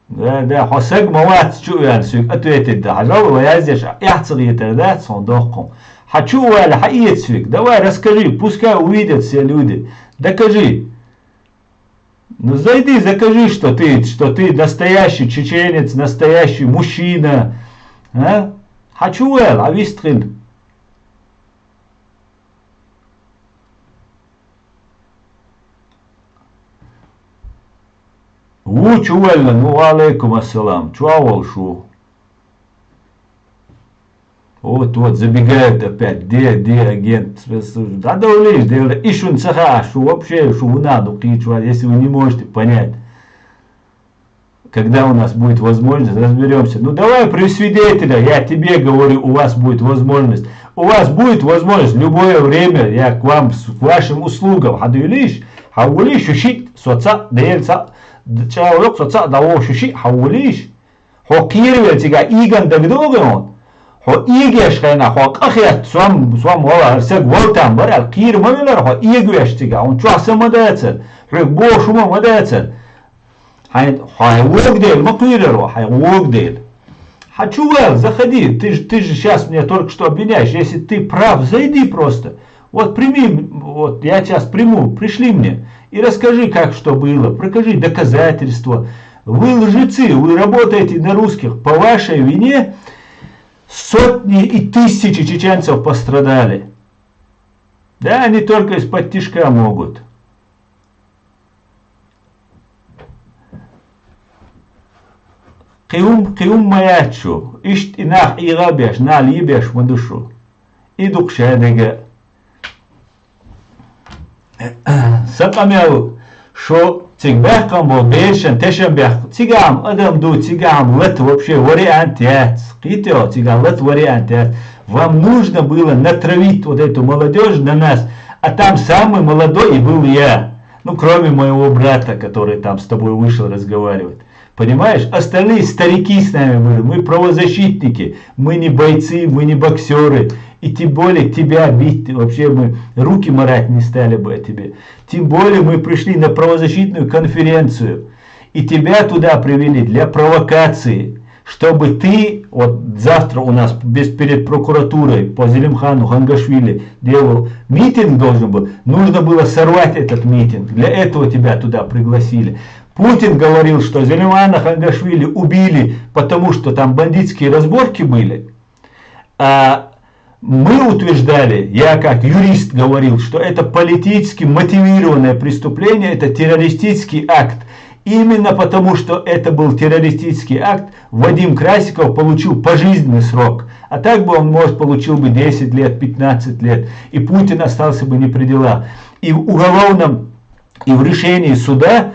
Да, حسق مواد شو يعني سوق أتويت ده حجاب ويازيش يحصل يترداد صندوقهم хочу ولا حقيقة سوق давай расскажи пускай увидят все люди докажи ну зайди закажи что ты настоящий чеченец настоящий мужчина а? хочу вел авистрин Вуч увельно, ну алейкум ассалам, чуавал шу. Вот, забегают опять, где агент, да улишь, ищун цаха, шу вообще, шу надо, если вы не можете понять. Когда у нас будет возможность, разберемся. Ну давай при свидетеля, я тебе говорю, у вас будет возможность. У вас будет возможность в любое время, я к вам, к вашим услугам. Хадуилиш, хавулиш, ушит, соца, деельца. Человек соца того шуши хавулиш. Хо кирвел тига иган дагдогон. Хо игеш хайна хо кахят свам вала арсек волтам барал кир мамилар хо игеш тига. Он чуаса мадацен. Хо бошума мадацен. Хай вогдел маквилеру, хай вогдел. Хочу вел, заходи. Ты же сейчас меня только что обвиняешь. Если ты прав, зайди просто. Вот прими, вот я сейчас приму, пришли мне. И расскажи, как что было, покажи доказательства. Вы лжецы, вы работаете на русских. По вашей вине сотни и тысячи чеченцев пострадали. Да, они только из-под тишка могут. Киум маячу, ишт инах ирабеш, на либеш мадушу. Идук шедеге. Сапамел, шо цигбехкам был бешен, тешенбех, цигам, адам цигам, лет вообще вариант яц, китео, цигам, лет вариант яц. Вам нужно было натравить вот эту молодежь на нас, а там самый молодой и был я. Ну, кроме моего брата, который там с тобой вышел разговаривать. Понимаешь, остальные старики с нами были, мы правозащитники, мы не бойцы, мы не боксеры. И тем более тебя бить, вообще мы руки марать не стали бы о тебе. Тем более мы пришли на правозащитную конференцию. И тебя туда привели для провокации. Чтобы ты, вот завтра у нас перед прокуратурой по Зелимхану Хангашвили делал митинг должен был. Нужно было сорвать этот митинг. Для этого тебя туда пригласили. Путин говорил, что Зелимхана Хангашвили убили, потому что там бандитские разборки были. А мы утверждали, я как юрист говорил, что это политически мотивированное преступление, это террористический акт. Именно потому, что это был террористический акт, Вадим Красиков получил пожизненный срок. А так бы он, может, получил бы 10 лет, 15 лет. И Путин остался бы не при делах. И в уголовном, и в решении суда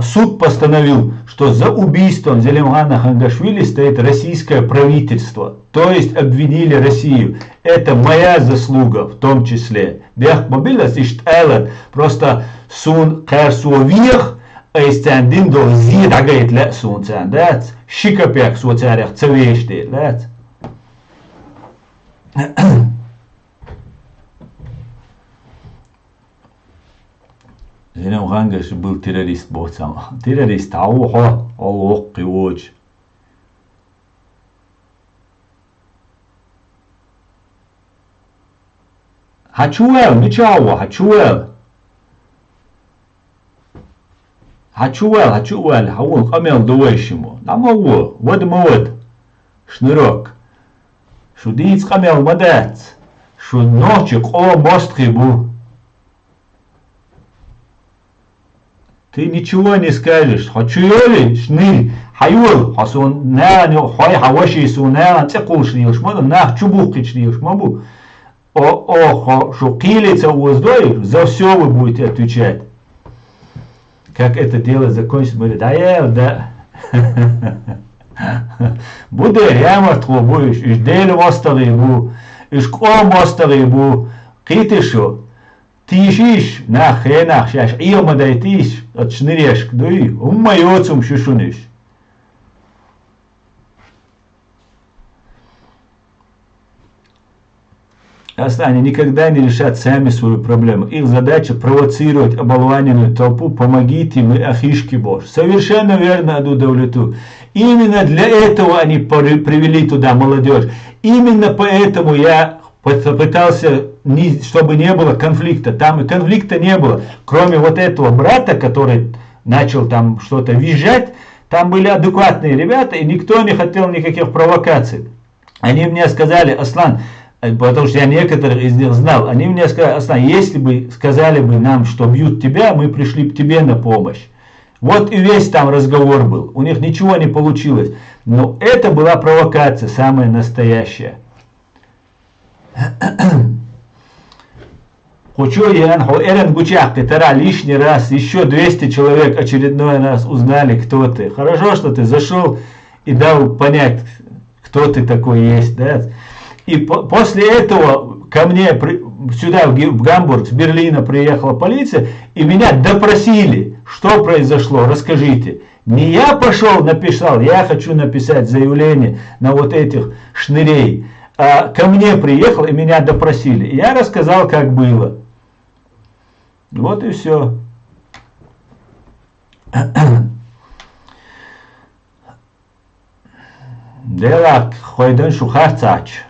суд постановил, что за убийством Зелимхана Хангашвили стоит российское правительство. То есть обвинили Россию. Это моя заслуга в том числе. Просто сун кэрсуових, а из тяндин до зид агайт ле сун тяндат. Шикапек суоцарях цавеште лет. Зелимхан Хангаш был террорист, бог сам. Террорист, ауха, аллах, кивоч. Хачуэл, мечауа, хачуэл. Хаул, камел дуэшему. Намауа, вод. Шнырок. Шу диц камел мадец. Шу ночик о мострибу. Ты ничего не скажешь. Хочу ли шнырь. Хаюл, хасун няню, хай хаваши сунан, цекул шнилш, мода нах чубухи шнилш, мабу. Что килится у вас дой, за все вы будете отвечать. Как это дело закончится, говорит, да. Буде рямартку будешь, иш делю осталибу, иш ком осталибу, китишу, тишиш, нах, шаш, иома дайтиш, от шныреш, дуй, умайоцум шушуниш. Они никогда не решат сами свою проблему. Их задача провоцировать оболваненную толпу. Помогите, мы ахишки Божь. Совершенно верно, Адудавлету. Именно для этого они привели туда молодежь. Именно поэтому я пытался, чтобы не было конфликта. Там и конфликта не было. Кроме вот этого брата, который начал там что-то визжать, там были адекватные ребята, и никто не хотел никаких провокаций. Они мне сказали, Аслан, потому что я некоторых из них знал, они мне сказали, Аслан, если бы сказали бы нам, что бьют тебя, мы пришли бы тебе на помощь. Вот и весь там разговор был. У них ничего не получилось. Но это была провокация, самая настоящая. Хочу я лишний раз, еще 200 человек очередной раз узнали, кто ты. Хорошо, что ты зашел и дал понять, кто ты такой есть. Да? И после этого ко мне сюда, в Гамбург, с Берлина приехала полиция, и меня допросили. Что произошло? Расскажите. Не я пошел, написал, я хочу написать заявление на вот этих шнырей. А ко мне приехал, и меня допросили. И я рассказал, как было. Вот и все. Делак, хойден шухарцач.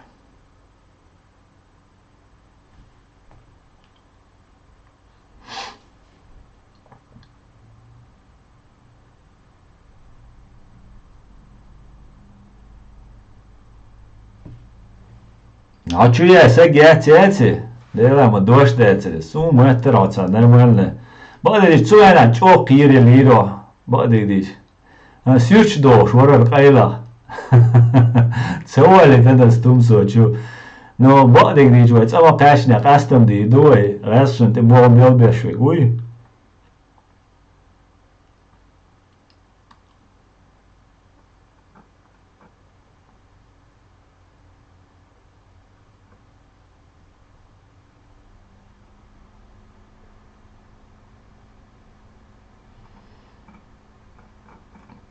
А что я эти? Да, мы дождь эти. Сумма это роца, нормально. Бадыш, что я на чок лиро. Бадыш. Сюрч дош, ворот кайла. Цевали тогда стумсо, чу. Но бадыш, вот сама кашня, кастом ди, дуй. Расшен, ты бог мелбешвик, уй.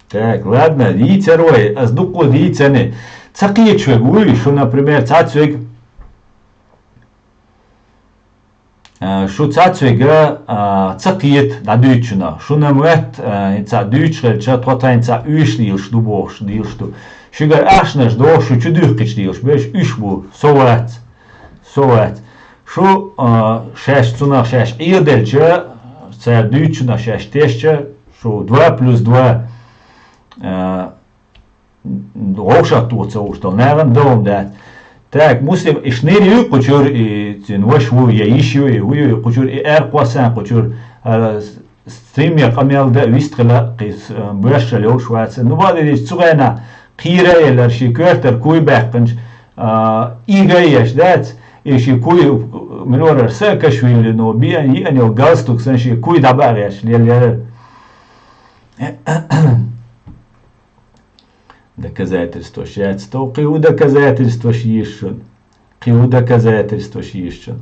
Так, ладно, видите, рой, а с дуку видите, не. Цакие человек, уй, что, например, цацуек, что цацуега цакиет на дючина, что намет, ца дючрел, ча тватайн ца ушлил, что бож, дил, что. Шигар ашнаш, до, что чудюхкич дил, беш, ушбу, совать. Что, шеш, цуна, шеш, ирдель, ча, ца дючина, шеш, теща, что 2 плюс 2. Ошатуца, что, наверное, дом, да. Так, мусим и шнырю, кучур, и тинвашву, я ищу, и вы, кучур, и эрквасан, кучур, стример, камел, да, вистрела, кис, бэшали, ошваца. Ну, бады, цугайна, кира, или шиквертер, куйбэкпенч, игаяш, да, и шикуй, минора, сэкашвили, но биан, и анил галстук, санши, куй дабаряш, леле. Доказательство счастья. Киу доказательство шишен. Киу доказательство шишен.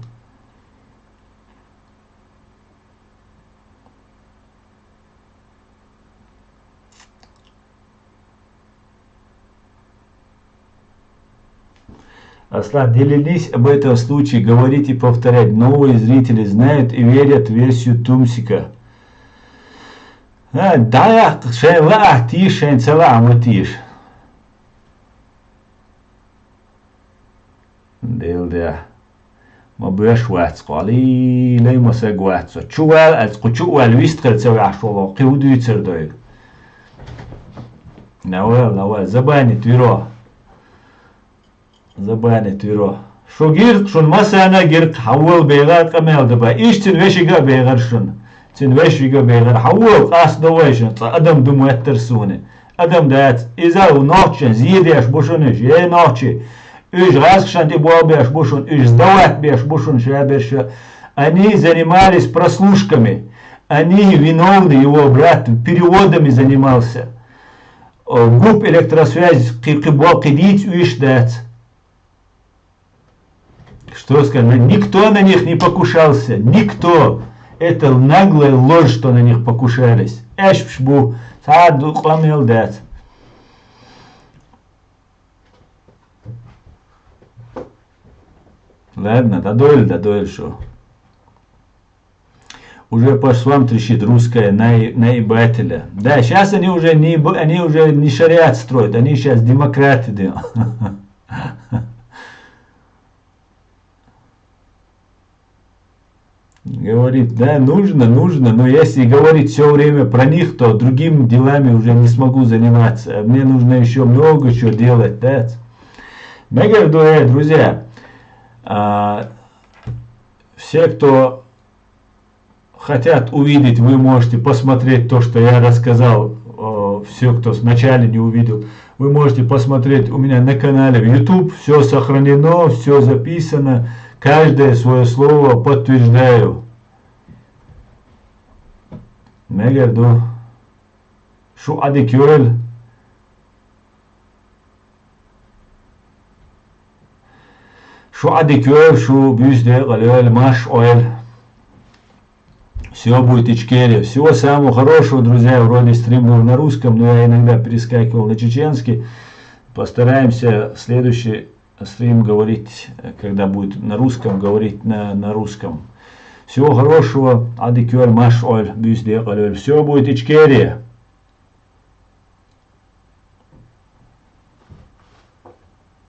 Аслан, не ленись об этом случае говорить и повторять. Новые зрители знают и верят в версию Тумсика. Да, шейла, тиш, шейнцела, аматиш. Делда. ما بيش واتس قالي لي ما سج واتس شوال از قشوال ويستقل سوي عشوال قيودو يتصير دويل نوال زباني تيرو забанит виро. Шо гирт, шон масана гирт, хавал бегат камел даба. Иш цин вешига бегар шон. Цин вешига бегар. Хавал қас давайшон. Адам думает терсуне. Адам дает. Иза у ночи, зидеш бушонеш. Е ночи. Иш раскшан ти буабеш бушон. Иш сдавать беш бушон шабеша. Они занимались прослушками. Они виновны, его брат переводами занимался. ГУП электросвязь кидить уишдать. Что сказать? Никто на них не покушался. Никто. Это наглая ложь, что на них покушались. Эшпшбу. Саду кламел дать. Ладно, додоль шо. Уже по швам трещит русская наебателя. Да, сейчас они уже не шариат строят, они сейчас демократы делают. Говорит, да, нужно, но если говорить все время про них, то другими делами уже не смогу заниматься. Мне нужно еще много чего делать, да. Друзья, все, кто хотят увидеть, вы можете посмотреть то, что я рассказал. Все, кто вначале не увидел, вы можете посмотреть у меня на канале в YouTube. Все сохранено, все записано. Каждое свое слово подтверждаю. Мегерду. Шу адикюрель. Шу адикюрель, шу бюзде галюэль маш оэль. Все будет Ичкерия. Всего самого хорошего, друзья. Вроде стрим был на русском, но я иногда перескакивал на чеченский. Постараемся следующий стрим говорить, когда будет на русском, говорить на русском. Всего хорошего. Адикюр маш оль. Все будет Ичкерия.